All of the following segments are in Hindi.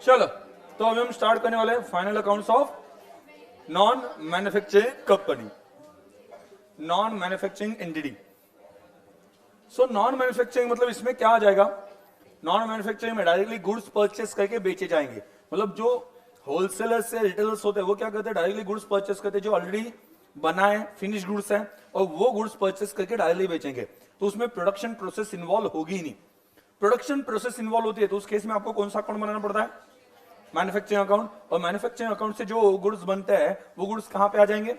चलो तो अभी हम स्टार्ट करने वाले हैं final accounts of non manufacturing company, non manufacturing entity. So non manufacturing मतलब इसमें क्या आ जाएगा, नॉन मैन्युफैक्चरिंग में डायरेक्टली गुड्स परचेस करके बेचे जाएंगे। मतलब जो होलसेलर्स से रिटेलर्स होते हैं वो क्या करते हैं, डायरेक्टली गुड्स परचेस करते हैं जो ऑलरेडी बनाए फिनिश गुड्स हैं, और वो गुड्स परचेस करके डायरेक्टली बेचेंगे। तो उसमें प्रोडक्शन प्रोसेस इन्वॉल्व होगी ही नहीं। प्रोडक्शन प्रोसेस इन्वॉल्व होती है तो उस केस में आपको कौन सा अकाउंट बनाना पड़ता है, मैन्युफैक्चरिंग अकाउंट। और मैन्युफैक्चरिंग अकाउंट से जो गुड्स बनते हैं वो गुड्स कहां पे आ जाएंगे,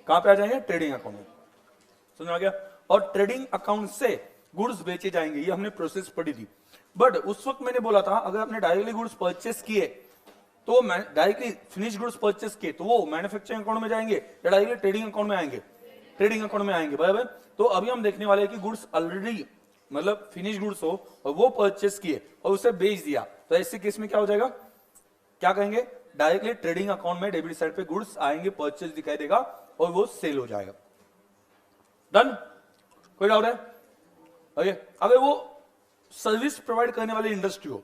कहां पे आ जाएंगे, ट्रेडिंग अकाउंट में। समझ आ गया। और ट्रेडिंग अकाउंट से गुड्स बेचे जाएंगे, ये हमने प्रोसेस पढ़ी थी। बट उस वक्त मैंने बोला था अगर आपने डायरेक्टली गुड्स परचेस किए तो डायरेक्टली फिनिश गुड्स परचेस किए तो वो मैन्युफैक्चरिंग अकाउंट में जाएंगे या डायरेक्टली ट्रेडिंग अकाउंट में आएंगे, ट्रेडिंग अकाउंट में आएंगे बराबर। तो अभी हम देखने वाले हैं कि गुड्स ऑलरेडी मतलब फिनिश गुड्स हो और वो परचेस किए और उसे बेच दिया, तो ऐसे केस में क्या हो जाएगा, क्या कहेंगे, डायरेक्टली ट्रेडिंग अकाउंट में डेबिट साइड पे गुड्स आएंगे, परचेस दिखाई देगा और वो सेल हो जाएगा। डन, कोई डाउट है? ओके, अगर वो सर्विस प्रोवाइड करने वाली इंडस्ट्री हो,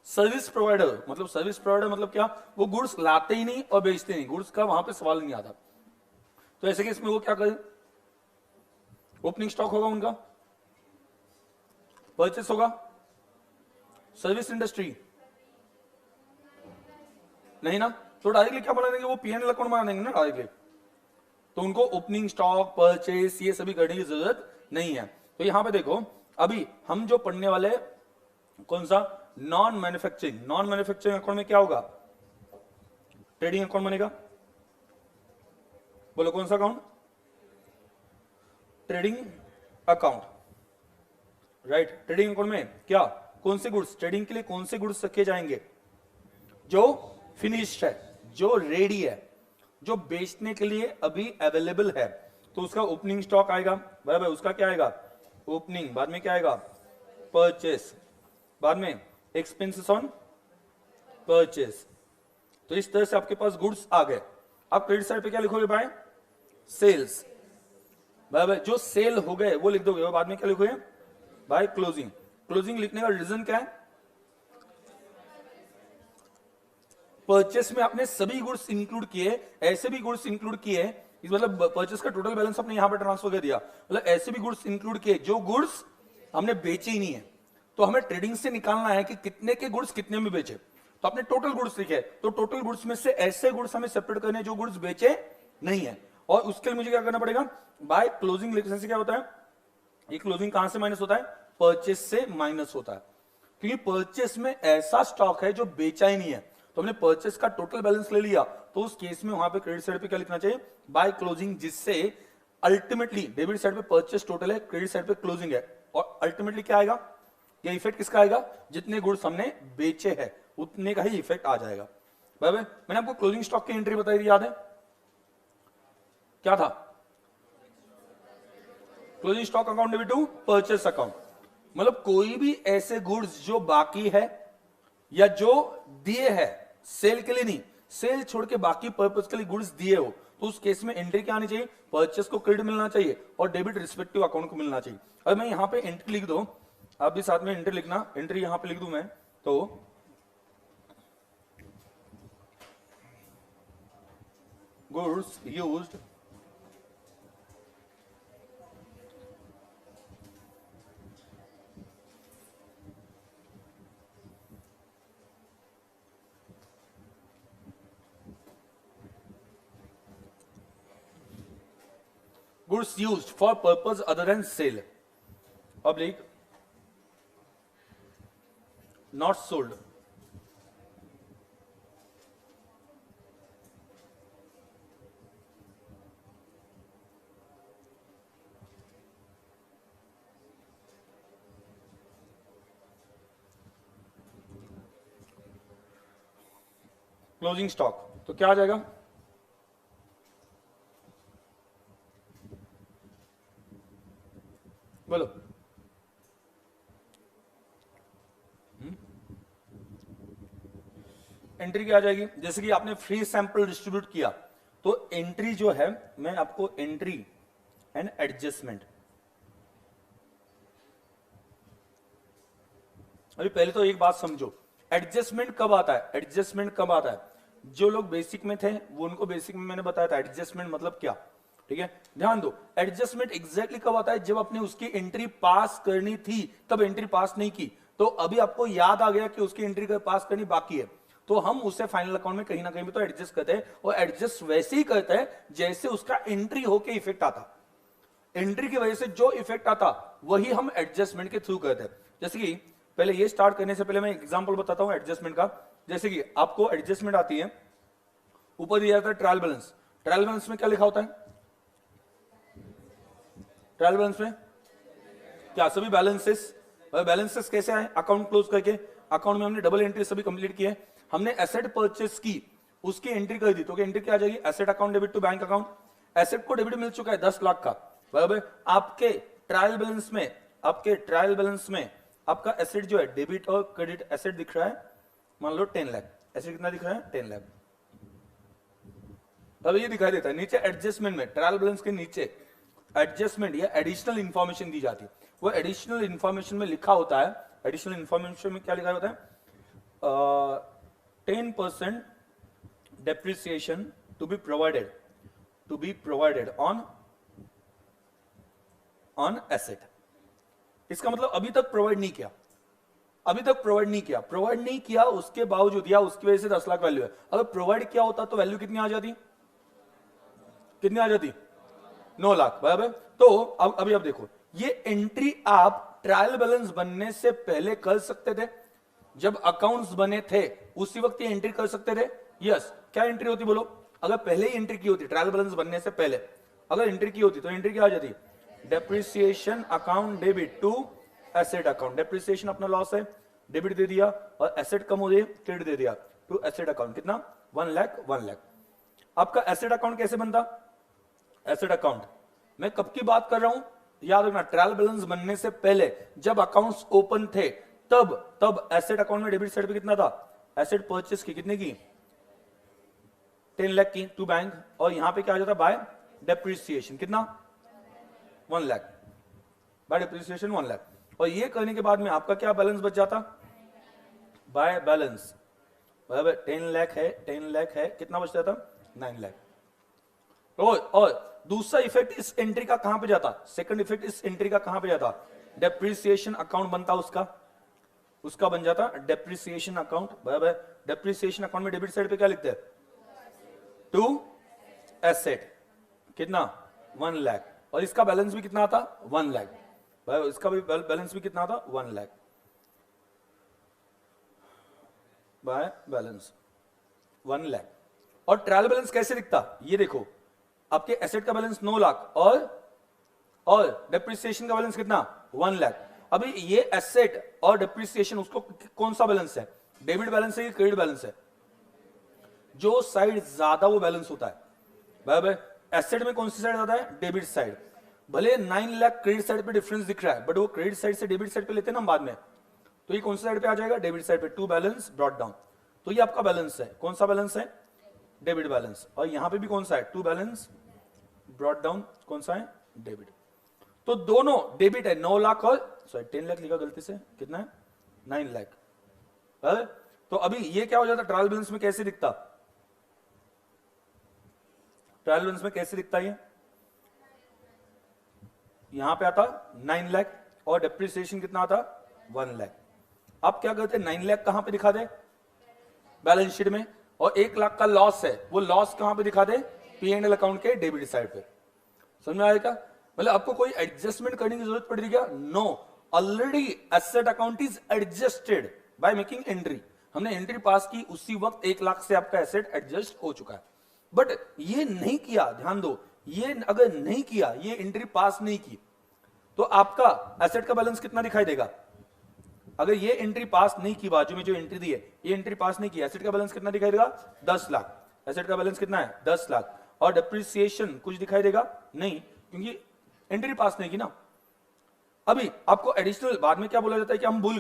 सर्विस प्रोवाइडर मतलब क्या, वो गुड्स लाते ही नहीं और बेचते नहीं, गुड्स का वहां पे सवाल नहीं आता। तो ऐसे केस में वो क्या करे, ओपनिंग स्टॉक होगा उनका, परचेस होगा। सर्विस इंडस्ट्री नहीं ना, तो डायरेक्टली क्या बना देंगे, वो पीएनएल अकाउंट बना देंगे ना डायरेक्टली। तो उनको ओपनिंग स्टॉक परचेस ये सभी करने की जरूरत नहीं है। तो यहां पे देखो अभी हम जो पढ़ने वाले कौन सा, non manufacturing. Non manufacturing account में क्या होगा, ट्रेडिंग अकाउंट बनेगा। बोलो कौन सा account, trading account, right. Trading account में क्या, कौन से गुड्स, ट्रेडिंग के लिए कौन से गुड्स रखे जाएंगे, जो फिनिश्ड है, जो रेडी है, जो बेचने के लिए अभी अवेलेबल है, तो उसका ओपनिंग स्टॉक आएगा बराबर। उसका क्या आएगा, ओपनिंग, बाद में क्या आएगा, परचेस, बाद में एक्सपेंसेस ऑन परचेस। तो इस तरह से आपके पास गुड्स आ गए। आप क्रेडिट साइड पे क्या लिखोगे, बाय सेल्स बराबर। जो सेल हो गए वो लिख दोगे, और बाद में क्या लिखोगे, बाय क्लोजिंग। क्लोजिंग लिखने का रीजन क्या है, परचेस में आपने सभी गुड्स इंक्लूड किए, ऐसे भी गुड्स इंक्लूड किए, इस मतलब परचेस का टोटल बैलेंस आपने यहां पे ट्रांसफर कर दिया, मतलब ऐसे भी गुड्स इंक्लूड किए जो गुड्स हमने बेचे ही नहीं है। तो हमें ट्रेडिंग से निकालना है कि कितने के गुड्स कितने में बेचे, तो आपने टोटल गुड्स लिखे, तो टोटल गुड्स में से ऐसे गुड्स हमें सेपरेट करने जो गुड्स बेचे नहीं है। और उसके लिए मुझे क्या करना पड़ेगा, बाय क्लोजिंग लिखने से क्या होता है, ये क्लोजिंग कहां से माइनस होता है, परचेस से माइनस होता है, क्योंकि परचेस में ऐसा स्टॉक है जो बेचा ही नहीं है। तो हमने परचेस का टोटल बैलेंस ले लिया, तो उस केस में वहां पे क्रेडिट साइड पे क्या लिखना चाहिए, बाय क्लोजिंग, जिससे अल्टीमेटली डेबिट साइड पे परचेस टोटल है, क्रेडिट साइड पे क्लोजिंग है, और अल्टीमेटली क्या आएगा, ये इफेक्ट किसका आएगा, जितने गुड्स हमने बेचे हैं उतने का ही इफेक्ट आ जाएगा बराबर। मैंने आपको क्लोजिंग स्टॉक की एंट्री बताई थी, याद है क्या था, closing stock account debit to purchase account. मतलब कोई भी ऐसे गुड्स जो बाकी है या जो दिए है, सेल के लिए नहीं, सेल छोड़ के बाकी पर्पस के लिए गुड्स दिए हो, तो उस केस में एंट्री क्या आनी चाहिए, परचेस को क्रेडिट मिलना चाहिए और डेबिट रिस्पेक्टिव अकाउंट को मिलना चाहिए। अगर मैं यहां पे एंट्री लिख दो, आप भी साथ में एंट्री लिखना, एंट्री यहां पे लिख दूं मैं, तो goods used goods used for purpose other than sale, oblique not sold, closing stock. तो क्या आ जाएगा, बोलो, एंट्री क्या आ जाएगी, जैसे कि आपने फ्री सैंपल डिस्ट्रीब्यूट किया, तो एंट्री जो है, मैं आपको एंट्री एंड एडजस्टमेंट, अभी पहले तो एक बात समझो, एडजस्टमेंट कब आता है? एडजस्टमेंट कब आता है? जो लोग बेसिक में थे वो उनको बेसिक में मैंने बताया था एडजस्टमेंट मतलब क्या, ठीक है? ध्यान दो, एडजस्टमेंट एग्जैक्टली कब आता है? जब आपने उसकी एंट्री पास करनी थी तब एंट्री पास नहीं की, तो अभी आपको याद आ गया कि उसकी एंट्री पास करनी बाकी है, तो हम उसे फाइनल अकाउंट में कहीं ना कहीं भी तो एडजस्ट करते हैं, और एडजस्ट वैसे ही करते हैं जैसे उसका एंट्री होके इफेक्ट आता। एंट्री की वजह से जो इफेक्ट आता वही हम एडजस्टमेंट के थ्रू करते हैं। जैसे कि पहले ये स्टार्ट करने से पहले मैं एग्जांपल बताता हूं एडजस्टमेंट का। जैसे कि आपको एडजस्टमेंट आती है, ऊपर दिया जाता है ट्रायल बैलेंस। ट्रायल बैलेंस में क्या लिखा होता है? ट्रायल बैलेंस में क्या सभी बैलेंसेस, बैलेंसेस कैसे आए? अकाउंट क्लोज करके, अकाउंट में हमने डबल एंट्री सभी कंप्लीट किए, हमने एसेट परचेस की, उसकी एंट्री कर दी, तो एंट्री क्या आ जाएगी? Asset account debit to bank account. Asset को डेबिट मिल चुका है 10 लाख का, बराबर। आपके ट्रायल बैलेंस में, आपके ट्रायल बैलेंस में आपका एसेट जो है डेबिट और क्रेडिट एसेट दिख रहा है, मान लो 10 लाख। एसेट कितना दिख रहा है? 10 लाख। अब ये दिखाई देता है नीचे एडजस्टमेंट में, ट्रायल बैलेंस के नीचे एडजस्टमेंट या एडिशनल इंफॉर्मेशन दी जाती है। वो एडिशनल इंफॉर्मेशन में लिखा होता है, एडिशनल इंफॉर्मेशन में क्या लिखा होता है? 10% depreciation to be provided on asset। इसका मतलब अभी तक प्रोवाइड नहीं किया, अभी तक प्रोवाइड नहीं किया, प्रोवाइड नहीं किया, उसके बावजूद या उसकी वजह से 10 लाख वैल्यू है। अगर प्रोवाइड किया होता तो वैल्यू कितनी आ जाती? कितनी आ जाती? 9 लाख, बराबर। तो अब अभी आप देखो, ये एंट्री आप ट्रायल बैलेंस बनने से पहले कर सकते थे। जब अकाउंट्स बने थे उसी वक्त ये एंट्री कर सकते थे। यस, क्या एंट्री होती बोलो? अगर पहले ही एंट्री की होती, ट्रायल बैलेंस बनने से पहले अगर एंट्री की होती, तो एंट्री क्या आ जाती? Depreciation account debit to asset account. Depreciation अपना लॉस है, डेबिट दे दिया, और एसेट कम हो गई, क्रेडिट दे दिया टू एसेट अकाउंट। कितना? 1 लाख, 1 लाख। आपका एसेट अकाउंट कैसे बनता? एसेट अकाउंट मैं कब की बात कर रहा हूं? याद रखना, ट्रायल बैलेंस बनने से पहले जब अकाउंट्स ओपन थे तब एसेट अकाउंट में डेबिट साइड पे कितना था? एसेट परचेस की कितने की? 10 लाख की टू बैंक, और यहां पे क्या आ जाता? Bye depreciation. कितना? 1 लाख, बाय डेप्रिसिएशन 1 लाख। और ये करने के बाद में आपका क्या बैलेंस बच जाता? बाय बैलेंस, बराबर 10 लाख है, 10 लाख है, कितना बच जाता? 9 लाख। और दूसरा इफेक्ट इस एंट्री का कहां पे जाता? सेकंड इफेक्ट इस एंट्री का कहां पे जाता? डेप्रिसिएशन अकाउंट बनता उसका बन जाता डेप्रिसिएशन अकाउंट, बराबर। डेप्रिसिएशन अकाउंट में डेबिट साइड पे क्या लिखते हैं? To asset. कितना? 1 लाख। और इसका बैलेंस भी कितना आता? 1 लाख, बराबर। इसका भी बैलेंस भी कितना आता? 1 लाख बाय बैलेंस 1 लाख। और ट्रायल बैलेंस कैसे दिखता? ये देखो, आपके एसेट का बैलेंस 9 लाख और डेप्रिसिएशन का बैलेंस कितना? 1 लाख। अभी ये एसेट और डेप्रिसिएशन, उसको कौन सा बैलेंस है? डेबिट बैलेंस है या क्रेडिट बैलेंस है? जो साइड ज्यादा वो बैलेंस होता है, बराबर। एसेट में कौन सी साइड ज्यादा है? Debit side. भले 9 लाख क्रेडिट साइड पे डिफरेंस दिख रहा है, बट वो क्रेडिट साइड से डेबिट साइड पे लेते हैं ना बाद में, तो ये कौन सी साइड पे आ जाएगा? डेबिट साइड पे। टू बैलेंस ब्रॉट डाउन, तो ये आपका बैलेंस है। कौन सा बैलेंस है? Debit balance. और यहां पे भी कौन सा है? टू बैलेंस ब्रॉट डाउन, कौन सा है? डेबिट। तो दोनों डेबिट है, 9 लाख और 10 लाख लिखा गलती से, कितना है? 9 लाख। तो अभी ये क्या हो जाता? ट्रायल बैलेंस में कैसे दिखता? ट्रायल बैलेंस में कैसे दिखता? ये यहां पे आता 9 लाख और डेप्रिसिएशन कितना आता? 1 लाख। अब क्या करते? 9 लाख कहां पे दिखा दे? बैलेंस शीट में। और 1 लाख का लॉस है, वो लॉस कहां पे दिखा दे? P&L अकाउंट के डेबिट साइड पे। समझ में आएगा? मतलब आपको कोई एडजस्टमेंट करने की जरूरत पड़ रही क्या? No, already asset account is adjusted by making entry. हमने एंट्री पास की, उसी वक्त 1 लाख से आपका एसेट एडजस्ट हो चुका है। बट ये नहीं किया, ध्यान दो, ये अगर नहीं किया, ये एंट्री पास नहीं की, तो आपका एसेट का बैलेंस कितना दिखाई देगा? अगर ये एंट्री पास नहीं की, बाजू में जो एंट्री दी है, ये एंट्री पास नहीं की, एसेट का बैलेंस कितना दिखाई देगा? 10 लाख। एसेट का बैलेंस कितना है? 10 लाख। और डेप्रिसिएशन कुछ दिखाई देगा? नहीं, क्योंकि एंट्री पास नहीं की ना। अभी आपको एडिशनल बाद में क्या बोला जाता है कि हम भूल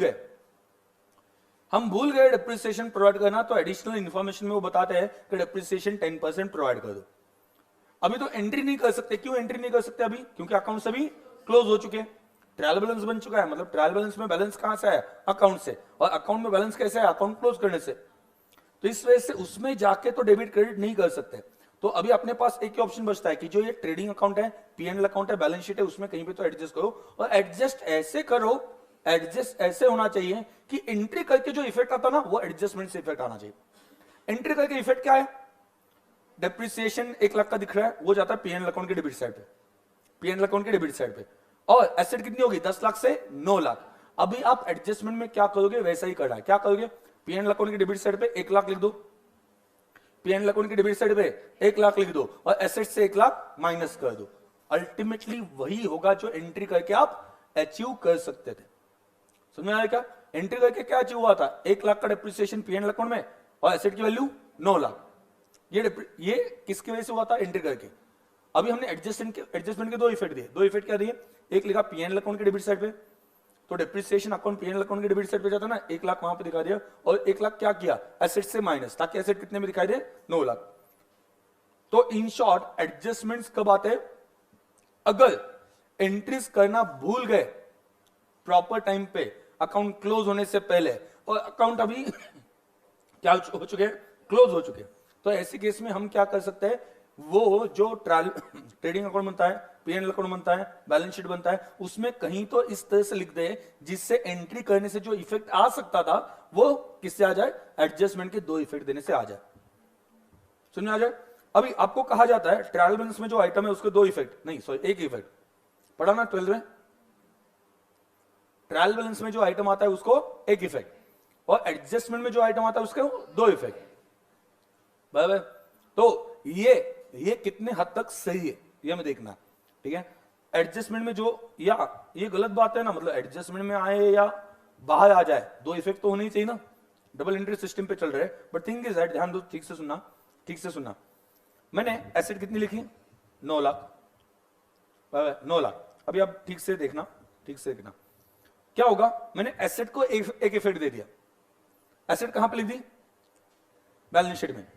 गए डेप्रिसिएशन प्रोवाइड करना, तो एडिशनल इंफॉर्मेशन में वो बताते हैं कि डेप्रिसिएशन 10% प्रोवाइड कर दो। अभी तो एंट्री नहीं कर सकते। क्यों एंट्री नहीं कर सकते अभी? क्योंकि अकाउंट सभी क्लोज हो चुके हैं। ट्रायल बैलेंस बन चुका है, मतलब ट्रायल बैलेंस में बैलेंस कहां से है, अकाउंट से, और अकाउंट में बैलेंस कैसे है, अकाउंट क्लोज करने से। तो इस वजह से उसमें जाके तो डेबिट क्रेडिट नहीं कर सकते। तो अभी अपने पास एक ही ऑप्शन बचता है कि जो ये ट्रेडिंग अकाउंट है, पीएनएल अकाउंट है, बैलेंस शीट है, उसमें कहीं पे तो एडजस्ट करो, और एडजस्ट ऐसे करो, एडजस्ट ऐसे होना चाहिए कि एंट्री करके जो इफेक्ट आता ना वो एडजस्टमेंट से इफेक्ट आना चाहिए। एंट्री करके इफेक्ट क्या है, डेप्रिसिएशन 1 लाख का दिख रहा है, वो जाता है पीएनएल अकाउंट के डेबिट साइड पे, पीएनएल अकाउंट के डेबिट साइड पे, और एसेट कितनी होगी 10 लाख से 9 लाख। अभी आप एडजस्टमेंट में क्या करोगे, वैसा ही करना है। क्या करोगे, पीएनएल अकाउंट की डेबिट साइड पे 1 लाख लिख दो, पीएनएल अकाउंट की डेबिट साइड पे 1 लाख लिख दो, और एसेट से 1 लाख माइनस कर दो। अल्टीमेटली वही होगा जो एंट्री करके आप अचीव कर सकते थे। समझ में आया क्या, एंट्री करके क्या अचीव हुआ था, 1 लाख का डेप्रिसिएशन पीएनएल अकाउंट में, और एसेट की वैल्यू 9 लाख। ये किसकी वजह से हुआ था, एंट्री करके। अभी हमने एडजस्टमेंट के दो इफेक्ट दिए, दो इफेक्ट क्या दिए, एक लिखा पीएनएल अकाउंट के डेबिट साइड पे, तो डेप्रिसिएशन अकाउंट पीएनएल अकाउंट के डेबिट साइड पे जाता ना, 1 लाख वहां पे दिखा दिया, और 1 लाख क्या किया, एसेट से माइनस, ताकि एसेट कितने में दिखाई दे, 9 लाख। तो इन शॉर्ट एडजस्टमेंट्स कब आते हैं, अगर एंट्रीज करना भूल गए प्रॉपर टाइम पे, अकाउंट क्लोज होने से पहले, और अकाउंट अभी क्या हो चुके हैं, क्लोज हो चुके हैं। तो ऐसे केस में हम क्या कर सकते हैं, वो जो ट्रेडिंग अकाउंट बनता है, पीएनएल अकाउंट बनता है, बैलेंस शीट बनता है, उसमें कहीं तो इस तरह से लिख दे जिससे एंट्री करने से जो इफेक्ट आ सकता था वो किससे आ जाए, एडजस्टमेंट के दो इफेक्ट देने से आ जाए। सुनिए आ जाए। अभी आपको कहा जाता है ट्रायल बैलेंस में जो आइटम है उसके दो इफेक्ट, नहीं सॉरी एक इफेक्ट, पढ़ा ना 12th में, ट्रायल बैलेंस में जो आइटम आता है उसको एक इफेक्ट, और एडजस्टमेंट में जो आइटम आता है उसके दो इफेक्ट। बराबर, तो ये कितने हद तक सही है ये हमें देखना, ठीक है। एडजस्टमेंट में जो, या ये गलत बात है ना, मतलब एडजस्टमेंट में आए या बाहर आ जाए, दो इफेक्ट तो होने ही चाहिए ना, डबल एंट्री सिस्टम पे चल रहे हैं। बट थिंग इज दैट, ध्यान दो, ठीक से सुनना, ठीक से सुनना। मैंने एसेट कितनी लिखी, 9 लाख, 9 लाख। अभी आप ठीक से देखना, ठीक से देखना क्या होगा, मैंने एसेट को एक इफेक्ट दे दिया, एसेट कहां पे लिख दी, बैलेंस शीट में।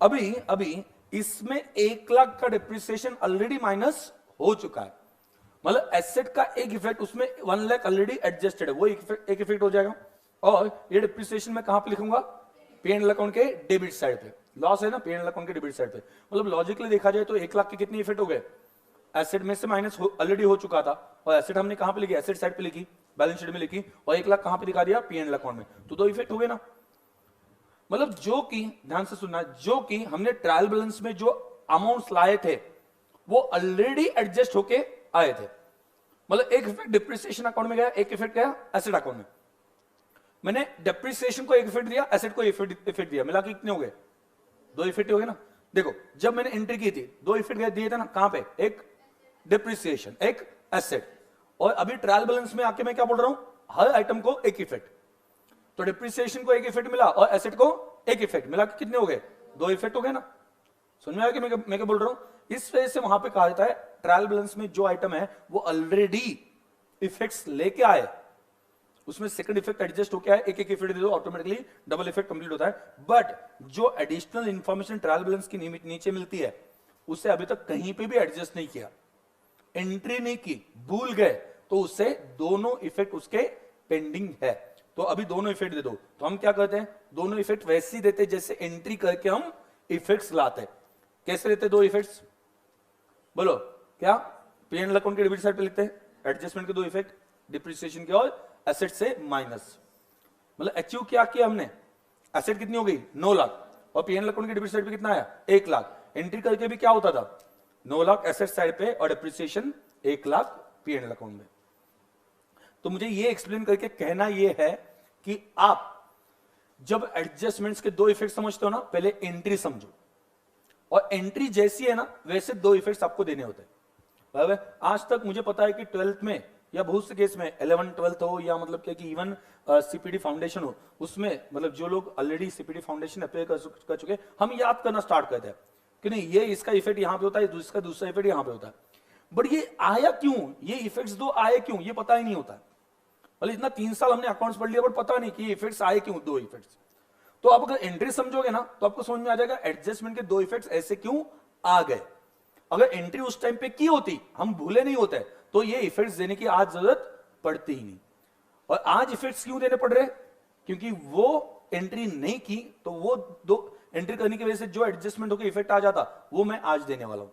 अभी इसमें 1 लाख का डिप्रिसिएशन ऑलरेडी माइनस हो चुका है, मतलब एसेट का एक इफेक्ट, उसमें 1 लाख ऑलरेडी एडजस्टेड है, वो एक इफेक्ट हो जाएगा। और ये डिप्रिसिएशन मैं कहां पे लिखूंगा, पीएनएल अकाउंट के डेबिट साइड पे, लॉस है ना पीएनएल अकाउंट के डेबिट साइड पे। मतलब लॉजिकली देखा जाए तो 1 लाख के कितने इफेक्ट हो गए, एसेट में से माइनस ऑलरेडी हो चुका था, और एसेट हमने कहां पे लिखी, एसेट साइड पे लिखी, बैलेंस शीट में लिखी, और 1 लाख कहां पे दिखा दिया, पीएनएल अकाउंट में, तो दो इफेक्ट हो गए ना। मतलब जो कि, ध्यान से सुनना, जो कि हमने ट्रायल बैलेंस में जो अमाउंट्स लाए थे वो ऑलरेडी एडजस्ट होके आए थे। मतलब एक इफेक्ट डिप्रिसिएशन अकाउंट में गया, एक इफेक्ट गया एसेट अकाउंट में। मैंने डिप्रिसिएशन को एक इफेक्ट दिया, एसेट को इफेक्ट दिया, मिला के कितने हो गए, दो इफेक्ट हो गए ना। देखो जब मैंने एंट्री की थी दो इफेक्ट दिए थे ना, कहां पे, एक डिप्रिसिएशन, एक एसेट। और अभी ट्रायल बैलेंस में आके मैं क्या बोल रहा हूं, हर आइटम को एक इफेक्ट, तो डिप्रिसिएशन को एक इफेक्ट मिला और एसेट को एक इफेक्ट मिला, कितने हो गए, दो इफेक्ट हो गए ना। समझ में आया कि मैं क्या बोल रहा हूं। इस वजह से वहां पे कहा जाता है ट्रायल बैलेंस में जो आइटम है वो ऑलरेडी इफेक्ट्स लेके आए, उसमें सेकंड इफेक्ट एडजस्ट होके आए, एक इफेक्ट दे दो ऑटोमेटिकली डबल इफेक्ट कंप्लीट होता है। बट जो एडिशनल इंफॉर्मेशन ट्रायल बैलेंस की नीचे मिलती है उसे अभी तक कहीं पे भी एडजस्ट नहीं किया, एंट्री नहीं की, भूल गए, तो उससे दोनों इफेक्ट उसके पेंडिंग है। तो अभी दोनों इफेक्ट दे दो, तो हम क्या करते हैं, दोनों इफेक्ट वैसे ही देते जैसे एंट्री करके हम इफेक्ट्स लाते हैं। कैसे देते दो इफेक्ट्स, बोलो क्या, पीएनएल अकाउंट के डेबिट साइड पे लिखते हैं एडजस्टमेंट के दो इफेक्ट, डिप्रिसिएशन के और एसेट से माइनस। मतलब अचीव क्या किया हमने, एसेट कितनी हो गई 9 लाख, और पीएनएल अकाउंट के डेबिट साइड पे कितना आया 1 लाख। एंट्री करके भी क्या होता था 9 लाख एसेट साइड पे और डिप्रिसिएशन 1 लाख पीएनएल अकाउंट में। तो मुझे ये एक्सप्लेन करके कहना ये है कि आप जब एडजस्टमेंट्स के दो इफेक्ट समझते हो ना, पहले एंट्री समझो, और एंट्री जैसी है ना वैसे दो इफेक्ट्स आपको देने होते हैं। आज तक मुझे पता है कि 12th में या बहुत से केस में 11 12th हो या मतलब क्या कि इवन सीपीडी फाउंडेशन हो, उसमें मतलब जो लोग ऑलरेडी सीपीडी फाउंडेशन अप्लाई कर चुके, हम याद करना स्टार्ट करते हैं कि नहीं ये इसका इफेक्ट यहां पे होता है, इसका दूसरा इफेक्ट यहां पे होता है। बट ये आया क्यों, ये इफेक्ट्स दो आए क्यों, ये पता ही नहीं होता। मतलब इतना 3 साल हमने अकाउंट्स पढ़ लिया बट पता नहीं कि ये इफेक्ट्स आए क्यों, दो इफेक्ट्स। तो आप अगर एंट्री समझोगे ना तो आपको समझ में आ जाएगा एडजस्टमेंट के दो इफेक्ट्स ऐसे क्यों आ गए। अगर एंट्री उस टाइम पे की होती, हम भूले नहीं होते, तो ये इफेक्ट्स देने की आज जरूरत पड़ती ही नहीं। और आज इफेक्ट्स क्यों देने पड़ रहे, क्योंकि वो एंट्री नहीं की, तो वो दो एंट्री करने की वजह से जो एडजस्टमेंट होकर इफेक्ट आ जाता वो मैं आज देने वाला हूं,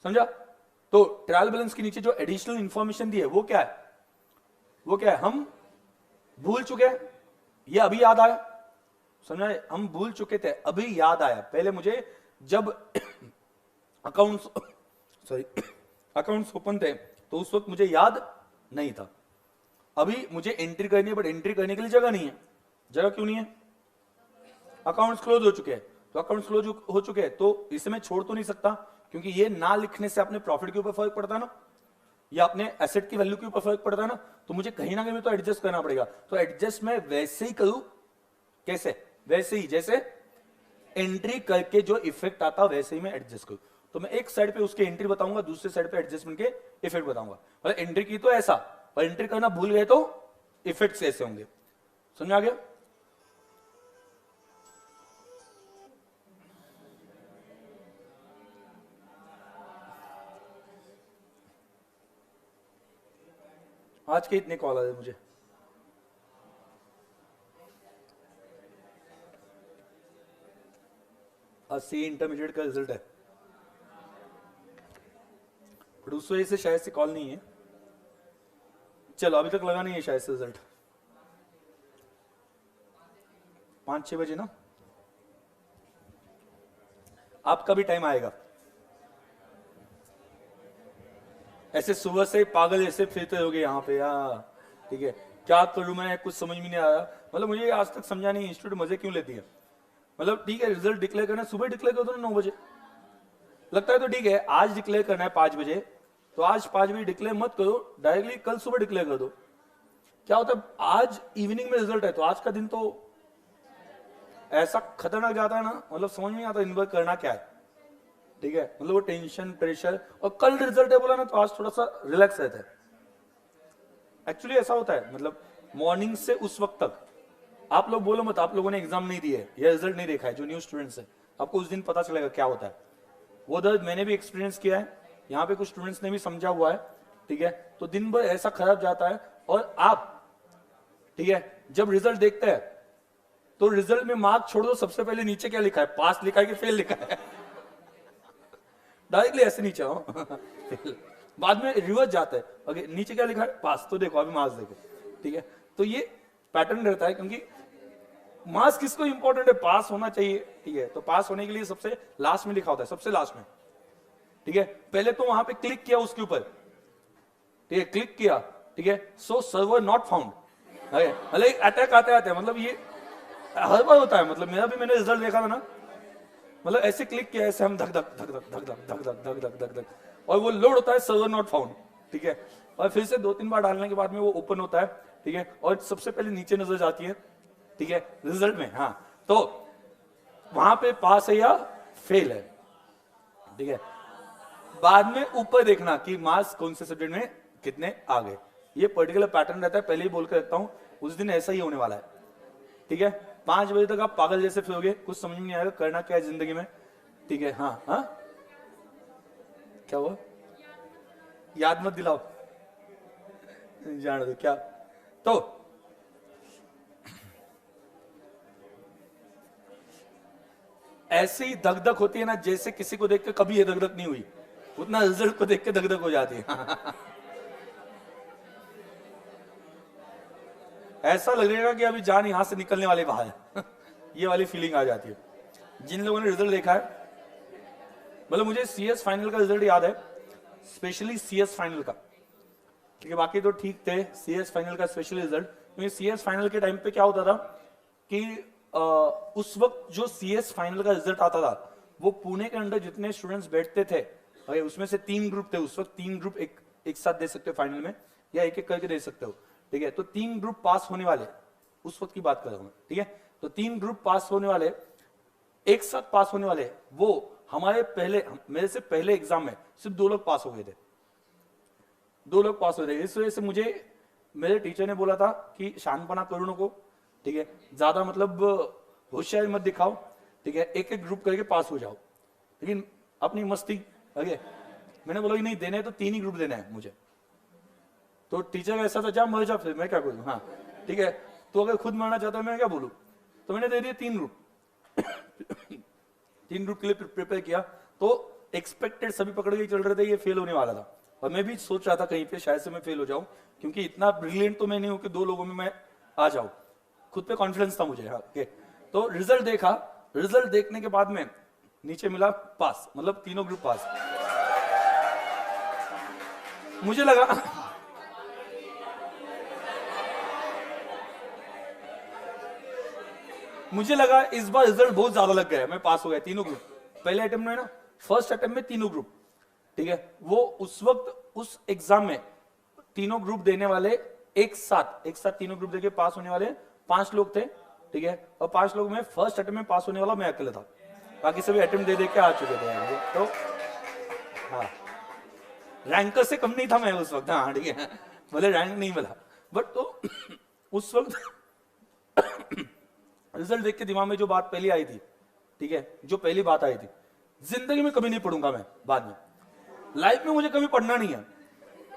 समझा। तो ट्रायल बैलेंस के नीचे जो एडिशनल इंफॉर्मेशन दी है वो क्या है, वो क्या है, हम भूल चुके हैं, ये अभी याद आया, समझा। हम भूल चुके थे, अभी याद आया। पहले मुझे जब अकाउंट्स सॉरी अकाउंट्स ओपन थे तो उस वक्त मुझे याद नहीं था। अभी मुझे एंट्री करनी है, बट एंट्री करने के लिए जगह नहीं है। जगह क्यों नहीं है, अकाउंट्स क्लोज हो चुके हैं। तो अकाउंट्स क्लोज हो चुके हैं तो इसे मैं छोड़ तो नहीं सकता, क्योंकि ये ना लिखने से अपने प्रॉफिट के ऊपर फर्क पड़ता है ना, या अपने एसेट की वैल्यू के ऊपर फर्क पड़ता है ना। तो मुझे कहीं ना कहीं तो एडजस्ट करना पड़ेगा। तो एडजस्ट मैं वैसे ही करूं, कैसे, वैसे ही जैसे एंट्री करके जो इफेक्ट आता वैसे ही मैं एडजस्ट करूं। तो मैं एक साइड पे उसके एंट्री बताऊंगा, दूसरे साइड पे एडजस्टमेंट के इफेक्ट बताऊंगा। मतलब एंट्री की तो ऐसा, और एंट्री करना भूल गए तो इफेक्ट्स ऐसे होंगे। समझ आ गया। आज के इतने कॉल आए मुझे, आज सी इंटरमीडिएट का रिजल्ट है, बट उस वजह से शायद से कॉल नहीं है। चलो अभी तक लगा नहीं है शायद से रिजल्ट, 5-6 बजे ना, आपका भी टाइम आएगा। ऐसे सुबह से पागल ऐसे फिरते होगे यहाँ पे यार, ठीक है। क्या करूं मैं, कुछ समझ में नहीं आया। मतलब मुझे आज तक समझा नहीं इंस्टीट्यूट मजे क्यों लेती है। मतलब ठीक है, रिजल्ट डिक्लेयर करना है, सुबह डिक्लेयर कर दो ना 9 बजे, लगता है तो ठीक है। आज डिक्लेयर करना है 5 बजे, तो आज 5 बजे डिक्लेयर मत करो, डायरेक्टली कल सुबह डिक्लेयर कर दो। क्या होता है, आज इवनिंग में रिजल्ट है तो आज का दिन तो ऐसा खतरनाक जाता है ना, मतलब समझ में नहीं आता इन पर करना क्या है, ठीक है। मतलब वो टेंशन प्रेशर, और कल रिजल्ट है बोला ना तो आज थोड़ा सा रिलैक्स रहता है। एक्चुअली ऐसा होता है, मतलब मॉर्निंग से उस वक्त तक आप लोग बोलो मत, आप लोगों ने एग्जाम नहीं दिए या रिजल्ट नहीं देखा है, जो न्यू स्टूडेंट्स है, आपको उस दिन पता चलेगा क्या होता है। वो दर्द मैंने भी एक्सपीरियंस किया है, यहाँ पे कुछ स्टूडेंट्स ने भी समझा हुआ है, ठीक है। तो दिन भर ऐसा खराब जाता है, और आप, ठीक है, जब रिजल्ट देखते हैं तो रिजल्ट में मार्क छोड़ दो, सबसे पहले नीचे क्या लिखा है, पास लिखा है कि फेल लिखा है, डायरेक्टली ऐसे नीचे हो बाद में रिवर्स जाता है, ओके नीचे क्या लिखा है, पास, तो देखो अभी मार्क्स देखो, ठीक है। तो ये पैटर्न रहता है, क्योंकि मार्क्स किसको इंपॉर्टेंट है, पास होना चाहिए, ठीक है। तो पास होने के लिए सबसे लास्ट में लिखा होता है, सबसे लास्ट में, ठीक है। पहले तो वहां पे क्लिक किया उसके ऊपर, ठीक है, क्लिक किया, ठीक है, सो सर्वर नॉट फाउंड, मतलब अटैक आते आते, मतलब ये हर बार होता है। मतलब मेरा भी, मैंने रिजल्ट देखा था ना, मतलब ऐसे क्लिक किया, ऐसे हम धक धक धक धक धक धक धक धक धक धक धक, और वो लोड होता है, सर्वर नॉट फाउंड, ठीक है। और फिर से 2-3 बार डालने के बाद में वो ओपन होता है, ठीक है। और सबसे पहले नीचे नजर जाती है, ठीक है, रिजल्ट में, हाँ, तो वहां पे पास है या फेल है, ठीक है। बाद में ऊपर देखना कि मार्क्स कौन से सब्जेक्ट में कितने आ गए। ये पर्टिकुलर पैटर्न रहता है, पहले ही बोल कर रखता हूं, उस दिन ऐसा ही होने वाला है, ठीक है। 5 बजे तक आप पागल जैसे फिरोगे, कुछ समझ में नहीं आएगा करना क्या है जिंदगी में, ठीक है। हाँ हाँ, क्या हुआ, याद मत दिलाओ, जान दो क्या। तो ऐसे ही धक धक होती है ना, जैसे किसी को देख के कभी ये धक धक नहीं हुई, उतना रिजल्ट को देख के धक धक हो जाती है ऐसा लगेगा कि अभी जान यहां से निकलने वाले बाहर ये वाली फीलिंग आ जाती है जिन लोगों ने रिजल्ट देखा है। मतलब मुझे सीएस फाइनल का रिजल्ट याद है, स्पेशली सीएस फाइनल का, ठीक है। बाकी तो ठीक थे, सीएस फाइनल का स्पेशल रिजल्ट, क्योंकि सीएस फाइनल के टाइम पे क्या होता था कि उस वक्त जो सीएस फाइनल का रिजल्ट आता था, वो पुणे के अंदर जितने स्टूडेंट्स बैठते थे, उसमें से 3 ग्रुप थे उस वक्त, 3 ग्रुप एक साथ दे सकते हो फाइनल में, या एक एक करके दे सकते हो, ठीक है। तो 3 ग्रुप पास होने वाले, उस वक्त की बात कर रहा हूं, ठीक है। तो 3 ग्रुप पास होने वाले, एक साथ पास होने वाले, वो हमारे पहले, मेरे से पहले एग्जाम में सिर्फ 2 लोग पास हो गए थे, 2 लोग पास हो गए। इस वजह से मुझे मेरे टीचर ने बोला था कि शानपना करो नको, ठीक है, ज्यादा मतलब होशियारी मत दिखाओ, ठीक है, एक एक ग्रुप करके पास हो जाओ, लेकिन अपनी मस्ती, ओके, मैंने बोला कि नहीं देने हैं तो 3 ही ग्रुप देना है मुझे। तो टीचर का ऐसा था, जा मर जा, फिर मैं क्या करूं, हाँ ठीक है, तो अगर खुद मरना चाहता है मैं क्या बोलूं। तो मैंने दे दिए 3 ग्रुप। 3 ग्रुप के लिए प्रिपेयर किया, तो एक्सपेक्टेड सभी पकड़ के चल रहे थे, ये फेल होने वाला था। और मैं भी सोच रहा था कहीं पे शायद से मैं फेल हो जाऊं, क्योंकि इतना ब्रिलियंट तो मैं नहीं हूं कि 2 लोगों में मैं आ जाऊं। खुद पे कॉन्फिडेंस था मुझे, हाँ ओके। तो रिजल्ट देखा, रिजल्ट देखने के बाद में नीचे मिला पास, मतलब तीनों ग्रुप पास। मुझे लगा मुझे लगा इस बार रिजल्ट बहुत ज्यादा लग गया, मैं पास हो गया तीनों ग्रुप। पहले अटेम्प्ट में ना, फर्स्ट अटेम्प्ट में तीनों ग्रुप, ठीक है। वो उस वक्त उस एग्जाम में तीनों ग्रुप देने वाले एक साथ तीनों ग्रुप देके पास होने वाले 5 लोग थे, ठीक है। और 5 लोग में फर्स्ट अटेम्प्ट में पास होने वाला मैं अकेला था, बाकी सभी अटेम्प्ट दे के आ चुके थे। तो हाँ, रैंकर से कम नहीं था मैं उस वक्त, हाँ ठीक है, भले रैंक नहीं मिला, बट तो उस वक्त रिजल्ट देख के दिमाग में जो बात पहली आई थी, ठीक है, जो पहली बात आई थी, जिंदगी में कभी नहीं पढ़ूंगा मैं बाद में, लाइफ में मुझे कभी पढ़ना नहीं है।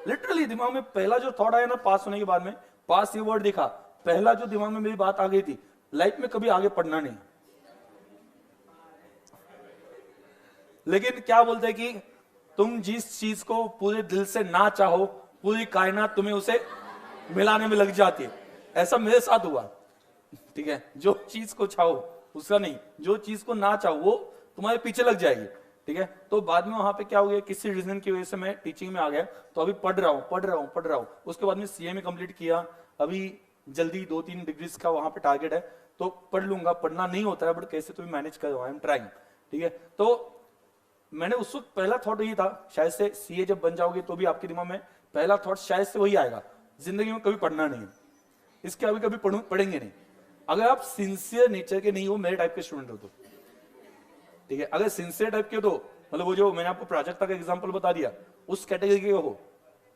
लिटरली दिमाग में पहला जो थॉट आया ना पास होने के बाद में, पास ये वर्ड देखा, पहला जो दिमाग में मेरी बात आ गई थी, लाइफ में कभी आगे पढ़ना नहीं। लेकिन क्या बोलते हैं कि तुम जिस चीज को पूरे दिल से ना चाहो, पूरी कायनात तुम्हें उसे मिलाने में लग जाती है। ऐसा मेरे साथ हुआ, ठीक है। जो चीज को चाहो उसका नहीं, जो चीज को ना चाहो वो तुम्हारे पीछे लग जाएगी, ठीक है। तो बाद में वहां पे क्या हो गया, किसी रीजन की वजह से मैं टीचिंग में आ गया, तो अभी पढ़ रहा हूँ। उसके बाद में सीए में कंप्लीट किया, अभी जल्दी 2-3 डिग्रीज का वहां पे टारगेट है, तो पढ़ लूंगा। पढ़ना नहीं होता है बट कैसे तो भी मैनेज कर रहा हूं, आई एम ट्राइंग, ठीक है। तो मैंने उस वक्त पहला थॉट यही था, शायद से सीए जब बन जाओगे तो भी आपके दिमाग में पहला थॉट शायद से वही आएगा, जिंदगी में कभी पढ़ना नहीं है, इसके अभी कभी पढ़ेंगे नहीं। अगर आप सिंसियर नेचर के नहीं हो, मेरे टाइप के स्टूडेंट हो तो, ठीक है। अगर सिंसियर टाइप के हो तो, मतलब वो जो मैंने आपको प्राजक्ता का एग्जांपल बता दिया, उस कैटेगरी के हो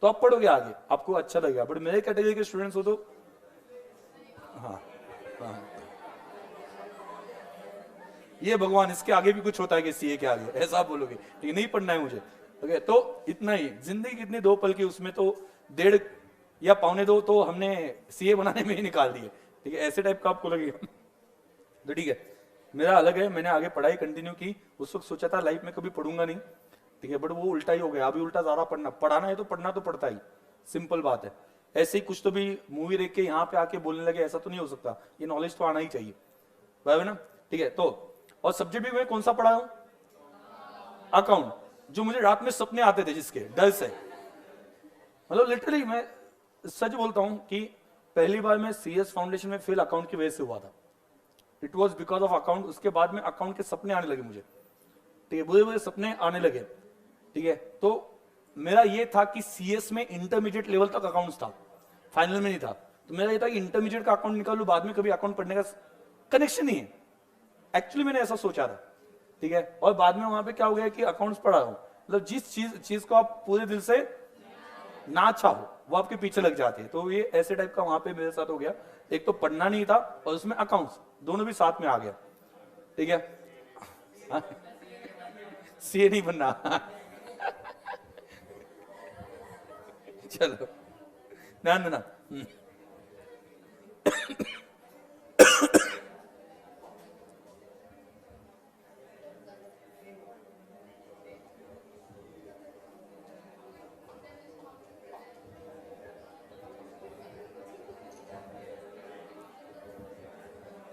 तो आप पढ़ोगे आगे, आपको अच्छा लगेगा। बट मेरे कैटेगरी के स्टूडेंट्स हो तो हाँ, हाँ, ये भगवान इसके आगे भी कुछ होता है कि सीए के आगे, ऐसा बोलोगे, ठीक है, नहीं पढ़ना है मुझे, ओके। तो इतना ही, जिंदगी कितनी 2 पल की, उसमें तो 1.5 या 1.25 तो हमने सीए बनाने में ही निकाल दिए, ठीक है, ऐसे टाइप का आपको लगेगा। तो ठीक है, मेरा अलग है, मैंने आगे पढ़ाई कंटिन्यू की। उस वक्त सोचा था लाइफ में कभी पढ़ूंगा नहीं, ठीक है, बट वो उल्टा ही हो गया। अभी उल्टा ज्यादा पढ़ाना है तो पढ़ना तो पड़ता ही, सिंपल बात है। ऐसे ही कुछ तो भी मूवी देख के यहाँ पे आके बोलने लगे, ऐसा तो नहीं हो सकता, ये नॉलेज तो आना ही चाहिए, बराबर ना, ठीक है। तो और सब्जेक्ट भी मैं कौन सा पढ़ा हूं, अकाउंट, जो मुझे रात में सपने आते थे जिसके डर से, मतलब लिटरली मैं सच बोलता हूं कि पहली बार मैं सीएस फाउंडेशन में फेल अकाउंट की वजह से हुआ था। It was because of account. उसके बाद में अकाउंट के सपने आने लगे मुझे, ठीक है, बुरे बुरे सपने आने लगे, ठीक है। तो मेरा ये था कि सीएस में इंटरमीडिएट लेवल तक अकाउंट्स था, फाइनल में नहीं था। तो मेरा ये था कि इंटरमीडिएट का अकाउंट निकालू, बाद में कभी अकाउंट पढ़ने का कनेक्शन नहीं है। एक्चुअली मैंने ऐसा सोचा था, ठीक है। और बाद में वहां पे क्या हो गया कि अकाउंट्स पढ़ा हूं, मतलब जिस चीज को आप पूरे दिल से ना चाहो वो आपके पीछे लग जाती है। तो ये ऐसे टाइप का वहां पे मेरे साथ हो गया। एक तो पढ़ना नहीं था और उसमें अकाउंट्स दोनों भी साथ में आ गया, ठीक है। सीए नहीं बनना। चलो ना ना ना,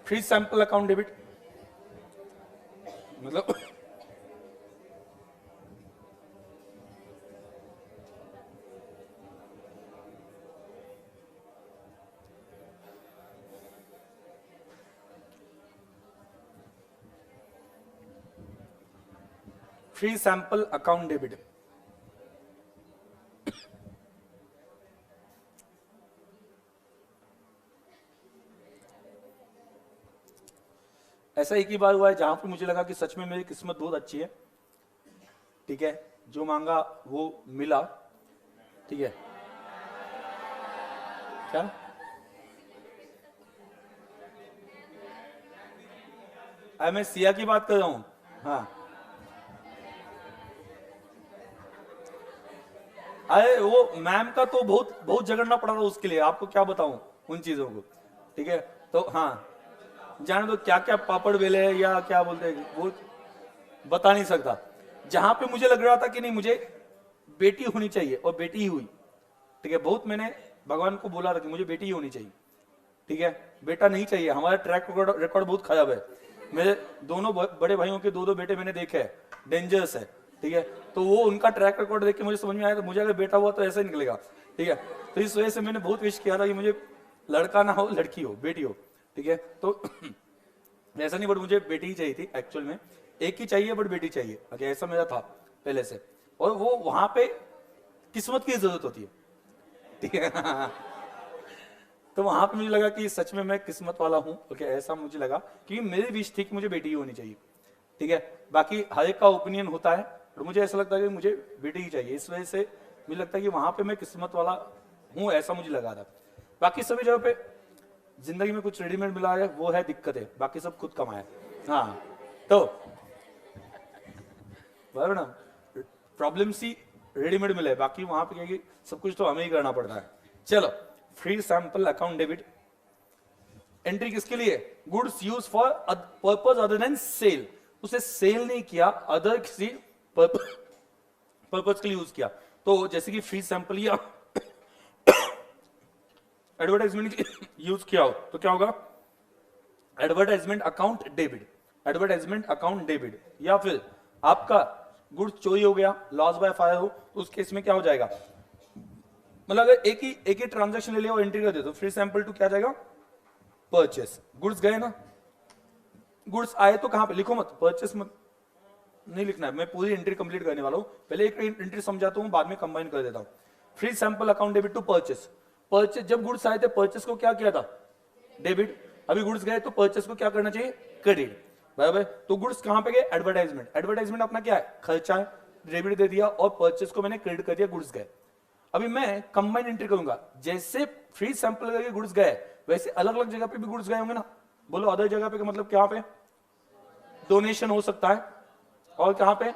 फ्री सैंपल अकाउंट डेबिट मतलब फ्री सैंपल अकाउंट डेबिट, ऐसा एक ही बार हुआ है जहां पे मुझे लगा कि सच में मेरी किस्मत बहुत अच्छी है, ठीक है, जो मांगा वो मिला, ठीक है। क्या मैं सिया की बात कर रहा हूं, हाँ अरे वो मैम का तो बहुत बहुत झगड़ना पड़ा था उसके लिए, आपको क्या बताऊं उन चीजों को, ठीक है। तो हाँ, जाने दो क्या क्या पापड़ बेले या क्या बोलते हैं वो बता नहीं सकता। जहां पे मुझे लग रहा था कि नहीं मुझे बेटी होनी चाहिए और बेटी ही हुई, ठीक है। बहुत मैंने भगवान को बोला था कि मुझे बेटी ही होनी चाहिए, ठीक है। बेटा नहीं चाहिए, हमारा ट्रैक रिकॉर्ड बहुत खराब है। मेरे दोनों बड़े भाइयों के 2-2 बेटे मैंने देखे हैं, डेंजरस है, ठीक है। तो वो उनका ट्रैक रिकॉर्ड देख के मुझे समझ में आया, तो मुझे अगर बेटा हुआ तो ऐसा ही निकलेगा, ठीक है। तो इस वजह से मैंने बहुत विश किया था कि मुझे लड़का ना हो, लड़की हो, बेटी हो, ठीक है। तो ऐसा नहीं, बट मुझे बेटी ही चाहिए थी एक्चुअल में, एक ही चाहिए बट बेटी चाहिए, ओके, ऐसा मेरा था पहले से। और वो वहां पे किस्मत की जरूरत होती है, ठीक है। तो वहां पे मुझे लगा कि सच में मैं किस्मत वाला हूं, ओके, ऐसा मुझे लगा, क्योंकि मेरी विश थी कि मुझे बेटी ही होनी चाहिए, ठीक है। बाकी हर एक का ओपिनियन होता है, और मुझे ऐसा लगता है कि मुझे बेटी ही चाहिए, इस वजह से मुझे लगता है कि वहां पे मैं किस्मत वाला हूं, ऐसा मुझे लगा था। बाकी सभी जगह पे जिंदगी में कुछ रेडीमेड मिला है, वो है दिक्कत है, बाकी सब खुद कमाया। हाँ, तो बराबर ना, प्रॉब्लम सी रेडीमेड मिला है, बाकी वहां पे क्या कि सब कुछ तो हमें ही करना पड़ता है। चलो, free sample account debit entry किसके लिए? Goods use for purpose other than sale, उसे सेल नहीं किया, अदर किसी पर्पज के लिए यूज किया। तो जैसे कि फ्री सैंपल या एडवर्टाइजमेंट यूज किया हो तो क्या होगा? Advertisement account debit, advertisement account debit. या फिर आपका गुड्स चोरी हो गया, लॉस बाय फायर हो, तो उस केस में क्या हो जाएगा? मतलब अगर एक ही ट्रांजैक्शन ले लिया और एंट्री कर दे तो फ्री सैंपल टू क्या जाएगा? परचेस। गुड्स गए ना, गुड्स आए तो कहां पे लिखो मत, परचेस मत नहीं लिखना है, मैं पूरी एंट्री कंप्लीट करने वाला हूं, पहले एक एंट्री समझाता हूं, बाद में कंबाइन कर देता हूं। Free sample account debit to purchase. Purchase, जब गुड्स आए थे परचेस को क्या किया था? डेबिट। अभी गुड्स गए तो परचेस को क्या करना चाहिए? क्रेडिट, बराबर। तो गुड्स कहां पे गए? एडवर्टाइजमेंट। एडवर्टाइजमेंट अपना क्या है? खर्चा है, डेबिट दे दिया, और परचेस को मैंने क्रेडिट कर दिया, गुड्स गए। अभी मैं कंबाइन एंट्री करूंगा, जैसे फ्री सैंपल करके गुड्स गए वैसे अलग अलग जगह पे भी गुड्स गए होंगे ना। बोलो अदर जगह पे का मतलब क्या पे? डोनेशन हो सकता है, और कहां पे?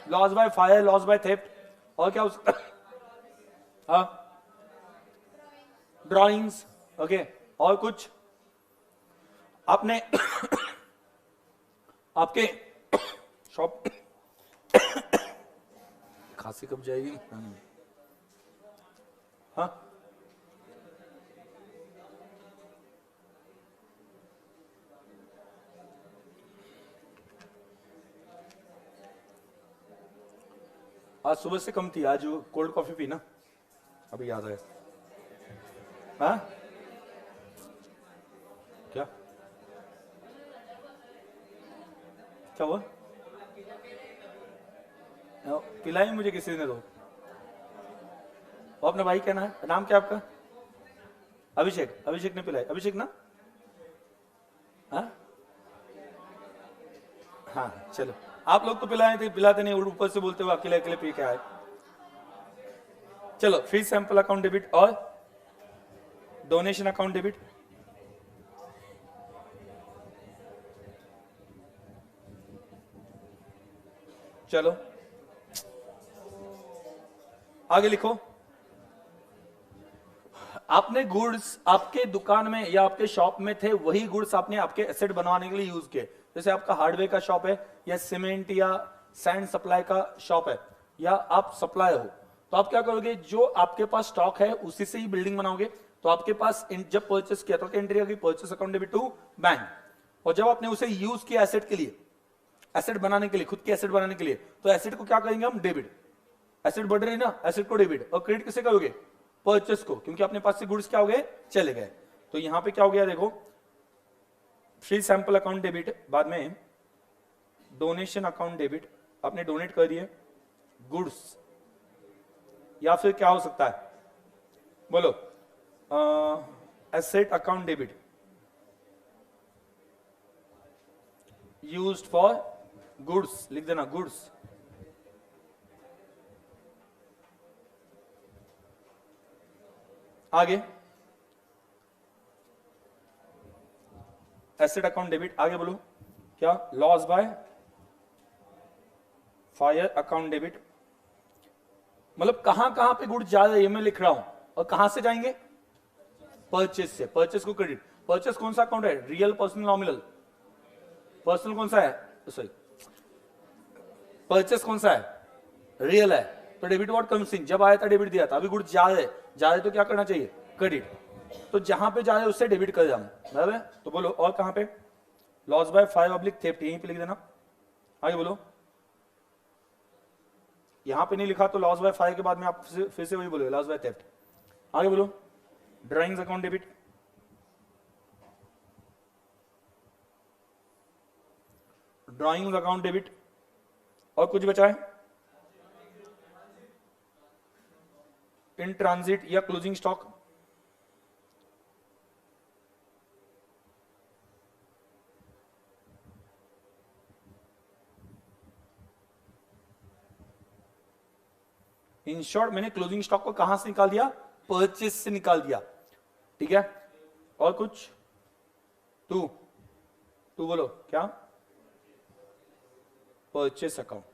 Loss by fire, loss by theft, और क्या हो सकता है? हाँ, ड्रॉइंग्स, ओके। और कुछ आपने आपके शॉप खांसी कब जाएगी? हाँ, आज सुबह से कम थी, आज वो कोल्ड कॉफी पी ना, अभी याद है। हाँ, क्या क्या हुआ? पिलाई मुझे किसी ने तो। वो अपना भाई कहना है, नाम क्या आपका? अभिषेक, अभिषेक ने पिलाई, अभिषेक ना? हाँ हाँ, चलो, आप लोग तो पिलाए थे, पिलाते नहीं, ऊपर से बोलते हो अकेले अकेले पी के आए। चलो, फ्री सैंपल अकाउंट डेबिट और डोनेशन अकाउंट डेबिट। चलो आगे लिखो। आपने गुड्स आपके दुकान में या आपके शॉप में थे, वही गुड्स आपने आपके एसेट बनवाने के लिए यूज किए। जैसे आपका हार्डवेयर का शॉप है, या सीमेंट या सैंड सप्लाई का शॉप है, या आप सप्लायर हो, तो आप क्या करोगे? जो आपके पास स्टॉक है उसी से ही बिल्डिंग बनाओगे। तो आपके पास जब परचेस किया तो एंट्री आ गई purchase account debit to bank, और जब आपने उसे यूज किया एसेट के लिए, एसेट बनाने के लिए, खुद के एसेट बनाने के लिए, तो एसेट को क्या करेंगे हम? डेबिट। एसेट बढ़ रही ना, एसेट को डेबिट, और क्रेडिट किसे करोगे? परचेस को, क्योंकि अपने पास से गुड्स क्या हो गए? चले गए। तो यहां पे क्या हो गया देखो, फ्री सैंपल अकाउंट डेबिट, बाद में डोनेशन अकाउंट डेबिट, आपने डोनेट कर दिए गुड्स, या फिर क्या हो सकता है? बोलो, asset account debit used for goods, लिख देना गुड्स। आगे एसेट अकाउंट डेबिट, आगे बोलो क्या? Loss by fire account debit मतलब कहां कहां पे गुड्स जा रहे हैं ये मैं लिख रहा हूं, और कहां से जाएंगे, परचेस से, परचेस को क्रेडिट। परचेस कौन सा अकाउंट है, रियल, पर्सनल, नॉमिनल? पर्सनल कौन सा है, सॉरी परचेस कौन सा है, रियल है, तो डेबिट व्हाट कम्स इन, जब आया था डेबिट दिया था, अभी गुड्स जा रहे तो क्या करना चाहिए, क्रेडिट। तो जहां पे जा रहे उससे डेबिट कर हम, बराबर है। तो बोलो और कहां पे, loss by fire public theft, यहीं पे लिख देना। आगे बोलो, यहां पे नहीं लिखा तो लॉस बाय फायर के बाद में आप फिर से वही बोलोगे, लॉस बाय थेफ्ट। आगे बोलो, drawings account debit, drawings account debit, और कुछ बचा है, इन ट्रांजिट या क्लोजिंग स्टॉक, इन शॉर्ट मैंने क्लोजिंग स्टॉक को कहां से निकाल दिया, परचेस से निकाल दिया, ठीक है। और कुछ, टू बोलो क्या, purchase account,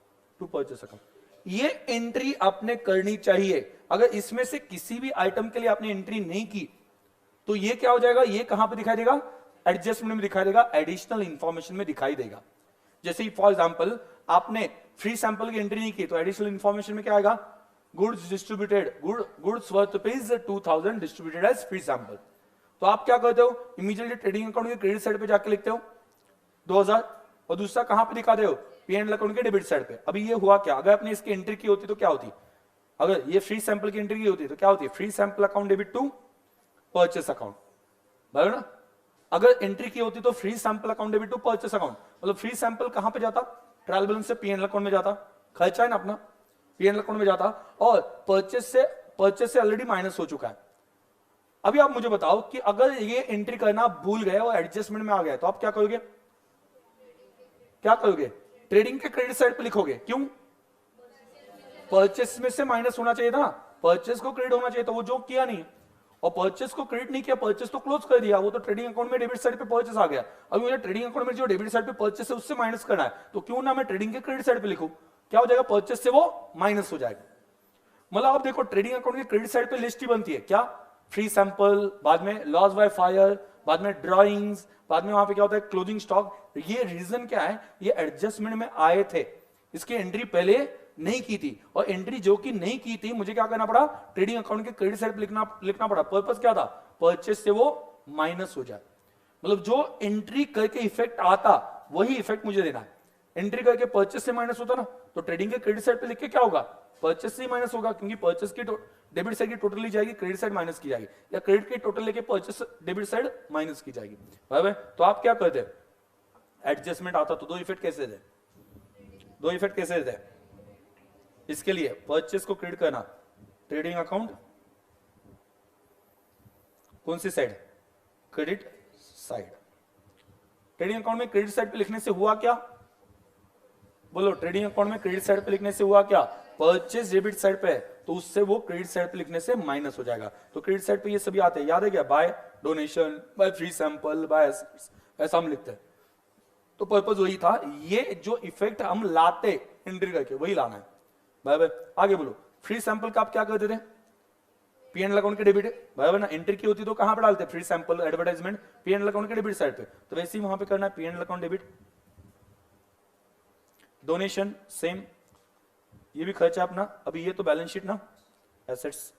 to purchase account, ये एंट्री आपने करनी चाहिए। अगर इसमें से किसी भी आइटम के लिए आपने एंट्री नहीं की तो ये क्या हो जाएगा, ये कहां पे दिखाई देगा, एडजस्टमेंट में दिखाई देगा, एडिशनल इंफॉर्मेशन में दिखाई देगा। जैसे फॉर एग्जांपल आपने फ्री सैंपल की एंट्री नहीं की तो एडिशनल इंफॉर्मेशन में क्या आएगा, goods distributed, goods worth rupees 2000 distributed as free sample. तो आप क्या करते हो, इमीडिएटली ट्रेडिंग अकाउंट के क्रेडिट साइड पे जाके लिखते हो 2000, और दूसरा कहां पे दिखा दे हो, पी&एल अकाउंट के डेबिट साइड पे। अभी ये हुआ क्या, अगर आपने इसकी एंट्री की होती तो क्या होती, अगर ये फ्री सैंपल की एंट्री की होती तो क्या होती, free sample account debit to purchase account, बराबर ना। अगर एंट्री की होती तो free sample account debit to purchase account, मतलब फ्री सैंपल कहां पे जाता, ट्रायल बैलेंस से पी&एल अकाउंट में जाता, खर्चा है ना अपना, पी&एल अकाउंट में जाता, और परचेस से ऑलरेडी माइनस हो चुका है। अभी आप मुझे बताओ कि अगर ये एंट्री करना भूल गए और एडजस्टमेंट में आ गया तो आप क्या करोगे, क्या करोगे, ट्रेडिंग के क्रेडिट साइड पे लिखोगे, क्यों, परचेस में से माइनस होना चाहिए था, परचेस को क्रेडिट होना चाहिए था, वो जो किया नहीं, और परचेस को क्रेडिट नहीं किया, परचेस तो क्लोज कर दिया, वो तो ट्रेडिंग अकाउंट में डेबिट साइड पे परचेस आ गया। अभी मुझे ट्रेडिंग अकाउंट में जो डेबिट साइड पे परचेस है उससे माइनस करना है, तो क्यों ना मैं ट्रेडिंग के क्रेडिट साइड पे लिखूं, क्या हो जाएगा, परचेस से वो माइनस हो जाएगा। मतलब आप देखो ट्रेडिंग अकाउंट की क्रेडिट साइड पे लिस्ट ही बनती है, क्या, फ्री सैंपल, बाद में लॉस बाय फायर, बाद में ड्राइंग्स, बाद में वहां पे क्या होता है, क्लोजिंग स्टॉक। ये रीजन क्या है, ये एडजस्टमेंट में आए थे, इसकी एंट्री पहले नहीं की थी, और एंट्री जो कि नहीं की थी मुझे क्या करना पड़ा, ट्रेडिंग अकाउंट के क्रेडिट साइड पे लिखना पड़ा। पर्पस क्या था, परचेस से वो माइनस हो जाए, मतलब जो एंट्री करके इफेक्ट आता वही इफेक्ट मुझे देना है। एंट्री करके परचेस से माइनस होता ना, तो ट्रेडिंग के क्रेडिट साइड पे लिख के क्या होगा, परचेस से माइनस होगा, क्योंकि परचेस की डेबिट साइड की टोटल ली जाएगी, क्रेडिट साइड माइनस की जाएगी, या क्रेडिट की टोटल लेके परचेस डेबिट साइड माइनस की जाएगी, बराबर। तो आप क्या करते, एडजस्टमेंट आता तो दो इफेक्ट कैसे थे, दो इफेक्ट कैसे थे, इसके लिए परचेस को क्रेडिट करना, ट्रेडिंग अकाउंट कौन सी side, credit side. Trading account में क्रेडिट साइड पे लिखने से हुआ क्या, बोलो, ट्रेडिंग अकाउंट में क्रेडिट साइड पे लिखने से हुआ क्या, परचेस डेबिट साइड पे है तो उससे वो क्रेडिट साइड पे लिखने से माइनस हो जाएगा। तो क्रेडिट साइड पे ये सभी आते हैं, याद है क्या, by donation, by free sample, by ऐसा हम लिखते हैं। तो पर्पस वही था, ये जो इफेक्ट हम लाते एंट्री करके वही लाना है, बराबर। आगे बोलो, फ्री सैंपल का आप क्या करते थे, पी&एल अकाउंट के डेबिट, बराबर ना, एंट्री की होती तो कहां पे डालते, free sample advertisement, P&L account के डेबिट साइड पे, तो वैसे ही वहां पे करना है, P&L account debit. Donation same, ये भी खर्चा अपना, अभी ये तो बैलेंस शीट ना, एसेट्स।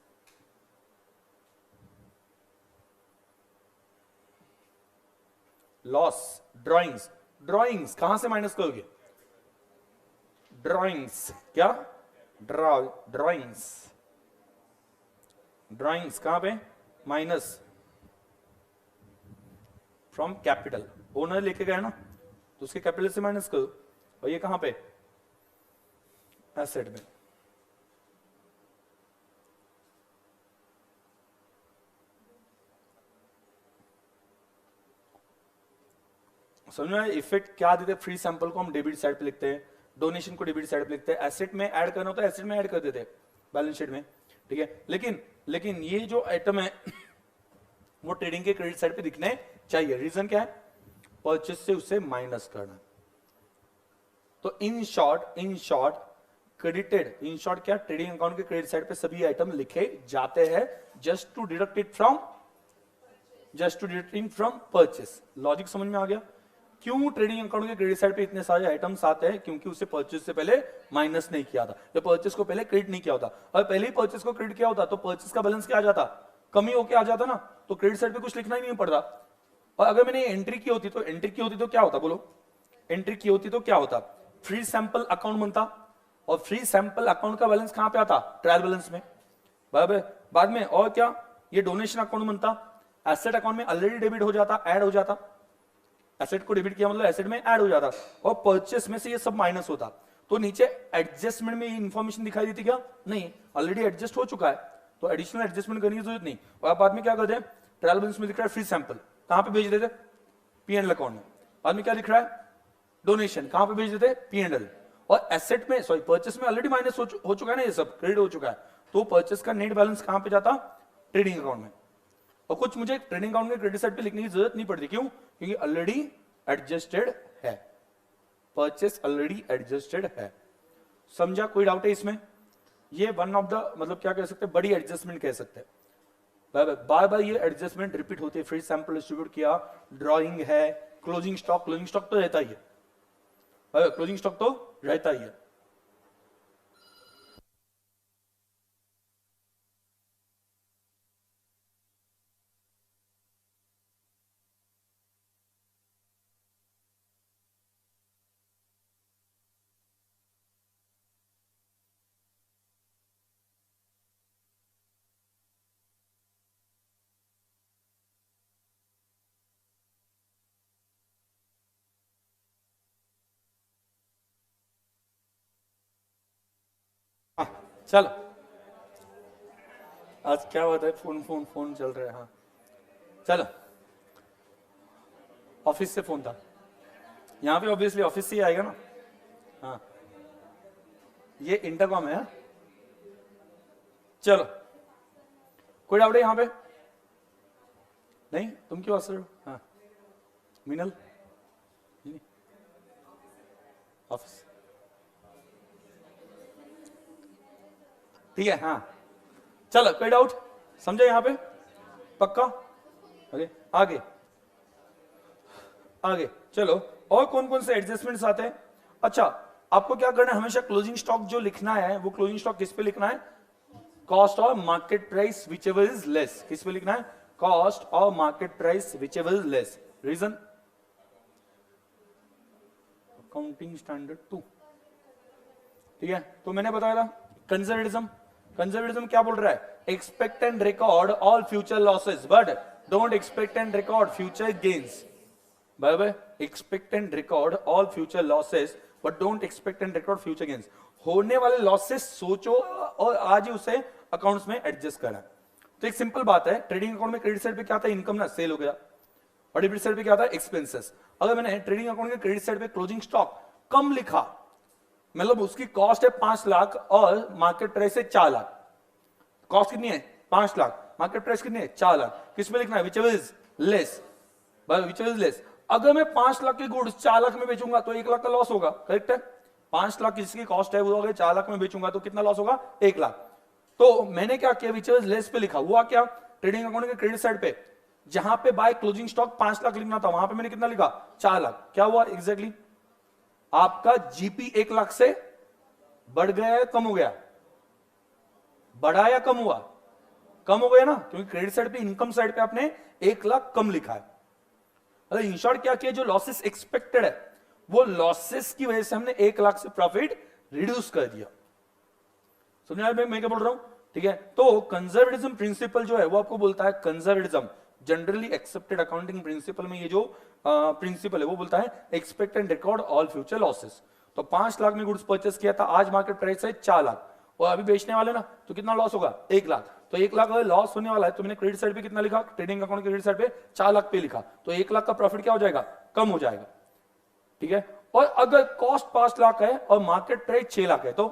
लॉस, ड्राइंग्स, ड्राइंग्स कहां से माइनस करोगे, ड्राइंग्स क्या, ड्राइंग्स, ड्राइंग्स कहां पे, माइनस फ्रॉम कैपिटल, ओनर लेके गए ना तो उसके कैपिटल से माइनस करो, और ये कहां पे, एसेट में। समझ में इफेक्ट क्या देते हैं, फ्री सैंपल को हम डेबिट साइड पे लिखते हैं, डोनेशन को डेबिट साइड पे लिखते हैं, एसेट में ऐड करना होता है एसेट में ऐड कर देते हैं बैलेंस शीट में, ठीक है। लेकिन ये जो आइटम है वो ट्रेडिंग के क्रेडिट साइड पे दिखने चाहिए, रीजन क्या है, परचेस से उसे माइनस करना। तो in short credited, in short क्या, ट्रेडिंग अकाउंट के क्रेडिट साइड पे सभी आइटम लिखे जाते हैं just to deduct it from purchase. Logic समझ में आ गया? क्यों ट्रेडिंग अकाउंट के क्रेडिट साइड पे इतने सारे आइटम्स आते हैं? क्योंकि उसे परचेस से पहले माइनस नहीं किया था, या परचेस को पहले क्रेडिट नहीं किया होता। और पहले ही परचेस को क्रेडिट किया होता तो परचेस का बैलेंस क्या आ जाता, कमी होके आ जाता ना, तो क्रेडिट साइड पे कुछ लिखना ही नहीं पड़ता। और अगर मैंने एंट्री की होती तो क्या होता, बोलो, एंट्री की होती तो क्या होता, फ्री सैंपल अकाउंट बनता, और फ्री सैंपल अकाउंट का बैलेंस कहां पे आता, ट्रायल बैलेंस में, बराबर। बाद में और क्या, ये डोनेशन अकाउंट बनता, एसेट अकाउंट में ऑलरेडी डेबिट हो जाता, ऐड हो जाता, एसेट को डेबिट किया मतलब एसेट में ऐड हो जाता, और परचेस में से ये सब माइनस होता। तो नीचे एडजस्टमेंट में ये इंफॉर्मेशन दिखाई देती क्या, नहीं, ऑलरेडी एडजस्ट हो चुका है, तो एडिशनल एडजस्टमेंट करने की जरूरत नहीं। और आप बाद में क्या करते हैं, ट्रायल बैलेंस में दिख रहा है फ्री सैंपल, कहां पे भेज देते, P&L अकाउंट में। बाद में क्या दिख रहा है, डोनेशन, कहां पे भेज देते, P&L। और एसेट में, सॉरी, परचेस में ऑलरेडी माइनस हो चुका है ना, ये सब क्रेडिट हो चुका है, तो परचेस का नेट बैलेंस कहां पे जाता, ट्रेडिंग अकाउंट में। और कुछ मुझे ट्रेडिंग अकाउंट के क्रेडिट साइड पे लिखने की जरूरत नहीं पड़ती, क्यों, क्योंकि ऑलरेडी एडजस्टेड है, परचेस ऑलरेडी एडजस्टेड है। समझा? कोई डाउट है इसमें? ये वन ऑफ द, मतलब क्या कह सकते हैं, बड़ी एडजस्टमेंट कह सकते हैं। बार बार ये एडजस्टमेंट रिपीट होती है, फ्री सैंपल डिस्ट्रीब्यूट किया, ड्रॉइंग है, क्लोजिंग स्टॉक तो रहता ही है, क्लोजिंग स्टॉक तो रहता ही है। चल, आज क्या बात है, फोन फोन फोन चल रहा है। हाँ चलो, ऑफिस से फोन था, यहाँ पे ऑब्वियसली ऑफिस से ही आएगा ना। हाँ, ये इंटरकॉम है। चलो, कोई डाउट है यहाँ पे? नहीं, तुम क्यों हंस रहे हो? हाँ, मीनल, ऑफिस, ठीक है। हाँ चलो, कोई डाउट, समझे यहाँ पे? पक्का? ओके, आगे आगे चलो। और कौन कौन से एडजस्टमेंट्स आते हैं? अच्छा, आपको क्या करना है, हमेशा क्लोजिंग स्टॉक जो लिखना है, वो क्लोजिंग स्टॉक किस पे लिखना है, कॉस्ट और market price whichever is less. किस पे लिखना है, कॉस्ट और market price whichever is less. Reason, accounting standard 2, ठीक है। तो मैंने बताया था कंजर्वेटिज्म। कंजर्वेटिज्म क्या बोल रहा है, expect and record all future losses but don't expect and record future gains. बराबर, expect and record all future losses but don't expect and record future gains. होने वाले लॉसेस सोचो और आज ही उसे अकाउंट्स में एडजस्ट करना। तो एक सिंपल बात है, ट्रेडिंग अकाउंट में क्रेडिट साइड पे क्या था, इनकम ना, सेल हो गया, और डेबिट साइड पे क्या था, एक्सपेंसेस। अगर मैंने ट्रेडिंग अकाउंट के क्रेडिट साइड पे क्लोजिंग स्टॉक कम लिखा, मतलब उसकी कॉस्ट है 5 लाख और मार्केट प्राइस है 4 लाख, कॉस्ट कितनी है 5 लाख, मार्केट प्राइस कितनी है 4 लाख, किस पे लिखना है, which ever is less, which ever is less. अगर मैं 5 लाख के गुड्स 4 लाख में बेचूंगा तो 1 लाख का लॉस होगा, करेक्ट है। 5 लाख जिसकी कॉस्ट है वो अगर 4 लाख में बेचूंगा तो कितना लॉस होगा, 1 लाख। तो मैंने क्या किया, विच एवर इज लेस पे लिखा, हुआ क्या, ट्रेडिंग अकाउंट के क्रेडिट साइड पे जहां पे बाय क्लोजिंग स्टॉक 5 लाख लिखना था, वहां पे मैंने कितना लिखा, 4 लाख। क्या हुआ एग्जैक्टली, आपका जीपी 1 लाख से बढ़ गया या कम हो गया, बढ़ा या कम हुआ, कम हो गया ना, क्योंकि क्रेडिट साइड पे, इनकम साइड पे आपने 1 लाख कम लिखा है। अगर इन शॉर्ट क्या किया, जो लॉसेस एक्सपेक्टेड है वो लॉसेस की वजह से हमने 1 लाख से प्रॉफिट रिड्यूस कर दिया। समझा मैं क्या बोल रहा हूं, ठीक है। तो कंजर्वेटिज्म प्रिंसिपल जो है वो आपको बोलता है, conservatism generally accepted accounting principle में ये जो प्रिंसिपल है वो बोलता है expect and record all future losses. तो 5 लाख में गुड्स परचेस किया था, आज मार्केट प्राइस है 4 लाख, और अभी बेचने वाले ना, तो कितना लॉस होगा, 1 लाख। तो 1 लाख अगर लॉस होने वाला है तो मैंने क्रेडिट साइड पे कितना लिखा, ट्रेडिंग अकाउंट के क्रेडिट साइड पे 4 लाख पे लिखा, तो 1 लाख का प्रॉफिट क्या हो जाएगा, कम हो जाएगा, ठीक है। और अगर कॉस्ट 5 लाख है और मार्केट प्राइस 6 लाख है तो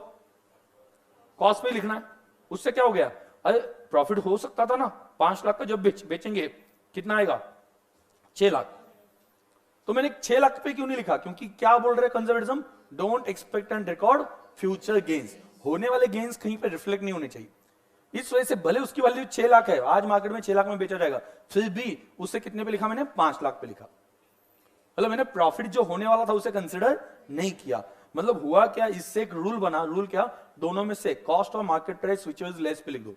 कॉस्ट पे लिखना है, उससे क्या हो गया, अरे प्रॉफिट हो सकता था ना 5 लाख का, जब बेचेंगे कितना आएगा, 6 लाख। तो मैंने 6 लाख पे क्यों नहीं लिखा, क्योंकि क्या बोल रहे हैं conservatism, don't expect and record future gains. होने वाले गेन्स कहीं पे रिफ्लेक्ट नहीं होने चाहिए। इस वजह से भले उसकी वैल्यू 6 लाख है, आज मार्केट में 6 लाख में बेचा जाएगा, फिर भी उसे कितने पे लिखा मैंने? 5 लाख पे लिखा। मतलब मैंने प्रॉफिट जो होने वाला था उसे कंसिडर नहीं किया। मतलब हुआ क्या, इससे एक रूल बना। रूल क्या? दोनों में से कॉस्ट और market price which is less पे लिख दो।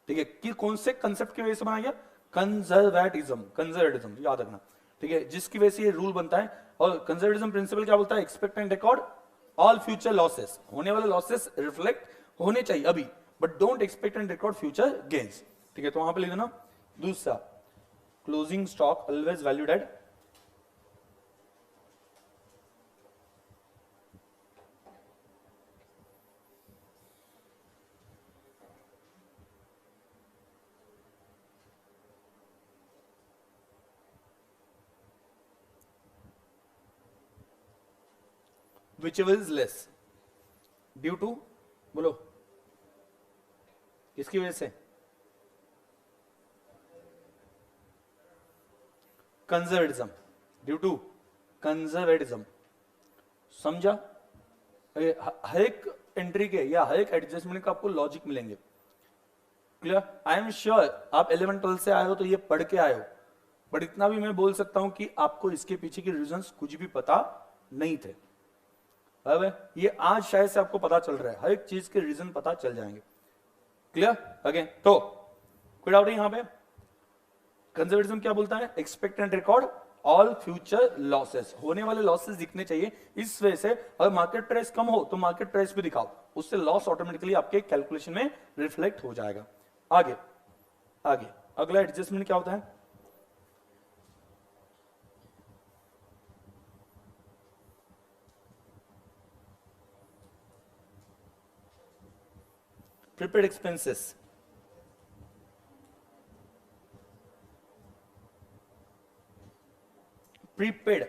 ठीक है, कि कौन से कंसेप्ट की वजह से बनाया गया? कंजर्वेटिज्म। कंजर्वेटिज्म याद रखना। ठीक है, जिसकी वजह से ये रूल बनता है। और कंजर्वेटिज्म प्रिंसिपल क्या बोलता है? Expect and record all future losses. होने वाले लॉसेस रिफ्लेक्ट होने चाहिए अभी, but don't expect and record future gains. ठीक है, तो वहां पे लिख देना। दूसरा, closing stock always valued at whichever is less due to, बोलो किसकी वजह से? कंजर्वेटिज्म। Due to conservatism. समझा? हर एक एंट्री के या हर एक एडजस्टमेंट का आपको लॉजिक मिलेंगे। क्लियर? आई एम श्योर आप 11 12 से आए हो तो ये पढ़ के आए हो, बट इतना भी मैं बोल सकता हूं कि आपको इसके पीछे के रीजंस कुछ भी पता नहीं थे। ये आज शायद से आपको पता चल रहा है, हर एक चीज के रीजन पता चल जाएंगे। क्लियर? अगेन तो कोई डाउट है यहां पे? कंजर्वेटिज्म क्या बोलता है? Expect and record all future losses. होने वाले लॉसेस दिखने चाहिए। इस वजह से अगर मार्केट प्राइस कम हो तो मार्केट प्राइस पे दिखाओ, उससे लॉस ऑटोमेटिकली आपके कैलकुलेशन में रिफ्लेक्ट हो जाएगा। आगे आगे अगला एडजस्टमेंट क्या होता है? Prepaid expenses. प्रीपेड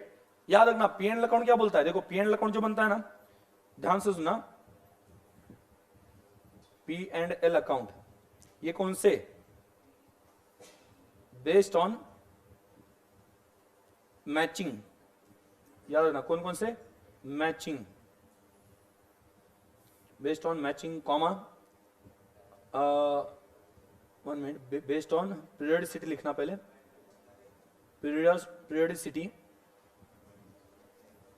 याद रखना। पीएनएल अकाउंट क्या बोलता है? देखो पीएनएल अकाउंट जो बनता है ना, ध्यान से सुनना, पीएनएल अकाउंट ये कौन से? Based on matching. याद रखना कौन कौन से? Matching. Based on matching comma one minute, based on periodicity लिखना पहले, पीरियडिसिटी।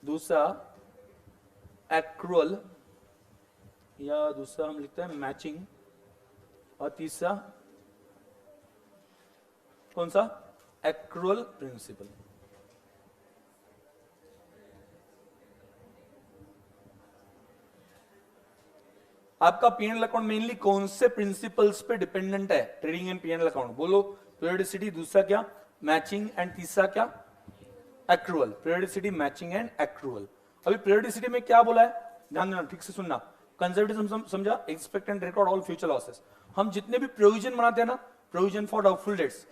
दूसरा एक्रूअल, या दूसरा हम लिखते हैं मैचिंग, और तीसरा कौन सा? Accrual principle. आपका पीएनएल अकाउंट मेनली कौन से प्रिंसिपल्स पे डिपेंडेंट है? ट्रेडिंग एंड पीएनएल अकाउंट बोलो। पीरियडिसिटी, दूसरा क्या? मैचिंग, एंड तीसरा क्या? Accrual. Periodicity, matching and accrual. अभी पीरियडिसिटी में क्या बोला है? ध्यान देना, ठीक से सुनना। कंजर्वेटिज्म समझा? Expect and record all future losses. हम जितने भी प्रोविजन बनाते हैं ना, प्रोविजन फॉर डाउटफुल डेट्स,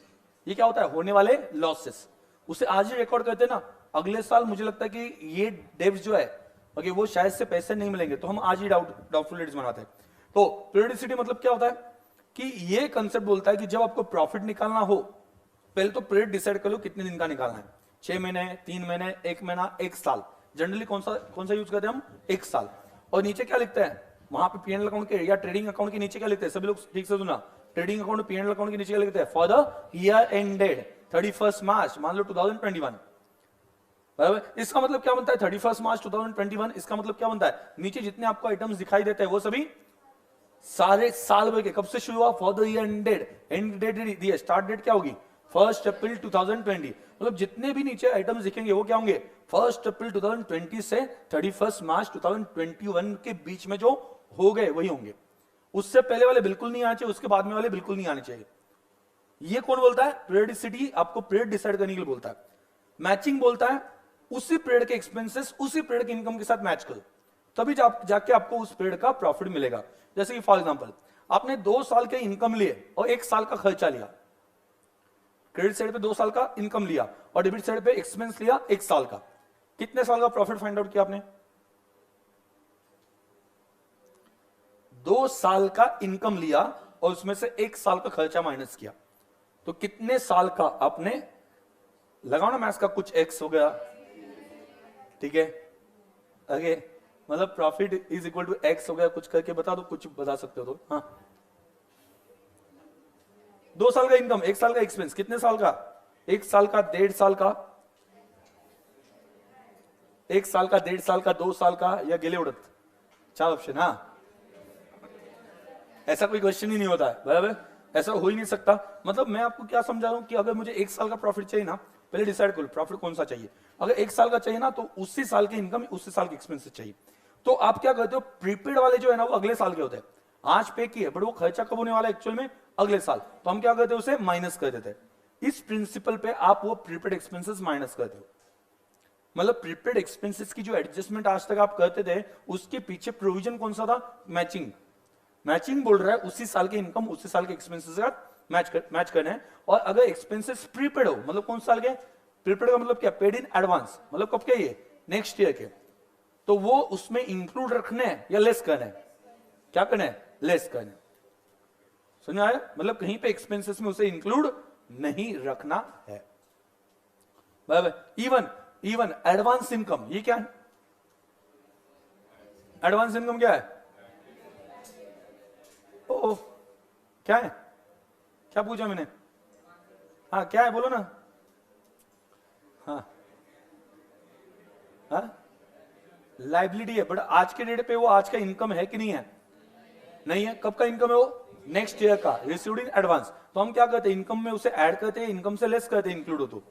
ये क्या होता है? होने वाले लॉसेस। उसे आज ही रिकॉर्ड करते हैं ना, अगले साल मुझे लगता है कि ये डेब्ट जो है ओके वो शायद से पैसे नहीं मिलेंगे, तो हम आज ही डाउटफुल डेट्स बनाते हैं। तो पीरियडिसिटी मतलब क्या होता है कि ये कंसेप्ट बोलता है कि जब आपको प्रॉफिट निकालना हो, पहले तो पीरियड डिसाइड कर लो कितने दिन का निकालना है। 6 महीने, 3 महीने, 1 महीना, 1 साल। जनरली कौन सा यूज करते हैं हम? 1 साल। और नीचे क्या लिखते हैं वहां पे? पीएनएल अकाउंट के या ट्रेडिंग अकाउंट के नीचे क्या लिखते हैं? सभी लोग ठीक से सुना। ट्रेडिंग अकाउंट, पीएनएल अकाउंट के नीचे क्या लिखते हैं? फॉर द ईयर एंडेड 31 मार्च, मान लो 2021। बराबर? इसका मतलब क्या बनता है? 31 मार्च 2021। इसका मतलब क्या बनता है? नीचे जितने आपको आइटम्स दिखाई देते हैं वो सभी सारे साल भर के। कब से शुरू हुआ? For the year ended. End date दी है, स्टार्ट डेट क्या होगी? 1 अप्रैल 2020। मतलब जितने भी नीचे आइटम्स दिखेंगे वो क्या होंगे? 1 अप्रैल 2020 से 31 मार्च 2021 के बीच में जो हो गए वही होंगे। उससे पहले वाले बिल्कुल नहीं आने चाहिए, उसके बाद में वाले बिल्कुल नहीं आने चाहिए। ये कौन बोलता है? पीरियडिसिटी आपको पीरियड डिसाइड करने के लिए बोलता है। मैचिंग बोलता है उसी पीरियड के एक्सपेंसेस उसी पीरियड के इनकम के साथ मैच करो, तभी जाके आपको उस पीरियड का प्रॉफिट मिलेगा। जैसे कि फॉर एग्जांपल आपने 2 साल के इनकम लिए और 1 साल का खर्चा लिया। क्रेडिट साइड पे 2 साल का इनकम लिया और डेबिट साइड पे एक्सपेंस लिया 1 साल का। कितने साल का प्रॉफिट फाइंड आउट किया आपने? 2 साल का इनकम लिया और उसमें से 1 साल का खर्चा माइनस किया, तो कितने साल का आपने? लगाओ ना मैथ्स का, कुछ एक्स हो गया, ठीक है। आगे मतलब profit is equal to X हो गया, कुछ करके बता दो, कुछ बता सकते हो तो। हाँ 2 साल का इनकम, 1 साल का एक्सपेंस, कितने साल का? 1 साल का, 1.5 साल का, 1 साल का, 1.5 साल का, 2 साल का, या गेले उड़त? 4 ऑप्शन। हाँ ऐसा कोई क्वेश्चन ही नहीं होता है, बराबर, ऐसा हो ही नहीं सकता। मतलब मैं आपको क्या समझा रहा हूं कि अगर मुझे 1 साल का प्रॉफिट चाहिए ना, पहले डिसाइड करो प्रॉफिट कौन सा चाहिए। अगर 1 साल का चाहिए ना तो उसी साल की इनकम उसी साल के एक्सपेंसेस चाहिए। तो आप क्या करते हो, प्रीपेड वाले जो है ना वो अगले साल के होते हैं, आज पे किए बट वो खर्चा कब होने वाला है एक्चुअल में? अगले साल। तो हम क्या करते हैं, उसे माइनस कर देते हैं। इस प्रिंसिपल पे आप वो प्रीपेड एक्सपेंसेस माइनस करते हो। मतलब प्रीपेड एक्सपेंसेस की जो एडजस्टमेंट आज तक आप करते थे उसके पीछे प्रोविजन कौन सा था? मैचिंग। मैचिंग बोल रहा है उसी साल के इनकम उसी साल के एक्सपेंसेस का मैच करना है। और अगर एक्सपेंसेस प्रीपेड हो, मतलब कौन साल के? प्रीपेड का मतलब क्या? पेड इन एडवांस, मतलब कब के? ये नेक्स्ट ईयर के। तो वो उसमें इंक्लूड रखने हैं या लेस करना है? क्या करना है? लेस करना है। समझ आया? मतलब कहीं पे एक्सपेंसेस में उसे इंक्लूड नहीं रखना है। इवन एडवांस इनकम, ये क्या है? एडवांस इनकम क्या है? ओ क्या है? क्या पूछा मैंने? हाँ क्या है बोलो ना। हाँ हाँ लाइबिलिटी है, बट आज के डेट पे वो आज का इनकम है कि नहीं है? नहीं है। कब का इनकम है वो? नेक्स्ट ईयर का, रिसीव्ड इन एडवांस। तो हम क्या करते हैं, इनकम में उसे ऐड करते हैं, इनकम से लेस करते हैं, इंक्लूड हो तो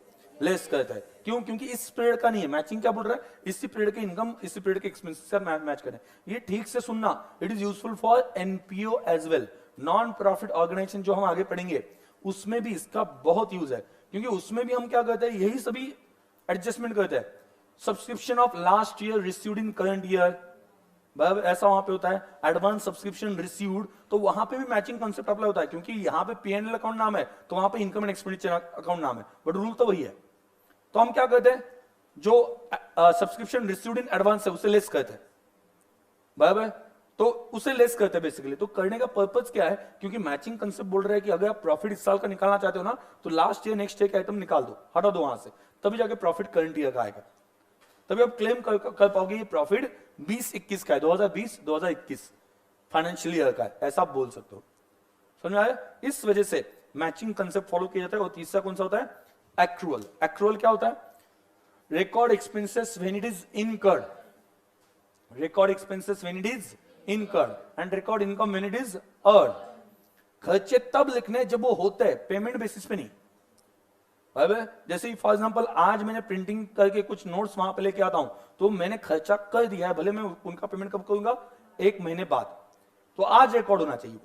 लेस करता है। क्यों? क्योंकि इस पीरियड का नहीं है। मैचिंग क्या बोल रहा है? इसी पीरियड के इनकम इसी पीरियड के एक्सपेंसेस से मैच करें। ये ठीक से सुनना, it is useful for NPO as well, non profit organisation जो हम आगे पढ़ेंगे उसमें भी इसका बहुत यूज है। क्योंकि उसमें भी हम क्या करते हैं, यही सभी एडजस्टमेंट करते हैं। Subscription of last year received in current year, ऐसा वहां पे होता है। एडवांस सब्सक्रिप्शन रिसीव्ड, तो वहां पे भी मैचिंग कांसेप्ट अप्लाई होता है। क्योंकि यहां पे पीएनएल अकाउंट नाम है तो वहां पे इनकम एंड एक्सपेंडिचर अकाउंट नाम है, बट रूल तो वही है। तो हम क्या करते हैं, जो सब्सक्रिप्शन रिसीव्ड इन एडवांस है उसे लेस करते हैं, बराबर। तो उसे लेस करते हैं बेसिकली। तो करने का पर्पस क्या है? क्योंकि मैचिंग कंसेप्ट बोल रहा है कि अगर आप प्रॉफिट इस साल का निकालना चाहते हो ना तो लास्ट ईयर नेक्स्ट ईयर का आइटम निकाल दो, हटा दो वहां से, तभी जाके प्रॉफिट करंट ईयर का आएगा। तभी आप क्लेम कर पाओगे ये प्रॉफिट 20-21 का है, 2020-2021 फाइनेंशियल ईयर का है, ऐसा आप बोल सकते हो। समझ में आया? इस वजह से मैचिंग कंसेप्ट फॉलो किया जाता है। और तीसरा कौन सा होता है? एक्रूअल। एक्रूअल क्या होता है? Record expenses when it is incurred, record expenses when it is incurred and record income when it is earn. खर्चे तब लिखने जब वो होते हैं, पेमेंट बेसिस पे नहीं। जैसे फॉर एग्जांपल आज मैंने प्रिंटिंग करके कुछ नोट्स वहां पे लेके आता हूं तो मैंने खर्चा कर दिया है, भले मैं उनका पेमेंट कब करूंगा? 1 महीने बाद। तो आज रिकॉर्ड होना चाहिए।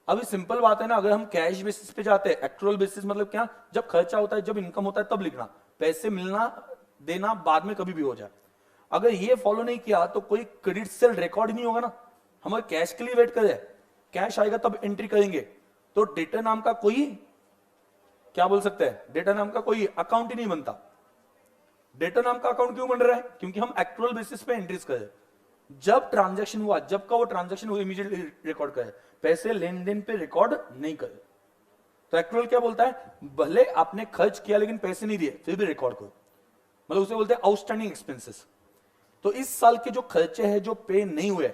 अभी सिंपल बात है ना, अगर हम कैश बेसिस पे जाते हैं, एक्चुअल बेसिस मतलब क्या? जब खर्चा होता है, जब इनकम होता है तब लिखना, पैसे मिलना देना बाद में कभी भी हो जाए। अगर ये फॉलो नहीं किया तो कोई क्रेडिट सेल रिकॉर्ड ही नहीं होगा ना। हम कैश के लिए वेट करें, कैश आएगा तब एंट्री करेंगे। तो डेटा नाम का कोई क्या बोल सकते हैं, डेटा नाम का कोई अकाउंट ही नहीं बनता। डेटा नाम का अकाउंट क्यों बन रहा है? क्योंकि हम एक्चुअल बेसिस पे एंट्रीज करें। जब ट्रांजैक्शन हुआ, जब का वो ट्रांजैक्शन हुआ इमीडिएटली रिकॉर्ड करे, पैसे लेन देन पे रिकॉर्ड नहीं करे। तो एक्चुअल क्या बोलता है? भले आपने खर्च किया लेकिन पैसे नहीं दिए फिर भी रिकॉर्ड करो, मतलब उसे बोलते हैं आउटस्टैंडिंग एक्सपेंसेस। तो इस साल के जो खर्चे हैं जो पे नहीं हुए,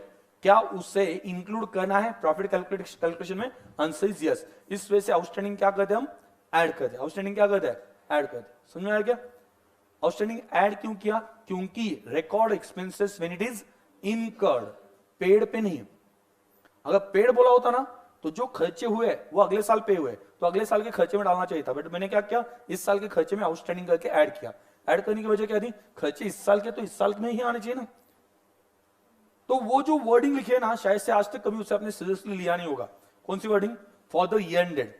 क्या उसे इंक्लूड करना है प्रॉफिट कैलकुलेशन में? Answer is yes. इस वजह से आउटस्टैंडिंग क्या करते हैं हम? ऐड करते हैं। आउटस्टैंडिंग क्या करते हैं? ऐड करते हैं। समझ में आया क्या? आउटस्टैंडिंग ऐड क्यों किया? क्योंकि record expenses when it is incurred, paid पे नहीं। अगर पेड बोला होता ना तो जो खर्चे हुए वो अगले साल पे हुए तो अगले साल के खर्चे में डालना चाहिए था, बट मैंने क्या किया? इस साल के खर्चे में आउटस्टैंडिंग करके ऐड किया। ऐड करने की वजह क्या थी? खर्चे इस साल के तो इस साल में ही आने चाहिए ना। तो वो जो वर्डिंग लिखी है ना, शायद से आज तक कभी उसे आपने सीरियसली लिया नहीं होगा। कौन सी wording? For the year ended.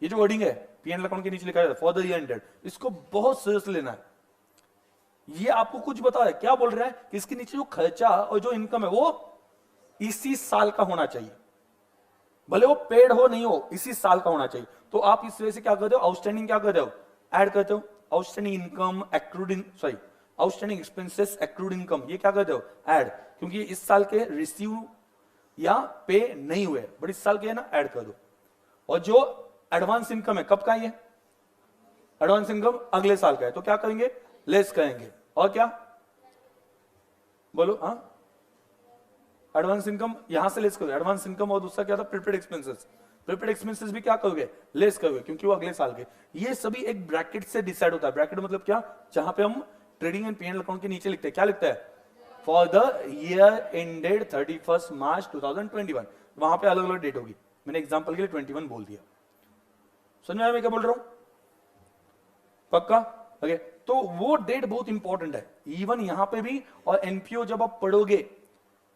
ये जो वर्डिंग है पीएनएल अकाउंट के नीचे लिखा है फॉर द ईयर एंडेड, इसको बहुत सीरियसली लेना है। ये आपको कुछ बता रहा है, क्या बोल रहा है कि इसके नीचे जो खर्चा और जो इनकम है वो इसी साल का होना चाहिए, भले वो पेड हो नहीं हो, इसी साल का होना चाहिए। तो आप इस वजह से क्या करते हो? आउटस्टैंडिंग क्या करते हो? ऐड करते हो। Outstanding income accrued in sorry outstanding expenses accrued income, ये क्या करते हो? ऐड। क्योंकि इस साल के रिसीव या पे नहीं हुए बट इस साल के है ना, ऐड कर दो। और जो एडवांस इनकम है कब का? ये एडवांस इनकम अगले साल का है तो क्या करेंगे? लेस करेंगे। और क्या? बोलो हाँ, एडवांस इनकम यहां से लेस करोगे, एडवांस इनकम, और दूसरा क्या था, प्रीपेड एक्सपेंसेस। प्रीपेड एक्सपेंसेस भी क्या करोगे, लेस करोगे, क्योंकि वो अगले साल के। ये सभी एक ब्रैकेट से डिसाइड होता है। ब्रैकेट मतलब क्या, जहां पे हम ट्रेडिंग एंड पीएनएल अकाउंट के नीचे लिखते हैं, क्या लिखता है, फॉर द ईयर एंडेड 31 मार्च 2021। वहां पे अलग अलग डेट होगी, मैंने एग्जांपल के लिए 21 बोल दिया। समझ में आया मैं क्या बोल रहा हूं, पक्का, ओके। तो वो डेट बहुत इंपॉर्टेंट है, इवन यहां पे भी। और एनपीओ जब आप पढ़ोगे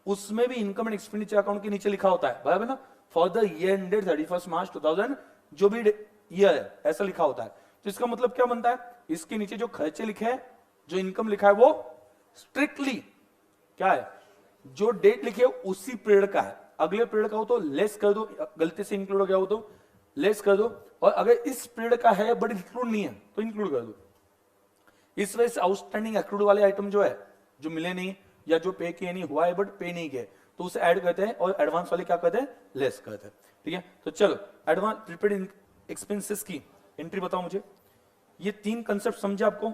उसमें भी इनकम एंड एक्सपेंडिचर अकाउंट के नीचे लिखा होता है, बराबर ना, फॉर द ईयर एंडेड 31 मार्च 2000, जो भी ईयर है ऐसा लिखा होता है। तो इसका मतलब क्या बनता है, इसके नीचे जो खर्चे लिखे हैं, जो इनकम लिखा है, वो स्ट्रिक्टली क्या है, जो डेट लिखे है उसी पीरियड का है। अगले पीरियड का हो तो लेस कर दो, गलती से इंक्लूड हो गया हो तो लेस कर दो, और अगर इस पीरियड का है बट इंक्लूड नहीं है तो इंक्लूड कर दो। इस वजह से आउटस्टैंडिंग एक्रूड वाले आइटम जो है, जो मिले नहीं या जो पे किए नहीं, हुआ है बट पे नहीं किए, तो उसे ऐड करते हैं, और एडवांस वाले क्या करते हैं, लेस करते हैं। ठीक है, तो चलो एडवांस प्रीपेड एक्सपेंसेस की एंट्री बताओ मुझे। ये 3 कंसेप्ट समझे आपको।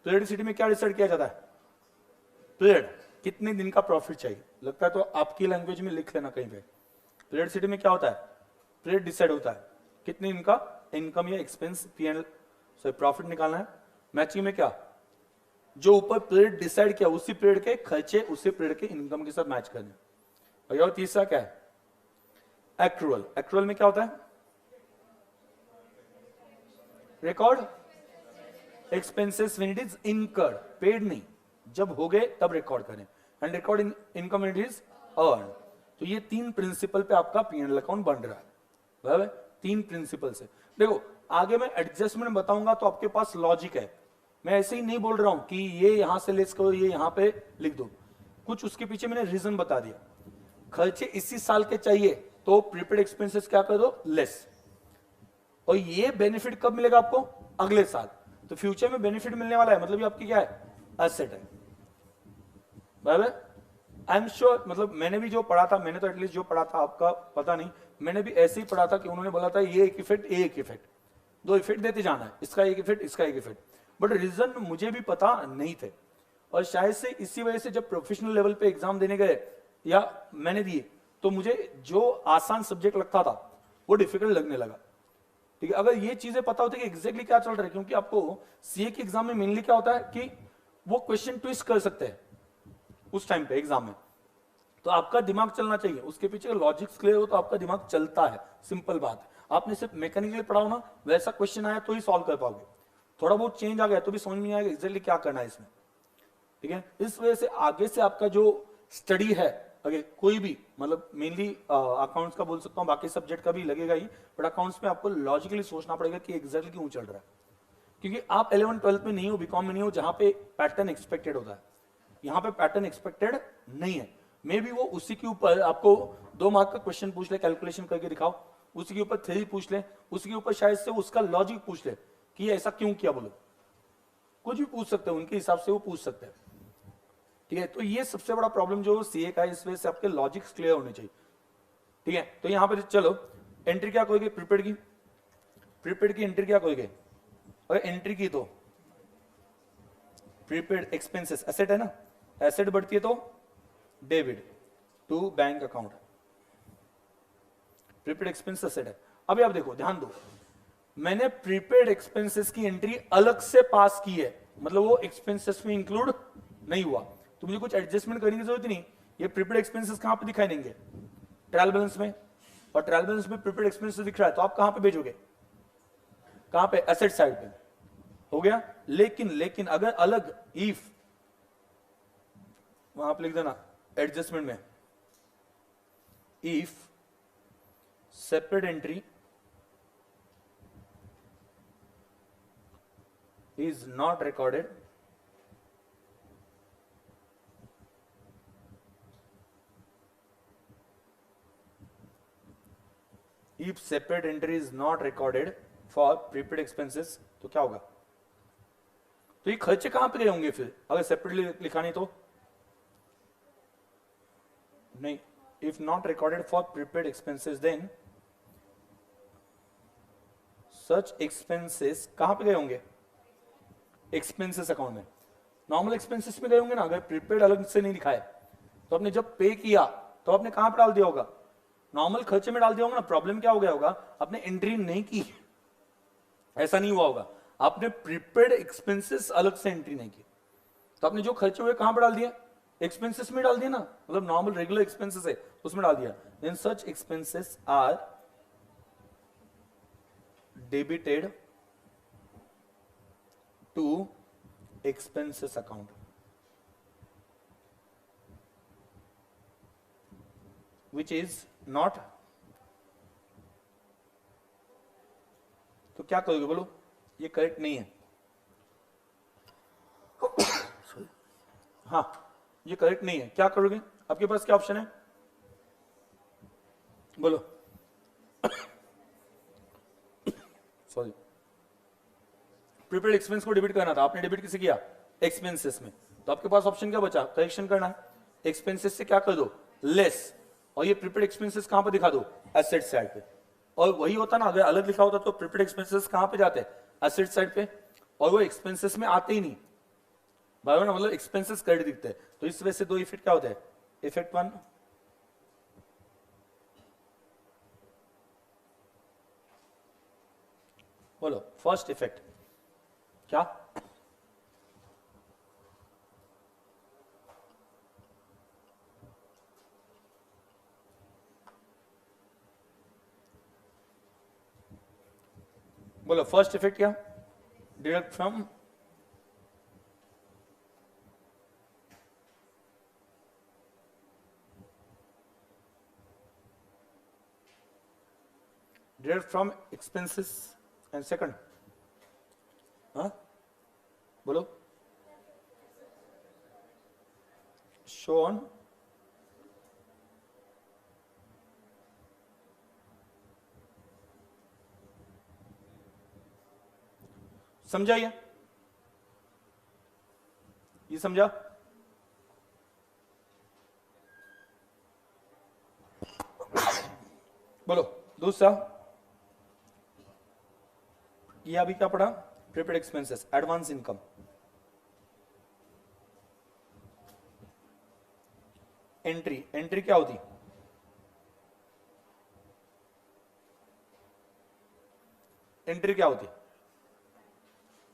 पीरियडिसिटी में क्या डिसाइड किया जाता है, पीरियड, कितने दिन का प्रॉफिट चाहिए, लगता है तो आपकी लैंग्वेज में लिख लेना कहीं पे। पीरियडिसिटी में क्या होता है, पीरियड डिसाइड होता है कितने दिन का इनकम या एक्सपेंस पीएनएल सॉरी प्रॉफिट निकालना है। मैचिंग में क्या, जो ऊपर पीरियड डिसाइड किया उसी पीरियड के खर्चे उसी पीरियड के इनकम के साथ मैच करने। और तीसरा क्या है, एक्रूअल। एक्रूअल में क्या होता है, record expenses when it is incurred, paid नहीं, जब हो गए तब रिकॉर्ड करें, and record income when it is earn. तो ये 3 प्रिंसिपल पे आपका पीएनएल अकाउंट बन रहा है, बराबर, 3 प्रिंसिपल से। देखो आगे मैं एडजस्टमेंट बताऊंगा तो आपके पास लॉजिक है, मैं ऐसे ही नहीं बोल रहा हूं कि ये यहां से लेस करो, ये यहां पे लिख दो, कुछ उसके पीछे मैंने रीजन बता दिया। खर्चे इसी साल के चाहिए तो प्रीपेड एक्सपेंसेस क्या कर दो, लेस। और ये बेनिफिट कब मिलेगा आपको, अगले साल। तो फ्यूचर में बेनिफिट मिलने वाला है, मतलब ये आपकी क्या है, एसेट है, बराबर। आई एम श्योर, मतलब मैंने भी जो पढ़ा था, मैंने तो एटलीस्ट जो पढ़ा था, आपका पता नहीं, मैंने भी ऐसे ही पढ़ा था कि उन्होंने बोला था ये एक इफेक्ट, ये एक इफेक्ट, 2 इफेक्ट देते जाना है, इसका एक इफेक्ट, इसका एक इफेक्ट। बट रीजन मुझे भी पता नहीं थे, और शायद से इसी वजह से जब प्रोफेशनल लेवल पे एग्जाम देने गए या मैंने दिए, तो मुझे जो आसान सब्जेक्ट लगता था वो डिफिकल्ट लगने लगा। ठीक है, अगर ये चीजें पता होती कि एग्जैक्टली क्या चल रहा है, क्योंकि आपको सीए के एग्जाम में मेनली क्या होता है कि वो क्वेश्चन ट्विस्ट कर सकते हैं उस टाइम पे एग्जाम में, तो आपका दिमाग चलना चाहिए, उसके पीछे लॉजिक्स क्लियर हो तो आपका दिमाग चलता है, सिंपल बात है। आपने सिर्फ मैकेनिकली पढ़ाओ ना, वैसा क्वेश्चन आया तो ही सॉल्व कर पाओगे, थोड़ा बहुत चेंज आ गया तो भी समझ नहीं आएगा एग्जैक्टली क्या करना है इसमें। ठीक है, इस वजह से आगे से आपका जो स्टडी है, अगर कोई भी, मतलब मेनली अकाउंट्स का बोल सकता हूँ, बाकी सब्जेक्ट का भी लगेगा ही, बट अकाउंट्स में आपको लॉजिकली सोचना पड़ेगा कि एग्जैक्टली क्यों चल रहा है, क्योंकि आप 11th-12th में नहीं हो, बीकॉम में नहीं हो, जहां पे पैटर्न एक्सपेक्टेड होता है, यहां पे पैटर्न एक्सपेक्टेड नहीं है। मे बी वो उसी के ऊपर आपको 2 मार्क का क्वेश्चन पूछ ले, कैलकुलेशन करके दिखाओ, उसी के ऊपर थ्योरी पूछ ले, उसी के ऊपर शायद से उसका लॉजिक पूछ ले कि ऐसा क्यों किया, बोलो, कुछ भी पूछ सकते हैं, उनके हिसाब से वो पूछ सकते हैं। ठीक है, तो ये सबसे बड़ा प्रॉब्लम जो सीए का है, इस वजह से आपके लॉजिक्स क्लियर होने चाहिए। ठीक है, तो यहां पर चलो एंट्री क्या करोगे, प्रीपेड की एंट्री क्या करोगे, अगर एंट्री की तो प्रीपेड एक्सपेंसेस एसेट है ना, एसेट बढ़ती है तो debit to bank account, prepaid expense asset है। अभी आप देखो, ध्यान दो, मैंने प्रीपेड एक्सपेंसेस की एंट्री अलग से पास की है, मतलब वो एक्सपेंसेस में इंक्लूड नहीं हुआ, तो मुझे कुछ एडजस्टमेंट करने की जरूरत नहीं। ये प्रीपेड एक्सपेंसेस कहां पे दिखाई देंगे, ट्रायल बैलेंस में, और ट्रायल बैलेंस में प्रीपेड एक्सपेंसेस दिख रहा है, तो आप कहां पे भेजोगे, कहां पे, एसेट साइड पे, हो गया। लेकिन अगर अलग इफ, वहां पे लिख देना एडजस्टमेंट में, if separate entry is not recorded if separate entry is not recorded for prepaid expenses, तो क्या होगा, तो ये खर्चे कहां पे गए होंगे फिर, अगर सेपरेटली लिखा नहीं तो, नहीं, if not recorded for prepaid expenses then such expenses कहां पे गए होंगे, एक्सपेंसेस अकाउंट में, नॉर्मल एक्सपेंसेस में गए होंगे ना, अगर प्रीपेड अलग से नहीं दिखाए तो आपने जब पे किया तो आपने कहां पर डाल दिया होगा, नॉर्मल खर्चे में डाल दिया होगा ना। प्रॉब्लम क्या हो गया होगा, आपने एंट्री नहीं की, ऐसा नहीं हुआ होगा, आपने प्रीपेड एक्सपेंसेस अलग से एंट्री नहीं की, तो आपने जो खर्चे हुए कहां पर डाल दिया, एक्सपेंसेस में डाल दिया ना, मतलब नॉर्मल रेगुलर एक्सपेंसेस है उसमें डाल दिया। Then such expenses are debited to expenses account. Which is not, तो क्या करोगे बोलो, ये करेक्ट नहीं है। हाँ ये करेक्ट नहीं है, क्या करोगे, आपके पास क्या ऑप्शन है बोलो। सॉरी, प्रीपेड एक्सपेंस को डेबिट करना था, आपने डेबिट किसे किया, एक्सपेंसेस में, तो आपके पास ऑप्शन क्या बचा, करेक्शन करना है, एक्सपेंसेस से क्या कर दो, लेस, और ये प्रीपेड एक्सपेंसेस कहां पर दिखा दो, एसेट साइड पे। और वही होता ना, अगर अलग लिखा होता तो प्रीपेड एक्सपेंसेस कहां पे जाते, एसेट साइड पे, और वो एक्सपेंसेस में आते ही नहीं, बराबर ना, मतलब एक्सपेंसेस क्रेडिट दिखते हैं। तो इस वजह से दो इफेक्ट क्या होते हैं, इफेक्ट वन, बोलो फर्स्ट इफेक्ट क्या, बोलो फर्स्ट इफेक्ट क्या, deduct from, deduct from expenses, and second, हाँ बोलो, शो ऑन, समझा ये समझा, बोलो दूसरा, ये अभी क्या पढ़ा, prepaid expenses, advance income, entry, entry क्या होती, एंट्री क्या होती,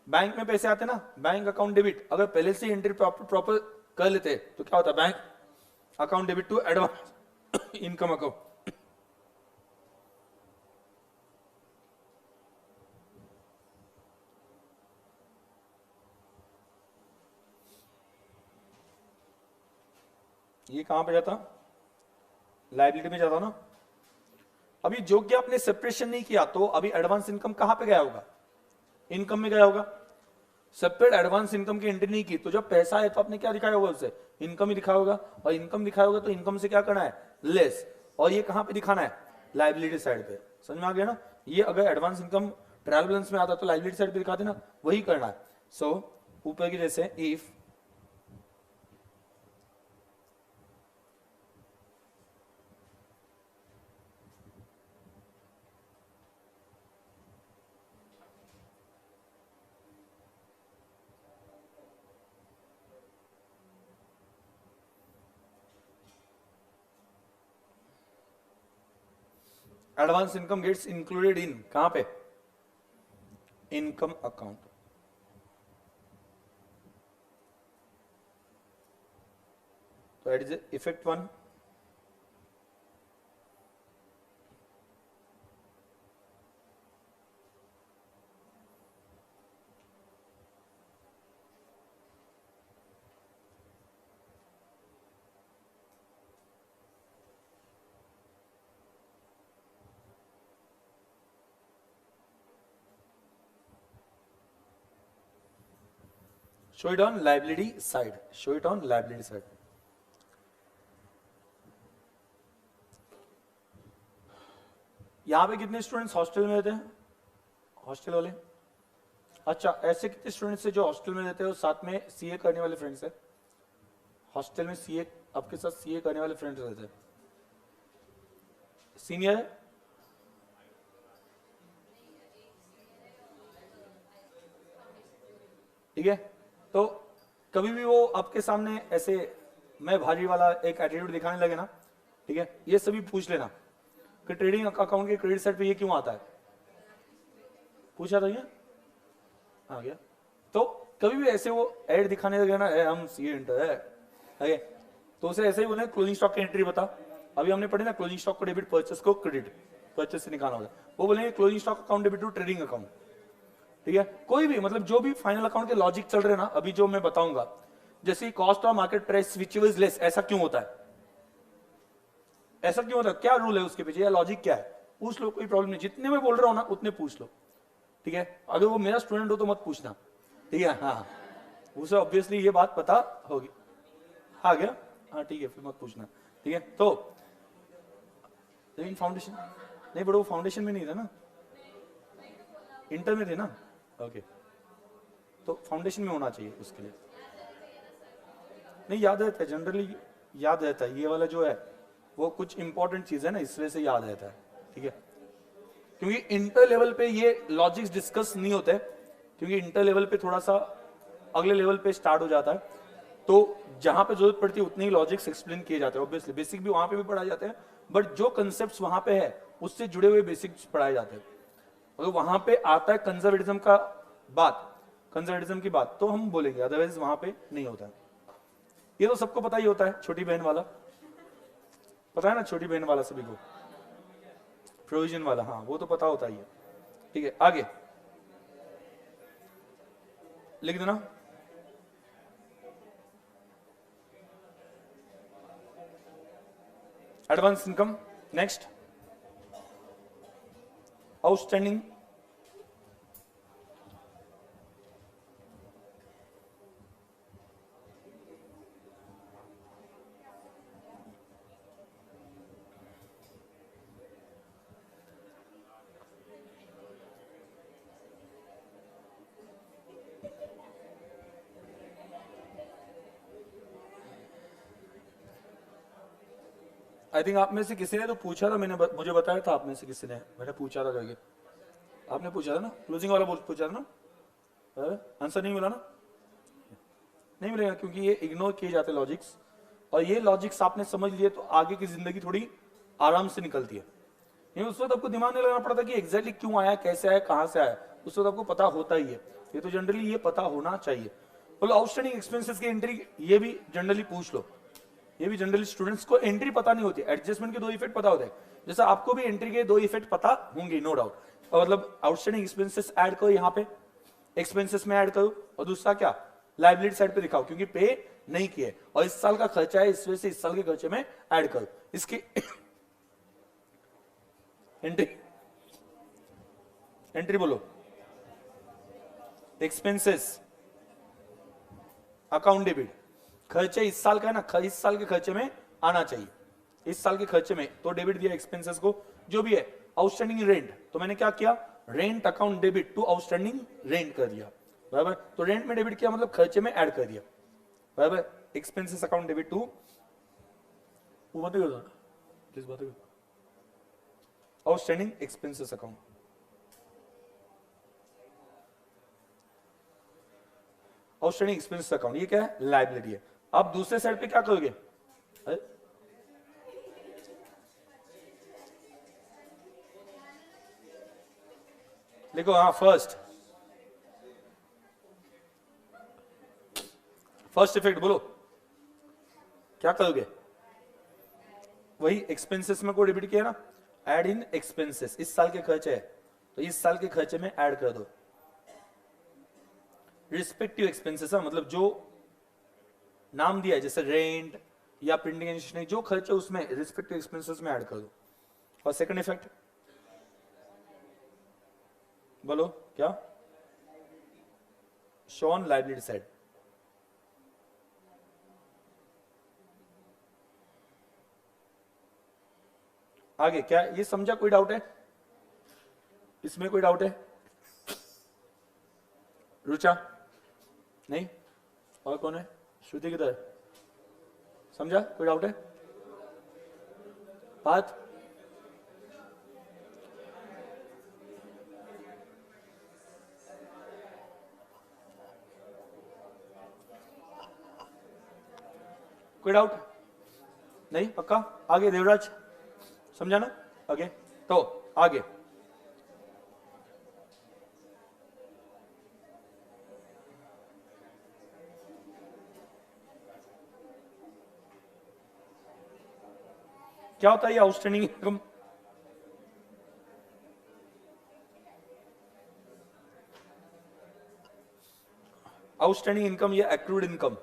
बैंक में पैसे आते ना, बैंक अकाउंट डेबिट, अगर पहले से एंट्री प्रॉपर कर लेते तो क्या होता, bank account debit to advance income account. ये कहां पे जाता, लाइबिलिटी में जाता ना। अभी जो कि आपने सेपरेशन नहीं किया तो अभी एडवांस इनकम कहां पे गया होगा, इनकम में गया होगा। सेपरेट एडवांस इनकम की एंट्री नहीं की तो जब पैसा है तो आपने क्या दिखाया होगा, उसे इनकम ही दिखाया होगा, और इनकम दिखाया होगा तो इनकम से क्या करना है, लेस, और ये कहां पे दिखाना है, लाइबिलिटी साइड पे। समझ में आ गया ना, ये अगर एडवांस इनकम ट्रायल बैलेंस में आता तो लाइबिलिटी साइड पे दिखाते ना, वही करना है। सो ऊपर की जैसे if advance income gets included in, कहां पे, इनकम अकाउंट, तो it is effect one, show it on liability side, show it on liability side। यहां पे कितने स्टूडेंट्स हॉस्टल में रहते हैं, हॉस्टल वाले, अच्छा ऐसे कितने स्टूडेंट्स है जो हॉस्टल में रहते हैं और साथ में सीए करने वाले फ्रेंड्स है, हॉस्टल में सीए आपके साथ सीए करने वाले फ्रेंड्स रहते हैं, सीनियर है, ठीक है, तो कभी भी वो आपके सामने ऐसे मैं भारी वाला एक एटीट्यूड दिखाने लगे ना, ठीक है, ये सभी पूछ लेना कि ट्रेडिंग अकाउंट के क्रेडिट साइड पे ये क्यों आता है। पूछा था ये आ गया। तो कभी भी ऐसे वो ऐड दिखाने लगे ना, हम सी इंटर है, तो उसे ऐसे ही बोले क्लोजिंग स्टॉक की एंट्री बता। अभी हमने पढ़े ना क्लोजिंग स्टॉक को डेबिट, परचेस को क्रेडिट, परचेस से निकालना होगा। वो बोलेंगे closing stock account debit to trading account, ठीक है। कोई भी मतलब जो भी फाइनल अकाउंट के लॉजिक चल रहे हैं ना, अभी जो मैं बताऊंगा, जैसे cost of market price which is less, ऐसा क्यों होता है, ऐसा क्यों होता है, क्या रूल है उसके पीछे या लॉजिक क्या है, पूछ लो, कोई प्रॉब्लम नहीं। जितने मैं बोल रहा हूं ना उतने पूछ लो, ठीक है। अगर वो मेरा स्टूडेंट हो तो मत पूछना, ठीक है। हाँ, उसे ऑब्वियसली ये बात पता होगी। आ गया, हाँ ठीक है, फिर मत पूछना, ठीक है। तो लेकिन फाउंडेशन नहीं, बड़ा वो फाउंडेशन में नहीं था ना, इंटर में थे ना, ओके। तो फाउंडेशन में होना चाहिए उसके लिए। नहीं, याद रहता है, जनरली याद रहता है। ये वाला जो है वो कुछ इंपॉर्टेंट चीज है ना, इस वजह से याद रहता है, ठीक है। क्योंकि इंटर लेवल पे ये लॉजिक्स डिस्कस नहीं होते, क्योंकि इंटर लेवल पे थोड़ा सा अगले लेवल पे स्टार्ट हो जाता है, तो जहां पे जरूरत पड़ती है उतने ही लॉजिक्स एक्सप्लेन किए जाते हैं। ऑब्वियसली बेसिक भी वहां पे भी पढ़ाए जाते हैं, बट जो कंसेप्ट वहां पे है उससे जुड़े हुए बेसिक्स पढ़ाए जाते हैं। अगर वहां पे आता है कंजर्वेटिज्म का बात, कंजर्वेटिज्म की बात, तो हम बोलेंगे, अदरवाइज वहां पे नहीं होता है। ये तो सबको पता ही होता है, छोटी बहन वाला पता है ना, छोटी बहन वाला सभी को, प्रोविजन वाला, हाँ वो तो पता होता ही है, ठीक है। आगे लिख देना, advance income, next outstanding, I think आप में से किसी ने तो पूछा था, मुझे बताया था आप में से किसी ने, मैंने पूछा था करके, आपने पूछा था ना, क्लोजिंग वाला पूछा था ना, आंसर नहीं मिला ना, नहीं मिलेगा, क्योंकि ये इग्नोर किए जाते लॉजिक्स, और ये लॉजिक्स आपने समझ लिए तो आगे की जिंदगी थोड़ी आराम से निकलती है। नहीं, उस वक्त आपको दिमाग नहीं लगाना पड़ता कि एग्जैक्टली क्यों आया, कैसे आया, कहां से आया, उस वक्त आपको पता होता ही है। ये तो जनरली ये पता होना चाहिए। बोलो आउटस्टैंडिंग एक्सपेंसेस की एंट्री, ये भी जनरली पूछ लो, ये भी जनरली स्टूडेंट्स को एंट्री पता नहीं होती, एडजस्टमेंट के दो इफेक्ट पता होते हैं, जैसे आपको भी एंट्री के दो इफेक्ट पता होंगे, नो डाउट। और मतलब आउटस्टैंडिंग एक्सपेंसेस ऐड करो यहाँ पे, एक्सपेंसेस में ऐड करो, और दूसरा क्या, लाइबिलिटी साइड पे दिखाओ, क्योंकि पे नहीं किए और इस साल का खर्चा है, इस वजह से इस साल के खर्चे में ऐड करो इसकी एंट्री, एंट्री बोलो, एक्सपेंसेस अकाउंट डेबिट, खर्चे इस साल का है ना, इस साल के खर्चे में आना चाहिए, इस साल के खर्चे में, तो डेबिट दिया एक्सपेंसेस को, जो भी है। आउटस्टैंडिंग रेंट, तो मैंने क्या किया, rent account debit to outstanding rent कर दिया, बराबर। तो रेंट में डेबिट किया मतलब खर्चे में ऐड कर दिया, बराबर। एक्सपेंसेस अकाउंट डेबिट टू, वो बात कर, किस बात कर, outstanding expenses account, outstanding expenses account, ये क्या है, लायबिलिटी है। अब दूसरे साइड पे क्या करोगे, देखो, हाँ फर्स्ट इफेक्ट बोलो, क्या करोगे, वही एक्सपेंसेस में को डेबिट किया ना, ऐड इन एक्सपेंसेस, इस साल के खर्चे है तो इस साल के खर्चे में ऐड कर दो, रिस्पेक्टिव एक्सपेंसेस, मतलब जो नाम दिया है जैसे रेंट या प्रिंटिंग एंड स्टेशनरी, जो खर्चे उसमें रिस्पेक्टिव एक्सपेंसेस में ऐड कर दो। और सेकंड इफेक्ट बोलो क्या, शॉन लाइबिलिटी साइड, आगे क्या, ये समझा, कोई डाउट है इसमें, कोई डाउट है, रुचा नहीं, और कौन है, श्रुति किधर है, समझा, कोई डाउट है, बात, कोई डाउट नहीं? पक्का? आगे देवराज, समझा ना? आगे तो आगे क्या होता है ये आउटस्टैंडिंग इनकम? आउटस्टैंडिंग इनकम या एक्रूड इनकम।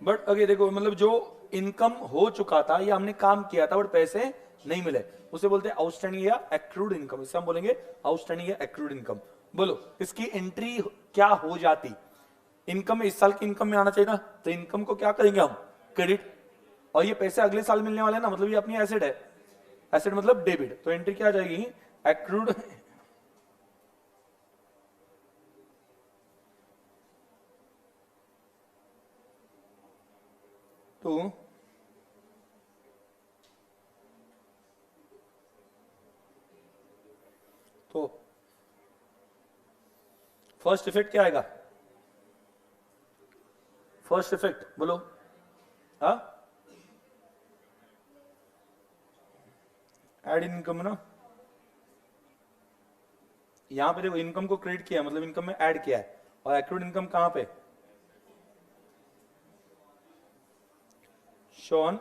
बट अगे देखो, मतलब जो इनकम हो चुका था या हमने काम किया था बट पैसे नहीं मिले, उसे बोलते हैं आउटस्टैंडिंग या एक्रूड इनकम। इसे हम बोलेंगे आउटस्टैंडिंग या एक्रूड इनकम। बोलो इसकी एंट्री क्या हो जाती? इनकम इस साल की इनकम में आना चाहिए ना, तो इनकम को क्या करेंगे हम? क्रेडिट। और ये पैसे अगले साल मिलने वाले हैं ना, मतलब ये अपनी एसेट है। एसेट मतलब डेबिट, तो एंट्री क्या आ जाएगी? एक्रूड। तो फर्स्ट इफेक्ट क्या आएगा? फर्स्ट इफेक्ट बोलो। हाँ, एड इनकम ना, यहां पे देखो इनकम को क्रेडिट किया मतलब इनकम में ऐड किया है, और एक्रूड इनकम कहां पे? शॉन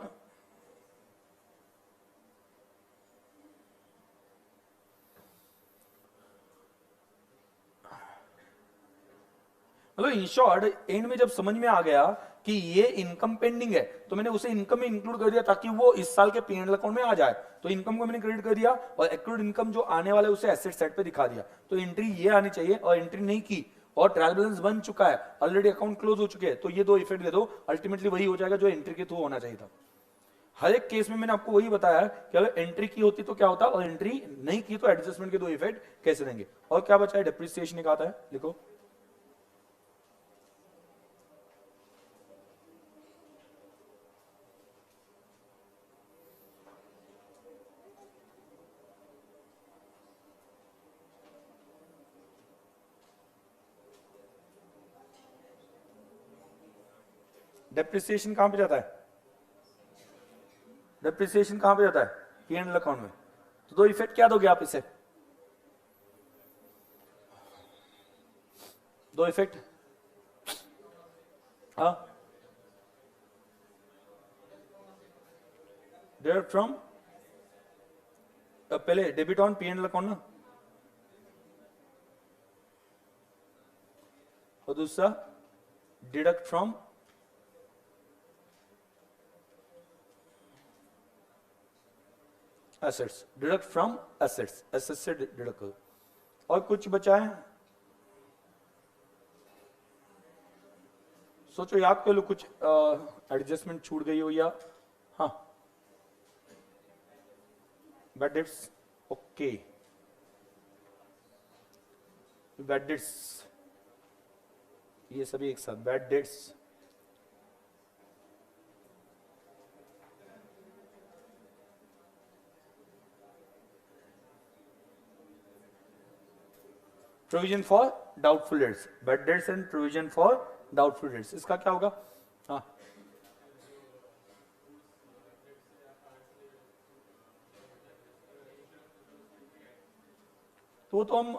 मतलब इन शॉर्ट एंड में जब समझ में आ गया कि ये इनकम पेंडिंग है, तो मैंने उसे इनकम में इंक्लूड कर दिया ताकि वो इस साल के पीएनएल अकाउंट में आ जाए। तो इनकम को मैंने क्रेडिट कर दिया और एक्रूड इनकम जो आने वाला है उसे एसेट साइड पे दिखा दिया। तो एंट्री ये आनी चाहिए, और एंट्री नहीं की और ट्रायल बैलेंस बन चुका है, ऑलरेडी अकाउंट क्लोज हो चुके हैं, तो ये दो इफेक्ट दे दो, अल्टीमेटली वही हो जाएगा जो एंट्री के थ्रू होना चाहिए था। हर एक केस में मैंने आपको वही बताया कि अगर एंट्री की होती तो क्या होता, और एंट्री नहीं की तो एडजस्टमेंट के दो इफेक्ट कैसे देंगे। और क्या बचा है? डेप्रिसिएशन एक आता है, लिखो। डेप्रिसिएशन कहां पे जाता है? डेप्रिसिएशन कहां पे जाता है? पीएनएल अकाउंट में। तो दो इफेक्ट क्या दोगे आप इसे? दो इफेक्ट, हाँ, डायरेक्ट फ्रॉम, पहले डेबिट ऑन पीएनएल अकाउंट ना, और दूसरा deduct from assets. Deduct from assets, assets से डिडक्ट करो। और कुछ बचा है? सोचो, याद कर लो कुछ एडजस्टमेंट छूट गई हो या। हाँ, bad debts, okay, bad debts, ये सभी एक साथ, bad debts, provision for doubtful dates, bad debts and provision for doubtful dates, इसका क्या होगा? हाँ, तो हम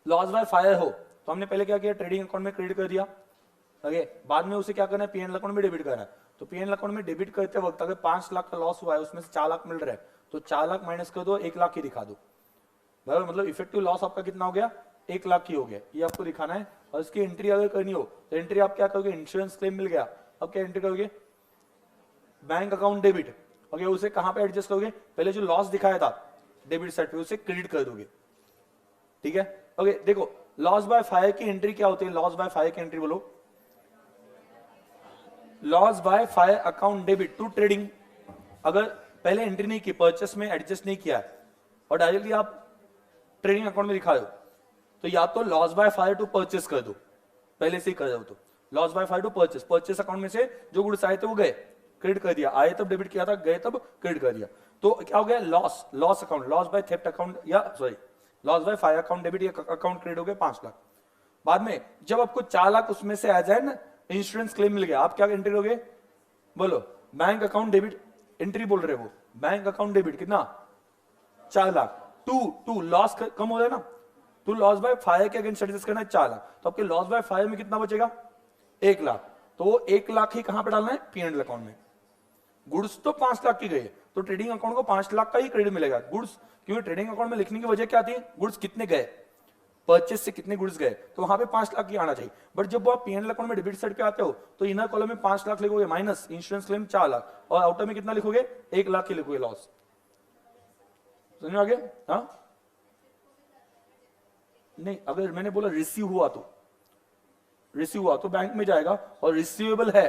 लॉस बाय फायर हो तो हमने पहले क्या किया? ट्रेडिंग अकाउंट में क्रेडिट कर दिया। ओके, बाद में उसे क्या करना है? पीएनएल अकाउंट में डेबिट करना है। तो पीएनएल अकाउंट में डेबिट करते वक्त अगर 5 लाख का लॉस हुआ है, उसमें से 4 लाख मिल रहा है, तो 4 लाख माइनस कर दो, 1 लाख ही दिखा दो। बराबर, मतलब इफेक्टिव लॉस आपका कितना हो गया? 1 लाख ही हो गया, ये आपको दिखाना है। और इसकी एंट्री अगर करनी हो तो एंट्री आप क्या करोगे? इंश्योरेंस क्लेम मिल गया, अब क्या एंट्री करोगे? Bank account debit. ओके, उसे कहां पे एडजस्ट करोगे? पहले जो लॉस दिखाया था डेबिट साइड पे, उसे क्रेडिट कर दोगे। ठीक है, ओके, देखो लॉस बाय फायर की एंट्री क्या होती है? लॉस बाय फायर की एंट्री बोलो। Loss by fire account debit to trading. अगर पहले एंट्री नहीं की, परचेस में एडजस्ट नहीं किया और डायरेक्टली आप ट्रेडिंग अकाउंट में दिखा दो, तो या तो loss by fire to purchase कर दो, पहले से ही कर दो। तो loss by fire to purchase, purchase account में से जो गुड्स आए थे वो गए, क्रेडिट कर दिया, आए तब डेबिट किया था, गए तब क्रेडिट कर दिया। तो क्या हो गया? Loss, loss account, loss by theft account, या sorry loss by fire account debit, या अकाउंट क्रेडिट हो गया 5 लाख। बाद में जब आपको 4 लाख उसमें से आ जाए ना, इंश्योरेंस क्लेम मिल गया, आप क्या एंट्री करोगे? बोलो, बैंक अकाउंट डेबिट एंट्री बोल रहे वो, बैंक अकाउंट डेबिट कितना? 4 लाख। टू लॉस कम हो जाए ना, टू लॉस बाय फायर के अगेंस्ट एडजस्ट करना है 4 लाख, तो आपके लॉस बाय फायर में कितना बचेगा? 1 लाख। तो वो 1 लाख ही कहां पे डालना है? P&L अकाउंट में। गुड्स तो 5 लाख की गई, तो ट्रेडिंग अकाउंट को 5 लाख का ही क्रेडिट मिलेगा गुड्स, क्योंकि ट्रेडिंग अकाउंट में लिखने की वजह क्या थी? गुड्स कितने गए, परचेस से कितने गुड्स गए, तो वहां पे 5 लाख ही आना चाहिए। बट जब वो आप P&L अकाउंट में डेबिट साइड पे आते हो तो इनर कॉलम में 5 लाख लिखोगे माइनस इंश्योरेंस क्लेम 4 लाख, और आउटर में कितना लिखोगे? 1 लाख ही लिखोगे लॉस। समझ में आ गया? हाँ नहीं, अगर मैंने बोला रिसीव हुआ तो बैंक में जाएगा, और रिसीवेबल है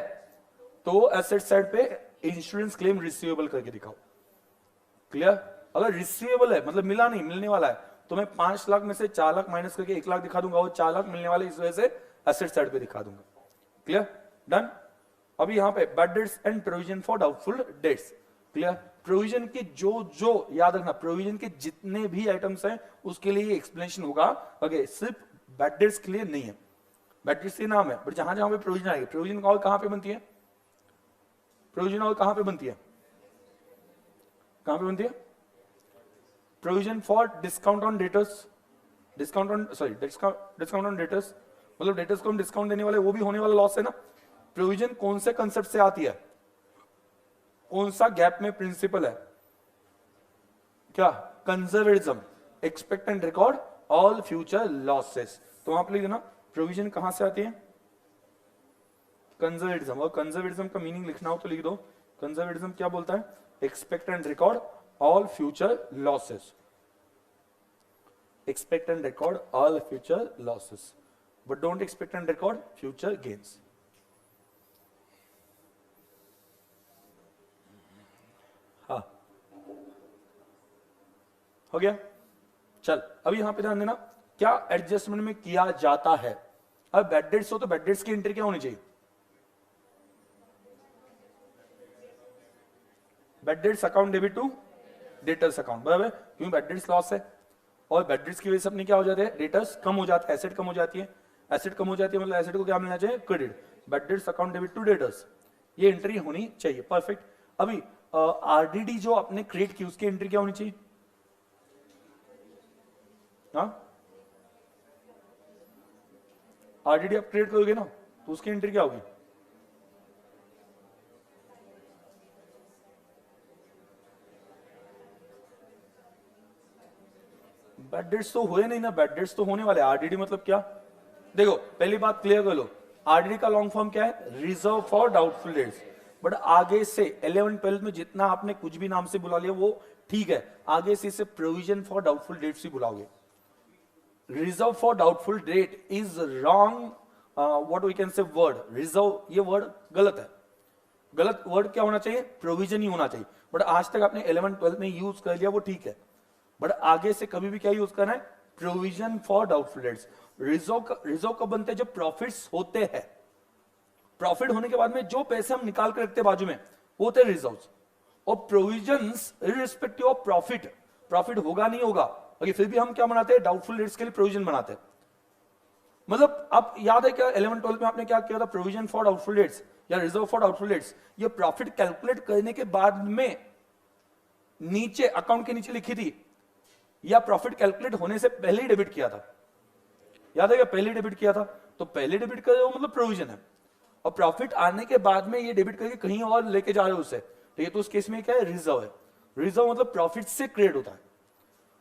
तो एसेट साइड पे इंश्योरेंस क्लेम रिसीवेबल करके दिखाओ। क्लियर? अगर रिसीवेबल है मतलब मिला नहीं, मिलने वाला है, तो मैं 5 लाख में से 4 लाख माइनस करके 1 लाख दिखा दूंगा, और 4 लाख मिलने वाले इस वजह से एसेट साइड पे दिखा दूंगा। क्लियर? डन। अभी यहां पे bad debts and provision for doubtful dates. Clear? Provision के जो याद रखना, प्रोविजन के जितने भी आइटम्स हैं उसके लिए एक्सप्लेनेशन होगा। ओके, सिर्फ बैड डेट्स के लिए नहीं है, बैड डेट्स के नाम है, बट जहां जहां पे प्रोविजन आएगी, प्रोविजन और कहां पे बनती है? प्रोविजन और कहां पे बनती है? कहां पे बनती है? Provision for discount on debtors, discount on debtors, मतलब डेटर्स को हम डिस्काउंट देने वाले, वो भी होने वाला लॉस है ना। प्रोविजन कौन से कंसेप्ट से आती है? कौन सा गैप में प्रिंसिपल है? क्या? Conservatism, expect and record all future losses. तो वहां पर लिख देना प्रोविजन कहां से आती है? कंजर्वेटिज्म। और कंजर्वेटिज्म का मीनिंग लिखना हो तो लिख दो, कंजर्वेटिज्म क्या बोलता है? Expect and record all future losses, expect and record all future losses, but don't expect and record future gains. हाँ, हो गया? चल अभी यहां पे ध्यान देना, क्या एडजस्टमेंट में किया जाता है। अब बैड डेट्स हो तो बैड डेट्स की एंट्री क्या होनी चाहिए? Bad debts account debit to debtors account, बराबर, क्योंकि बैड डेट्स लॉस है, और बैड डेट्स की वजह से अपने क्या हो जाते हैं? डेटर्स कम हो जाते हैं, एसेट कम हो जाती है, एसेट कम हो जाती है मतलब एसेट को क्या मिलना चाहिए? Credit. Bad debts account debit to debtors, ये एंट्री होनी चाहिए। परफेक्ट। अभी आरडीडी जो आपने क्रिएट की उसकी एंट्री क्या होनी चाहिए? हाँ, आरडीडी आप क्रिएट करोगे ना तो उसकी एंट्री क्या होगी? बैड डेट्स तो हुए नहीं ना, बैड डेट्स तो होने वाले। आरडीडी मतलब क्या? देखो पहली बात क्लियर कर लो, आरडीडी का लॉन्ग फॉर्म क्या है? Reserve for doubtful dates. But आगे से 11 12 में जितना आपने कुछ भी नाम से बुला लिया वो ठीक है, आगे से इसे प्रोविजन फॉर डाउटफुल डेट्स ही बुलाओगे। Reserve for doubtful debt is wrong, what we can say word, reserve ये वर्ड गलत है। गलत वर्ड क्या होना चाहिए? प्रोविजन ही होना चाहिए। बट आज तक आपने 11 12 में यूज कर लिया वो ठीक है, बट आगे से कभी भी क्या यूज करना है? Provision for doubtful dates. Reserve कब बनते हैं? जब प्रॉफिट्स होते हैं, प्रॉफिट होने के बाद में जो पैसे हम निकाल कर रखते हैं बाजू में वो होते हैं रिजर्व्स। और provisions irrespective of profit, profit होगा नहीं होगा, अगर फिर भी हम क्या बनाते हैं? डाउटफुल डेट्स के लिए प्रोविजन बनाते हैं। मतलब आप याद है क्या 11 12 में आपने क्या किया था? प्रोविजन फॉर डाउटफुल डेट्स या रिजर्व फॉर डाउटफुल डेट्स, ये प्रॉफिट कैलकुलेट करने के बाद में नीचे अकाउंट के नीचे लिखी थी, या प्रॉफिट कैलकुलेट होने से पहले ही डेबिट किया था? याद है क्या? पहले डेबिट किया था, तो पहले डेबिट कर रहे हो मतलब प्रोविजन है, और प्रॉफिट आने के बाद में ये डेबिट करके कहीं और लेके जा रहे हो उसे, ठीक है, तो उस केस में क्या है? रिजर्व है। रिजर्व मतलब प्रॉफिट से क्रिएट होता है,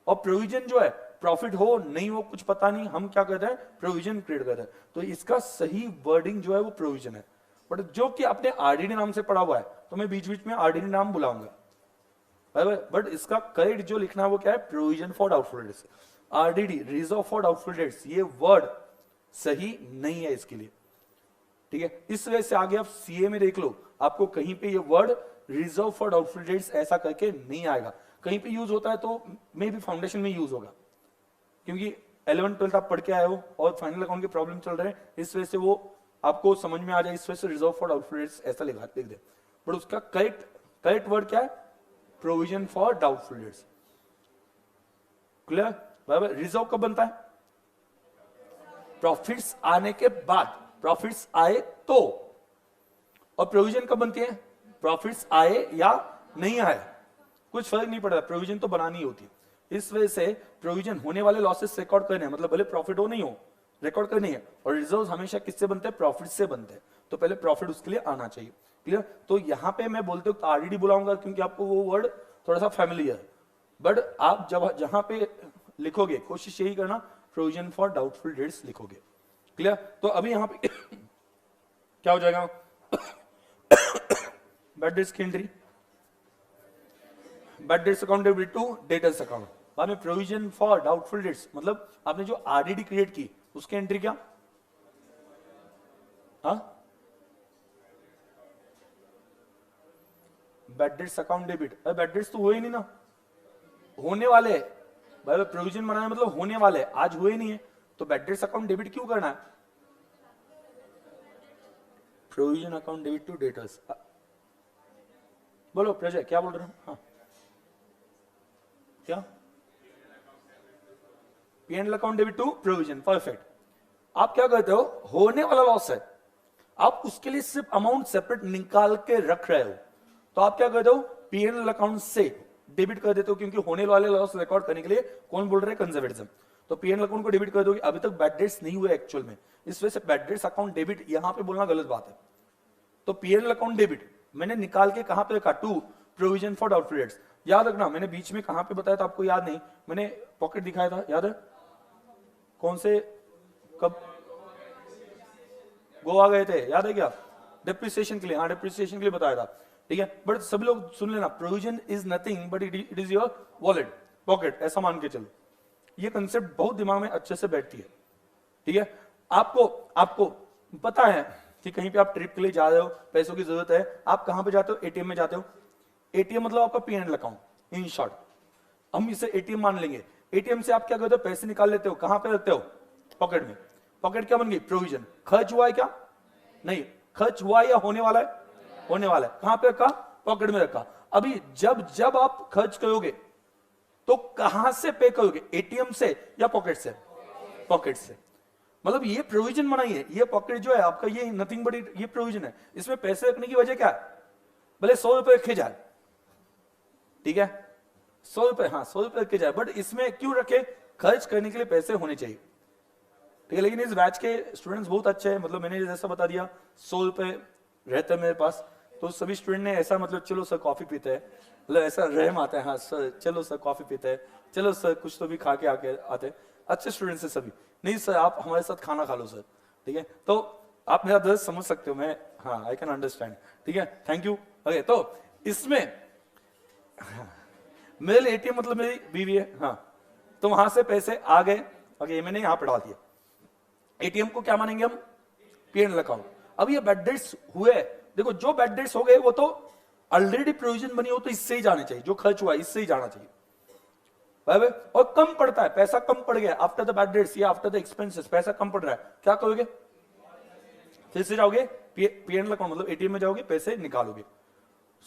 और प्रोविजन जो है प्रॉफिट हो नहीं हो कुछ पता नहीं, हम क्या करते हैं? प्रोविजन क्रिएट करते हैं। तो इसका सही वर्डिंग जो है वो प्रोविजन है। बट जो कि आपने आरडीडी नाम से पढ़ा हुआ है तो मैं बीच बीच में आरडीडी नाम बुलाऊंगा, बट इसका करेक्ट जो लिखना है वो क्या है? Provision for doubtful dates. RDD reserve for doubtful dates ये वर्ड सही नहीं है इसके लिए, ठीक है। इस वजह से आगे आप सीए में देख लो, आपको कहीं पे ये word reserve for doubtful dates ऐसा करके नहीं आएगा। कहीं पे यूज होता है तो मे भी फाउंडेशन में यूज होगा, क्योंकि 11 12 आप पढ़ के आए हो और फाइनल अकाउंट के प्रॉब्लम चल रहे हैं, इस वजह से वो आपको समझ में आ जाए, इस वजह से लिख दे। बट उसका करेक्ट वर्ड क्या है? Provision for doubtful dates. Clear? बराबर। रिजर्व कब बनता है? प्रॉफिट्स आने के बाद, प्रॉफिट्स आए तो। और प्रोविजन कब बनती है? प्रॉफिट्स आए या नहीं आए, कुछ फर्क नहीं पड़ता, प्रोविजन तो बनानी होती है। इस वजह से प्रोविजन होने वाले लॉसेस रिकॉर्ड करने हैं, मतलब भले प्रॉफिट हो नहीं हो, रिकॉर्ड करनी है। और रिजर्व हमेशा किससे बनते हैं? प्रॉफिट से बनते हैं। तो पहले प्रॉफिट उसके लिए आना चाहिए। क्लियर? तो यहां पे मैं बोलते वक्त आरडीडी बुलाऊंगा क्योंकि आपको वो वर्ड थोड़ा सा फैमिलियर, बट आप जब जहां पे लिखोगे कोशिश यही करना प्रोविजन फॉर डाउटफुल डेट्स लिखोगे। क्लियर? तो अभी यहां पे क्या हो जाएगा? बैड डेट्स की entry, bad debts account debit to debtors account. बाद में प्रोविजन फॉर डाउटफुल डेट्स, मतलब आपने जो आरडीडी क्रिएट की उसकी एंट्री क्या? Bad debts account debit. अरे बैड डेट्स तो हुए ही नहीं ना, होने वाले हैं भाई। प्रोविजन बनाना मतलब होने वाले, आज हुए नहीं है, तो बैड डेट्स अकाउंट डेबिट क्यों करना है? Provision account debit to debtors. बोलो प्रजय, क्या बोल रहे हो? हाँ, क्या? PNL account debit to provision, perfect. आप क्या कहते हो? होने वाला लॉस है, आप उसके लिए सिर्फ अमाउंट सेपरेट निकाल के रख रहे हो, तो आप क्या कहते हो? पीएनएल अकाउंट से डेबिट कर देते हो, क्योंकि होने वाले लॉस रिकॉर्ड करने के लिए कौन बोल रहे हैं? कंजर्वेटिज्म। तो पीएनएल अकाउंट को डेबिट कर दोगे। अभी तक बैड डेट्स नहीं हुए एक्चुअल में, इस वजह से बैड डेट्स अकाउंट डेबिट यहां पे बोलना गलत बात है। तो पीएनएल अकाउंट डेबिट मैंने निकाल के कहां पे रखा? To provision for doubtful debts. याद रखना, मैंने बीच में कहां पे बताया था आपको याद नहीं, मैंने पॉकेट दिखाया था, याद है? कौन से, कब गोवा गए थे, याद है क्या? डिप्रिसिएशन के लिए, हाँ डिप्रिसिएशन के लिए बताया था, ठीक है। बट सभी लोग सुन लेना, provision is nothing but it is your wallet, pocket, ऐसा मान के चलो। ये कंसेप्ट बहुत दिमाग में अच्छे से बैठती है, ठीक है। आपको पता है कि कहीं पे आप ट्रिप के लिए जा रहे हो, पैसों की जरूरत है, आप कहां पे जाते हो? एटीएम में जाते हो। एटीएम मतलब आपका पीएनएल अकाउंट, इन शॉर्ट हम इसे एटीएम मान लेंगे। एटीएम से आप क्या करते हो? पैसे निकाल लेते हो, कहां पे रखते हो? पॉकेट में। पॉकेट क्या बन गई? प्रोविजन। खर्च हुआ है क्या? नहीं। खर्च हुआ या होने वाला है? होने वाला है। कहां पे रखा? पॉकेट में रखा। अभी जब आप खर्च करोगे तो कहां से पे करोगे? एटीएम से या पॉकेट से? पॉकेट से। मतलब ये प्रोविजन बनाई है, ये पॉकेट जो है आपका, ये नथिंग बट ये प्रोविजन है। इसमें पैसे रखने की वजह क्या है? भले 100 रुपए रखे जाए, ठीक है, 100 रुपए, हाँ 100 रुपए रखे जाए, बट इसमें क्यों रखे? खर्च करने के लिए पैसे होने चाहिए, ठीक है। लेकिन इस बैच के स्टूडेंट्स बहुत अच्छे हैं, मतलब मैंने जैसा बता दिया 100 रुपए रहते हैं मेरे पास, तो सभी स्टूडेंट ने ऐसा, मतलब चलो सर कॉफी पीते हैं, मतलब ऐसा रहम आता है, हाँ सर चलो सर कॉफी पीते हैं, चलो सर कुछ तो भी खा के आके आते। अच्छे स्टूडेंट्स हैं सभी। नहीं सर आप हमारे साथ खाना खा लो सर, ठीक है। तो आप मेरा दर्द समझ सकते हो, मैं, हाँ आई कैन अंडरस्टैंड, ठीक है, थैंक यू। ओके, तो इसमें मेरे लिए एटीएम मतलब मेरी बीवी है, हाँ, तो वहां से पैसे आ गए, ओके, मैंने यहां पे डाल दिया। एटीएम को क्या मानेंगे हम? PNL account. अब ये बैड डेट्स हुए, देखो जो बैड डेट्स हो गए वो तो ऑलरेडी प्रोविजन बनी हो, तो इससे ही जाने चाहिए, जो खर्च हुआ इससे ही जाना चाहिए। और कम पड़ता है, पैसा कम पड़ गया आफ्टर द बैड डेट्स या आफ्टर द एक्सपेंसेस, पैसा कम पड़ रहा है, क्या करोगे? फिर से जाओगे पीएनएल अकाउंट, मतलब एटीएम में जाओगे, पैसे निकालोगे।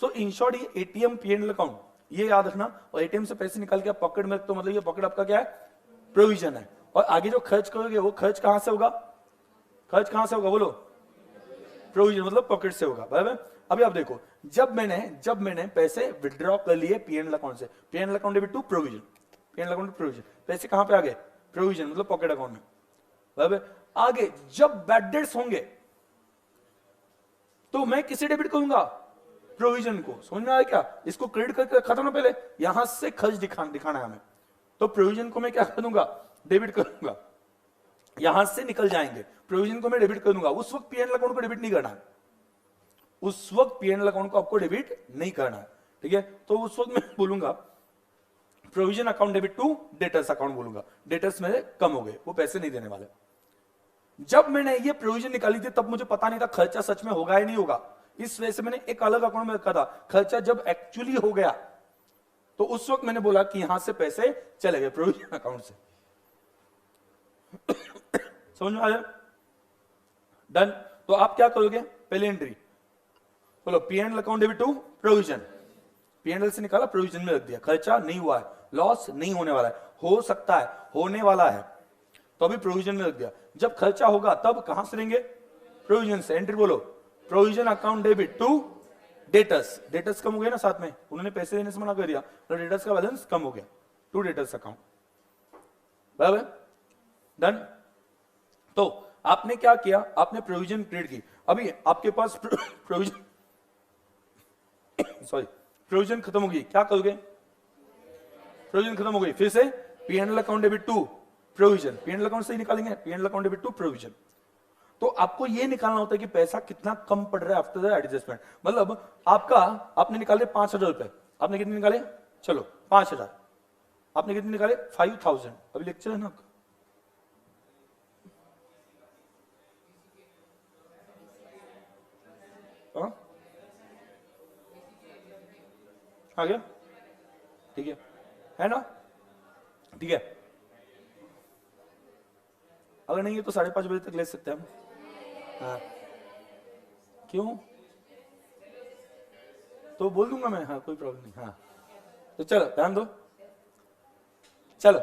सो इन शॉर्ट ये एटीएम पीएनएल अकाउंट, ये याद रखना। और एटीएम से पैसे निकाल के पॉकेट में, तो मतलब ये पॉकेट आपका क्या है? प्रोविजन है। और आगे जो खर्च करोगे वो खर्च कहां से होगा? खर्च कहां से होगा बोलो? प्रोविजन, मतलब पॉकेट से होगा, बराबर। अभी आप देखो, जब मैंने पैसे विड्रॉ कर लिए पीएनएल अकाउंट से, PNL account debit to provision, PNL account provision, पैसे कहां पे आ गए? प्रोविजन, मतलब पॉकेट अकाउंट में, बराबर। आगे जब बैड डेट्स होंगे तो मैं किसे डेबिट करूंगा? प्रोविजन को। समझ में आया क्या? इसको क्रेडिट करके रखा था ना पहले, यहां से खर्च दिखाना है हमें, तो प्रोविजन को मैं क्या कर दूंगा? डेबिट कर दूंगा। यहां से निकल जाएंगे, प्रोविजन को मैं डेबिट कर दूंगा। उस वक्त पीएनएल अकाउंट को डेबिट नहीं करना है, उस वक्त पीएनएल अकाउंट को आपको डेबिट नहीं करना है, ठीक है। तो उस वक्त मैं बोलूंगा provision account debit to debtors account बोलूंगा। डेटर्स मेरे कम हो गए, वो पैसे नहीं देने वाले। जब मैंने ये प्रोविजन निकाली थी तब मुझे पता नहीं था खर्चा सच में होगा या नहीं होगा, इस वजह से मैंने एक अलग अकाउंट में रखा था। खर्चा जब एक्चुअली हो गया तो उस वक्त मैंने बोला कि यहां से पैसे चले गए प्रोविजन अकाउंट से। समझ में आया? डन। तो आप क्या करोगे? पहले एंट्री बोलो PNL account debit to provision, PNL से निकाला, प्रोविजन में रख दिया। खर्चा नहीं हुआ है, लॉस नहीं होने वाला है, हो सकता है, होने वाला है, तो अभी प्रोविजन में रख दिया। जब खर्चा होगा तब कहां से लेंगे? प्रोविजन से। एंट्री बोलो, provision account debit to debtors. Debtors कम हो गया ना, साथ में उन्होंने पैसे देने से मना कर दिया, तो डेटर्स का बैलेंस कम हो गया, टू डेटर्स अकाउंट। बराबर, डन। तो आपने क्या किया, आपने प्रोविजन क्रिएट की। अभी आपके पास प्रोविजन सॉरी प्रोविजन खत्म हो गई, क्या करोगे? प्रोविजन खत्म हो गई, फिर से P&L account debit to provision. P&L account से ही निकालेंगे, P&L account debit to provision. तो आपको ये निकालना होता है कि पैसा कितना कम पड़ रहा है आफ्टर द एडजस्टमेंट। मतलब आपने निकाले 5,000 रुपए, आपने कितने निकाले? चलो 5,000। आपने कितने निकाले? 5,000। अभी लेक्चर है ना आपका? आ गया? ठीक है ना? ठीक है। अगर नहीं है तो 5:30 बजे तक ले सकते हैं हम। हाँ। क्यों? तो बोल दूंगा मैं, हाँ कोई प्रॉब्लम नहीं। हाँ तो चलो ध्यान दो। चलो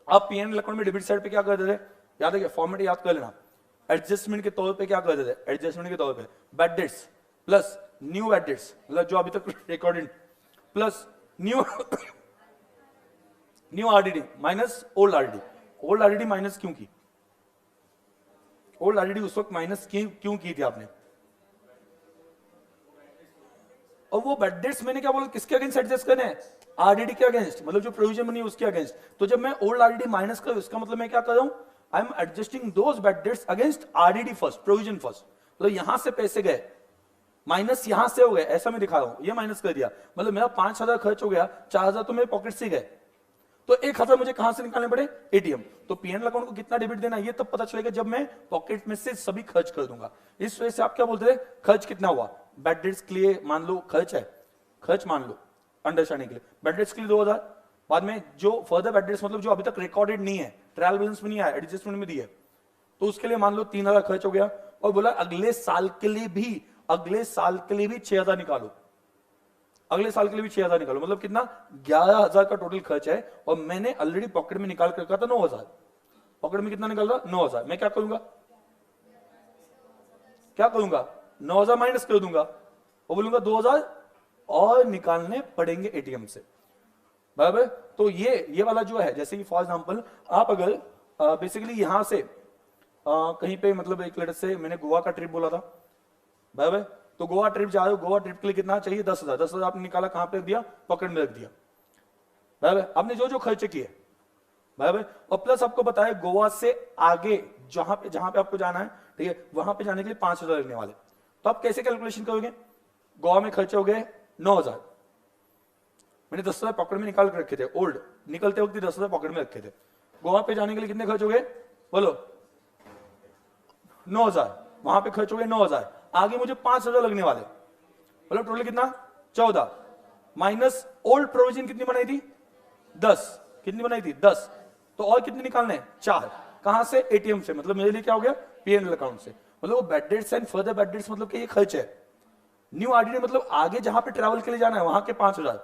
आप P&L अकाउंट में डेबिट साइड पे क्या कर देते? याद है, फॉर्मेट याद कर लेना। एडजस्टमेंट के तौर पे क्या कर देते? एडजस्टमेंट के तौर पे bad debts plus new bad debts, मतलब जो अभी तक recorded, plus new new RDD minus old RDD. Old RDD minus क्यों की? ओल्ड आरडीडी उस वक्त माइनस क्यों की थी आपने? और वो बैड डेट्स मैंने क्या बोला, किसके अगेंस्ट एडजस्ट करने हैं? आरडीडी के अगेंस्ट, मतलब जो प्रोविजन बनी है उसके अगेंस्ट। तो जब मैं ओल्ड आरडीडी माइनस करूं, इसका मतलब मैं क्या कर रहा हूं? I am adjusting those bad debts against RDD first, provision first. मतलब यहां से पैसे गए, माइनस यहां से हो गए, ऐसा मैं दिखा रहा हूं। ये माइनस कर दिया, मतलब मेरा 5,000 खर्च हो गया, 4,000 तो मेरे पॉकेट से गए, तो 1,000 मुझे कहां से निकालने पड़े? एटीएम। तो P&L अकाउंट को कितना डेबिट देना ये तब पता चलेगा जब मैं पॉकेट में से सभी खर्च कर दूंगा। इस वजह से आप क्या बोलते हैं? खर्च कितना हुआ? बैड डेट्स के लिए मान लो खर्च है, खर्च मान लो अंडरस्टैंडिंग के लिए, बैड डेट्स के लिए 2,000। बाद में जो फर्दर बैड डेट्स मतलब जो अभी तक रिकॉर्डेड नहीं है, ट्रायल बैलेंस में नहीं आया, एडजस्टमेंट में दी है, तो उसके लिए मान लो 3,000 खर्च हो गया। और बोला अगले साल के लिए भी 6,000 निकालो, अगले साल के लिए भी 6,000 निकालो। मतलब कितना? 11,000 का टोटल खर्च है, और मैंने ऑलरेडी पॉकेट में निकाल कर रखा था 9,000। पॉकेट में कितना निकल रहा? 9,000। मैं क्या करूंगा? 9,000 माइनस कर दूंगा और बोलूंगा 2,000 और निकालने पड़ेंगे एटीएम से। बराबर। तो ये वाला जो है, जैसे कि फॉर एग्जांपल आप अगर बेसिकली यहां से कहीं पे, मतलब एक लड़के से मैंने गोवा का ट्रिप बोला था, बराबर। तो गोवा ट्रिप जा रहे हो, गोवा ट्रिप के लिए कितना चाहिए? 10,000। 10,000 आपने निकाला, कहां पे रख दिया? पॉकेट में रख दिया, बराबर। आपने जो जो खर्च किए, बराबर। और प्लस आपको बताया गोवा से आगे जहां पे आपको जाना है, ठीक है, वहां पे जाने के लिए 5,000 लगने वाले। तो आप कैसे कैलकुलेशन करोगे? गोवा में खर्चे हो गए 9,000, मैंने 10,000 पॉकेट में निकाल के रखे थे, ओल्ड निकलते वक्त 10,000 पॉकेट में रखे थे। गोवा पे जाने के लिए कितने खर्च हो गए? बोलो 9,000। वहां पे खर्च हो गए 9,000, आगे मुझे 5,000 लगने वाले, मतलब टोटल कितना? 14 माइनस ओल्ड प्रोविजन कितनी बनाई थी? 10। कितनी बनाई थी? 10। तो और कितने निकालने? 4। कहां से? एटीएम से। मतलब मेरे लिए क्या हो गया? P&L अकाउंट से। मतलब वो bad debts and further bad debts मतलब कि ये खर्च है। न्यू आरडीडी मतलब आगे जहां पे ट्रैवल के लिए जाना है वहां के 5,000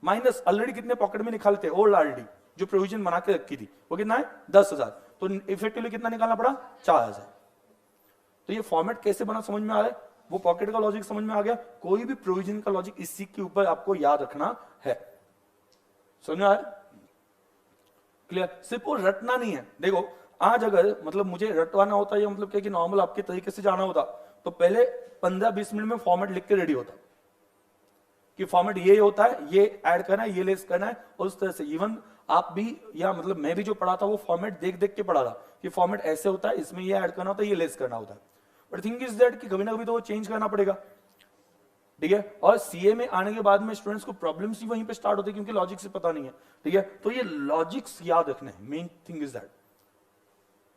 माइनस ऑलरेडी कितने पॉकेट में निकालते? ओल्ड आरडीडी जो प्रोविजन बना के रखी थी वो कितना है? 10,000। तो इफेक्टिवली कितना निकालना पड़ा? 4,000। तो ये फॉर्मेट कैसे बना समझ में आ रहा है? वो पॉकेट का लॉजिक समझ में आ गया? कोई भी प्रोविजन का लॉजिक इसी के ऊपर आपको याद रखना है। समझ में आया? क्लियर? सिर्फ वो रटना नहीं है। देखो आज अगर मतलब मुझे रटवाना होता है, मतलब क्या कि नॉर्मल आपके तरीके से जाना होता, तो पहले 15-20 मिनट में फॉर्मेट लिख के रेडी होता कि फॉर्मेट ये होता है, ये ऐड करना है, ये लेस करना है, और उस तरह से। इवन आप भी, या मतलब मैं भी जो पढ़ा था वो फॉर्मेट देख देख के पढ़ा था कि फॉर्मेट ऐसे होता है, इसमें ये ऐड करना होता है, ये लेस करना होता है। बट थिंग इज दैट कि कभी ना कभी तो वो चेंज करना पड़ेगा, ठीक है। और सीए में आने के बाद में स्टूडेंट्स को प्रॉब्लम्स ही वहीं पे स्टार्ट होते हैं क्योंकि लॉजिक से पता नहीं है, ठीक है। तो ये लॉजिक्स याद रखना है, मेन थिंग इज दैट।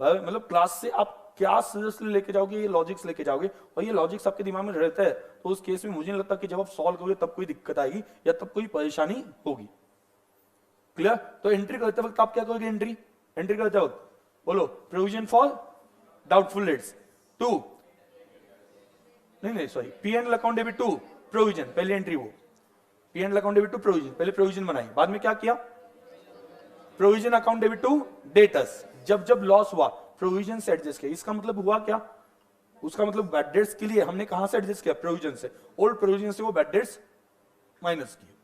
मतलब क्लास से आप क्या सीरियसली लेके जाओगे, ये लॉजिक्स लेके जाओगे, और ये लॉजिक्स आपके दिमाग में रहता है, तो उस केस में मुझे नहीं लगता कि जब आप सॉल्व करोगे तब कोई दिक्कत आएगी या तब कोई परेशानी होगी। क्लियर? तो एंट्री करते वक्त आप क्या करोगे? एंट्री करते वक्त बोलो provision for doubtful debts to, नहीं sorry, P&L account debit to provision. पहले एंट्री वो P&L account debit to provision, पहले प्रोविजन बनाई, बाद में क्या किया? Provision account debit to debtors, जब जब लॉस हुआ प्रोविजन से एडजस्ट किया। इसका मतलब हुआ क्या, उसका मतलब बैड डेट्स के लिए हमने कहां से एडजस्ट किया, प्रोविजन से, ओल्ड प्रोविजन से वो बैड डेट्स माइनस किए।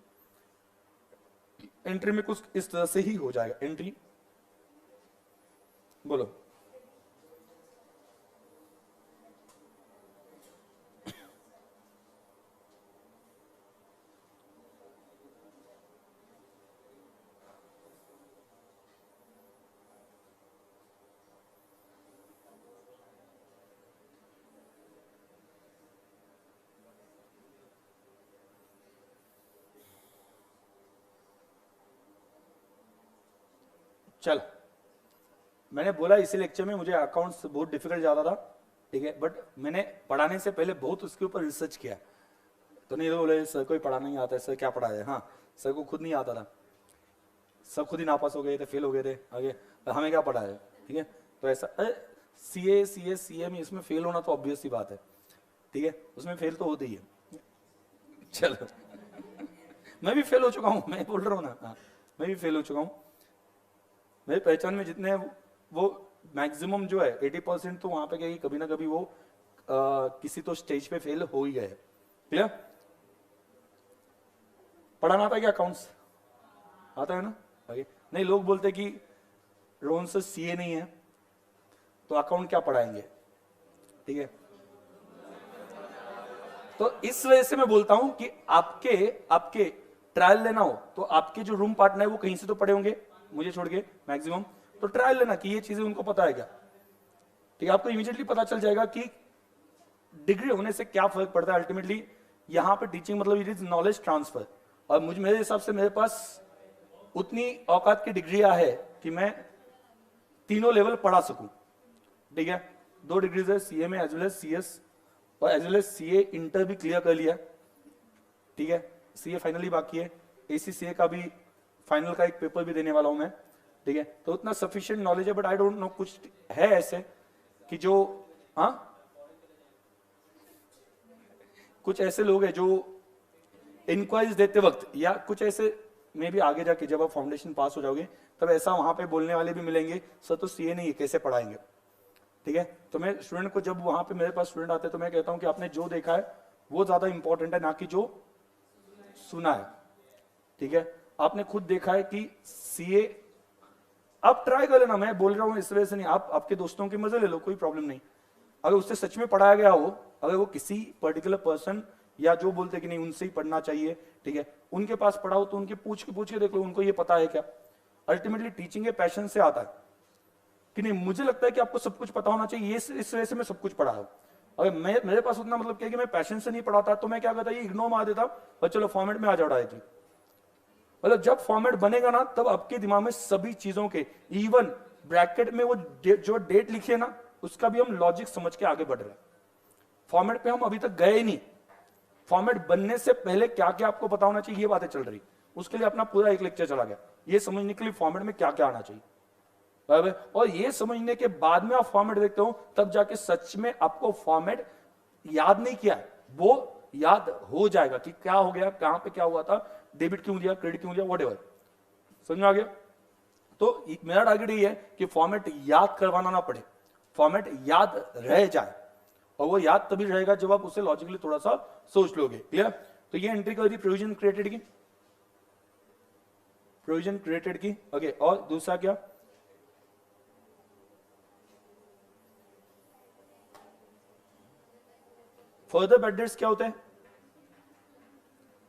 एंट्री में कुछ इस तरह से ही हो जाएगा। एंट्री बोलो, चल मैंने बोला इसी लेक्चर में मुझे अकाउंट्स बहुत डिफिकल्ट जाता था, ठीक है, बट मैंने पढ़ाने से पहले बहुत उसके ऊपर रिसर्च किया। तो नहीं बोले सर को ही पढ़ाना नहीं आता है, सर क्या पढ़ाया, हाँ सर को खुद नहीं आता था, सब खुद ही नापास हो गए थे, फेल हो गए थे आगे, हमें क्या पढ़ाया, ठीक है। तो ऐसा सीए में इसमें फेल होना तो ऑब्वियस सी बात है, ठीक है, उसमें फेल तो होती ही है। चलो मैं भी फेल हो चुका हूं, मैं बोल रहा हूं ना, हाँ मैं भी फेल हो चुका हूं। मेरी पहचान में जितने वो मैक्सिमम जो है 80% तो वहां पे गए, कभी ना कभी वो किसी तो स्टेज पे फेल हो ही गए। क्लियर, पढ़ाना आता है क्या अकाउंट्स, आता है ना आगे। नहीं लोग बोलते कि रोहन सर सीए नहीं है तो अकाउंट क्या पढ़ाएंगे, ठीक है। तो इस वजह से मैं बोलता हूं कि आपके आपके ट्रायल लेना हो तो आपके जो रूम पार्टनर है वो कहीं से तो पढ़े होंगे, मुझे छोड़ के मैक्सिमम, तो ट्रायल लेना कि ये चीजें उनको पता है क्या, ठीक है। आपको इमीडिएटली पता चल जाएगा कि डिग्री होने से क्या फर्क पड़ता है। अल्टीमेटली यहां पे टीचिंग मतलब इट इज नॉलेज ट्रांसफर, और मुझे मेरे हिसाब से मेरे पास उतनी औकात की डिग्रियां है कि मैं तीनों लेवल पढ़ा सकूं, ठीक है। 2 डिग्रीज है सीए में एज वेल एज सीएस, और as well as CA inter भी क्लियर कर लिया, ठीक है। सीए फाइनली बाकी है, एसीसीए का भी फाइनल का एक पेपर भी देने वाला हूं मैं, ठीक है। तो उतना सफिशिएंट नॉलेज है, बट आई डोंट नो कुछ है ऐसे कि जो, हाँ कुछ ऐसे लोग हैं जो इंक्वायरीज देते वक्त या कुछ ऐसे में भी आगे जाके जब आप फाउंडेशन पास हो जाओगे तब ऐसा वहां पे बोलने वाले भी मिलेंगे, सर तो सीए नहीं है कैसे पढ़ाएंगे, ठीक है। तो मैं स्टूडेंट को जब वहां पे मेरे पास स्टूडेंट आते हैं तो मैं कहता हूं कि आपने जो देखा है वो ज्यादा इंपॉर्टेंट है ना कि जो सुना है, ठीक है। आपने खुद देखा है कि सीए, आप ट्राई कर लेना, मैं बोल रहा हूं इस वजह से नहीं, आप आपके दोस्तों के मजे ले लो, कोई प्रॉब्लम नहीं। अगर उससे सच में पढ़ाया गया हो, अगर वो किसी पर्टिकुलर पर्सन या जो बोलते कि नहीं उनसे ही पढ़ना चाहिए, ठीक है, उनके पास पढ़ाओ तो उनके पूछ के देख लो उनको ये पता है क्या। अल्टीमेटली टीचिंग के पैशन से आता है कि नहीं, मुझे लगता है कि आपको सब कुछ पता होना चाहिए, ये इस वजह से मैं सब कुछ पढ़ा हूं। अगर मेरे पास उतना मतलब क्या कि मैं पैशन से नहीं पढ़ाता तो मैं क्या करता, ये इग्नोर मार देता और चलो फॉर्मेट में आ जाओ डायरेक्टली। मतलब जब फॉर्मेट बनेगा ना तब आपके दिमाग में सभी चीजों के, इवन ब्रैकेट में वो जो डेट लिखी है ना उसका भी हम लॉजिक समझ के आगे बढ़ रहे हैं। फॉर्मेट पे हम अभी तक गए ही नहीं, फॉर्मेट बनने से पहले क्या क्या आपको पता होना चाहिए ये बातें चल रही, उसके लिए अपना पूरा एक लेक्चर चला गया ये समझने के लिए फॉर्मेट में क्या क्या आना चाहिए, बराबर। और ये समझने के बाद में आप फॉर्मेट देखते हो तब जाके सच में आपको फॉर्मेट याद नहीं किया है वो याद हो जाएगा कि क्या हो गया, कहां पे क्या हुआ था, डेबिट क्यों दिया, क्रेडिट क्यों दिया, व्हाटएवर। समझ में आ गया। तो मेरा टारगेट ये है कि फॉर्मेट याद करवाना ना पड़े, फॉर्मेट याद रह जाए, और वो याद तभी रहेगा जब आप उसे लॉजिकली थोड़ा सा सोच लोगे। क्लियर। तो ये एंट्री कर दी प्रोविजन क्रिएटेड की, प्रोविजन क्रिएटेड की, ओके। और दूसरा क्या, फर्दर बैड डेट्स क्या होते हैं,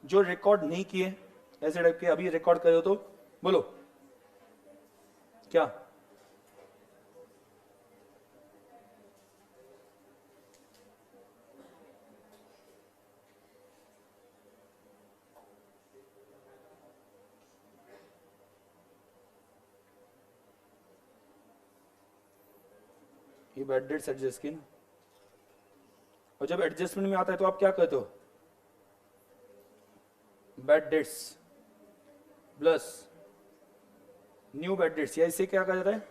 जो रिकॉर्ड नहीं किए, ऐसे टाइप के अभी रिकॉर्ड करे हो तो बोलो क्या, ये बैड डेट्स एडजस्ट की ना। और जब एडजस्टमेंट में आता है तो आप क्या कहते हो, bad debts plus new bad debts, या इसे क्या कहा जाता है,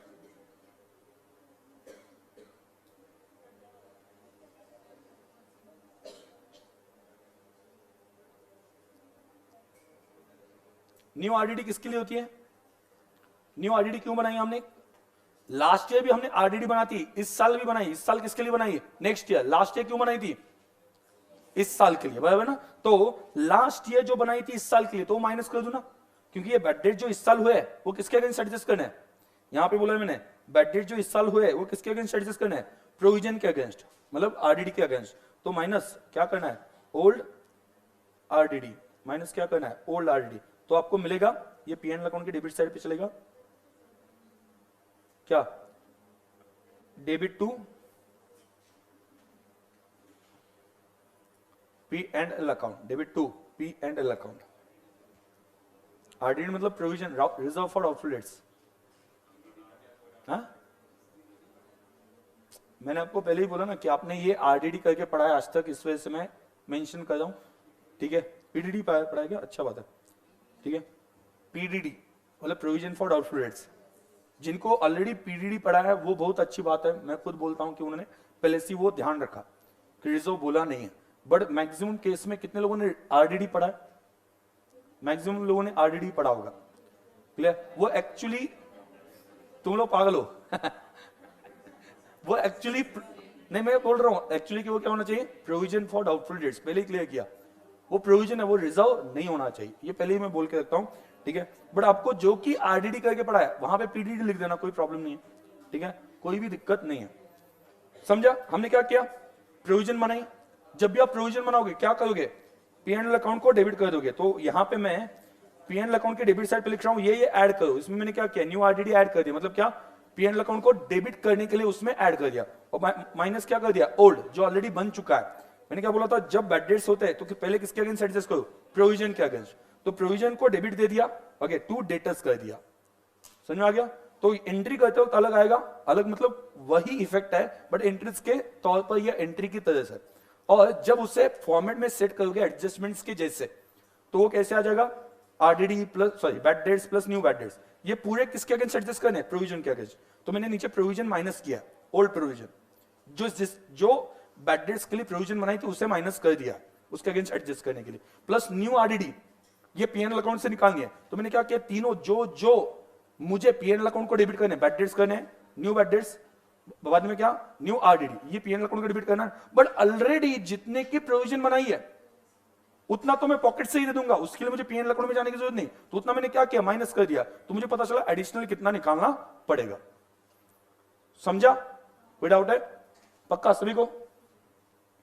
न्यू आरडीडी किसके लिए होती है, न्यू आरडीडी क्यों बनाई हमने? लास्ट ईयर भी हमने आरडीडी बनाई थी, इस साल भी बनाई। इस साल किसके लिए बनाई? Next year. लास्ट ईयर क्यों बनाई थी? इस साल के लिए, बराबर ना? तो लास्ट ईयर जो बनाई थी इस साल के लिए, तो माइनस कर दो ना, क्योंकि ये बैड डेट जो इस साल हुए है वो किसके अगेंस्ट एडजस्ट करना है? यहां पे बोला मैंने, बैड डेट जो इस साल हुए है वो किसके अगेंस्ट एडजस्ट करना है? प्रोविजन के अगेंस्ट, मतलब आरडीडी के अगेंस्ट। तो माइनस क्या करना है? ओल्ड आरडीडी माइनस क्या करना है? Old RDD. तो आपको मिलेगा ये पीएनएल अकाउंट के डेबिट साइड पे चलेगा क्या? Debit to P and L account, debit to P and L account. RDD मतलब provision, reserve for doubtful debts. मैंने आपको पहले ही बोला ना कि आपने ये आरडीडी करके पढ़ा है आज तक, इस वजह से मैं मेंशन कर रहा हूं, ठीक है? पीडीडी पढ़ा क्या? अच्छा बात है, ठीक है? पीडीडी मतलब प्रोविजन फॉर डाउटफुल डेट्स। जिनको ऑलरेडी पीडीडी पढ़ा है वो बहुत अच्छी बात है, मैं खुद बोलता हूं कि उन्होंने पहले से वो ध्यान रखा कि रिजर्व बोला नहीं है। बट मैक्सिमम केस में कितने लोगों ने आरडीडी पढ़ा है? मैक्सिमम लोगों ने आरडीडी पढ़ा होगा, क्लियर? वो एक्चुअली, तुम लोग पागल हो वो एक्चुअली नहीं, मैं बोल रहा हूं एक्चुअली कि वो क्या होना चाहिए? प्रोविजन फॉर डाउटफुल डेट्स, पहले ही क्लियर किया। वो प्रोविजन है, वो रिजर्व नहीं होना चाहिए, ये पहले ही मैं बोल के रखता हूं, ठीक है? बट आपको जो कि आरडीडी करके पढ़ा है वहां पे पीडीडी लिख देना, कोई प्रॉब्लम नहीं है, ठीक है? कोई भी दिक्कत नहीं है, समझा? हमने क्या किया? प्रोविजन बनाई। जब भी आप प्रोविजन बनाओगे क्या करोगे? पीएनएल अकाउंट को डेबिट कर दोगे। तो यहां पे मैं पीएनएल अकाउंट के डेबिट साइड पे लिख रहा हूं ये ऐड करो। इसमें मैंने क्या किया? न्यू आरडीडी ऐड कर दिया, मतलब क्या? पीएनएल अकाउंट को डेबिट करने के लिए उसमें ऐड कर दिया, और माइनस क्या कर दिया? ओल्ड, जो ऑलरेडी बन चुका है। मैंने क्या बोला था? जब बैड डेट्स होते हैं तो पहले किसके अगेंस्ट एडजस्ट करो? प्रोविजन के अगेंस्ट। तो प्रोविजन को डेबिट दे दिया, ओके, टू डेटर्स कर दिया। समझ में आ गया? तो एंट्री करते वक्त अलग आएगा, अलग मतलब वही इफेक्ट है, बट एंट्रीज के तौर पर यह एंट्री की तरह से। और जब उसे फॉर्मेट में सेट करोगे एडजस्टमेंट्स के जैसे, तो वो कैसे आ जाएगा? RDD plus, sorry, bad debts plus new bad debts. ये पूरे किसके अगेंस्ट एडजस्ट करने? प्रोविजन के अगेंस्ट। तो मैंने नीचे प्रोविजन माइनस किया, ओल्ड प्रोविजन, जो बैड डेट्स के लिए प्रोविजन बनाई थी उसे माइनस कर दिया उसके अगेंस्ट एडजस्ट करने के लिए, प्लस न्यू आरडीडी, ये पीएनएल अकाउंट से निकालनी है। तो मैंने क्या किया? तीनों जो मुझे पीएनएल अकाउंट को डेबिट करने, बैड डेट्स करने, न्यू बैड डेट्स, बाद में क्या? न्यू आरडीडी, ये पीएनएल अकाउंट को डेबिट करना है। बट ऑलरेडी जितने की प्रोविजन बनाई है उतना तो मैं पॉकेट से ही दे दूंगा, उसके लिए मुझे पीएनएल अकाउंट में जाने की जरूरत नहीं। तो उतना मैंने क्या किया? माइनस कर दिया। तो मुझे पता चला एडिशनल कितना निकालना पड़ेगा। समझा? कोई डाउट है? पक्का सभी को?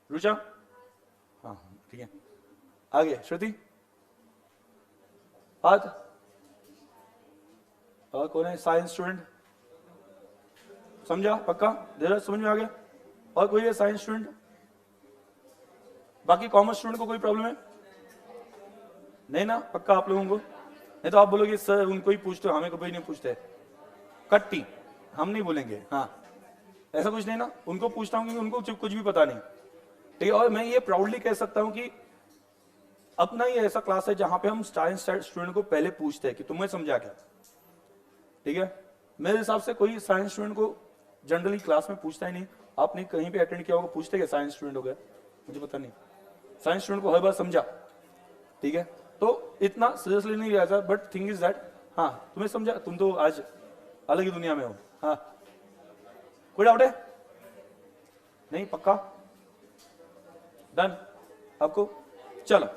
रुचा? हाँ, ठीक है। आगे श्रुति, आज और कौन है साइंस स्टूडेंट? समझा? पक्का? धीरज समझ में आ गया? और कोई है साइंस स्टूडेंट? बाकी कॉमर्स स्टूडेंट को कोई प्रॉब्लम है? नहीं ना? पक्का आप लोगों को? नहीं तो आप बोलोगे सर उनको ही पूछते हो, हमें कभी नहीं पूछते। कट्टी, हम नहीं बोलेंगे, हाँ, ऐसा कुछ नहीं ना। उनको पूछता हूं क्योंकि उनको कुछ भी पता नहीं, ठीक है? और मैं ये प्राउडली कह सकता हूं कि अपना ही ऐसा क्लास है जहां पे हम साइंस स्टूडेंट को पहले पूछते हैं कि तुम्हें समझा क्या, ठीक है? मेरे हिसाब से कोई साइंस स्टूडेंट को जनरली क्लास में पूछता ही नहीं। आपने कहीं पे अटेंड किया होगा, पूछते क्या साइंस स्टूडेंट हो गया? मुझे पता नहीं। साइंस स्टूडेंट को हर बार समझा, ठीक है? तो इतना सीरियसली नहीं लिया जाता। बट थिंग इज दैट, हाँ, तुम्हें समझा, तुम तो आज अलग ही दुनिया में हो। हाँ, कोई डाउट है? नहीं? पक्का? डन आपको? चलो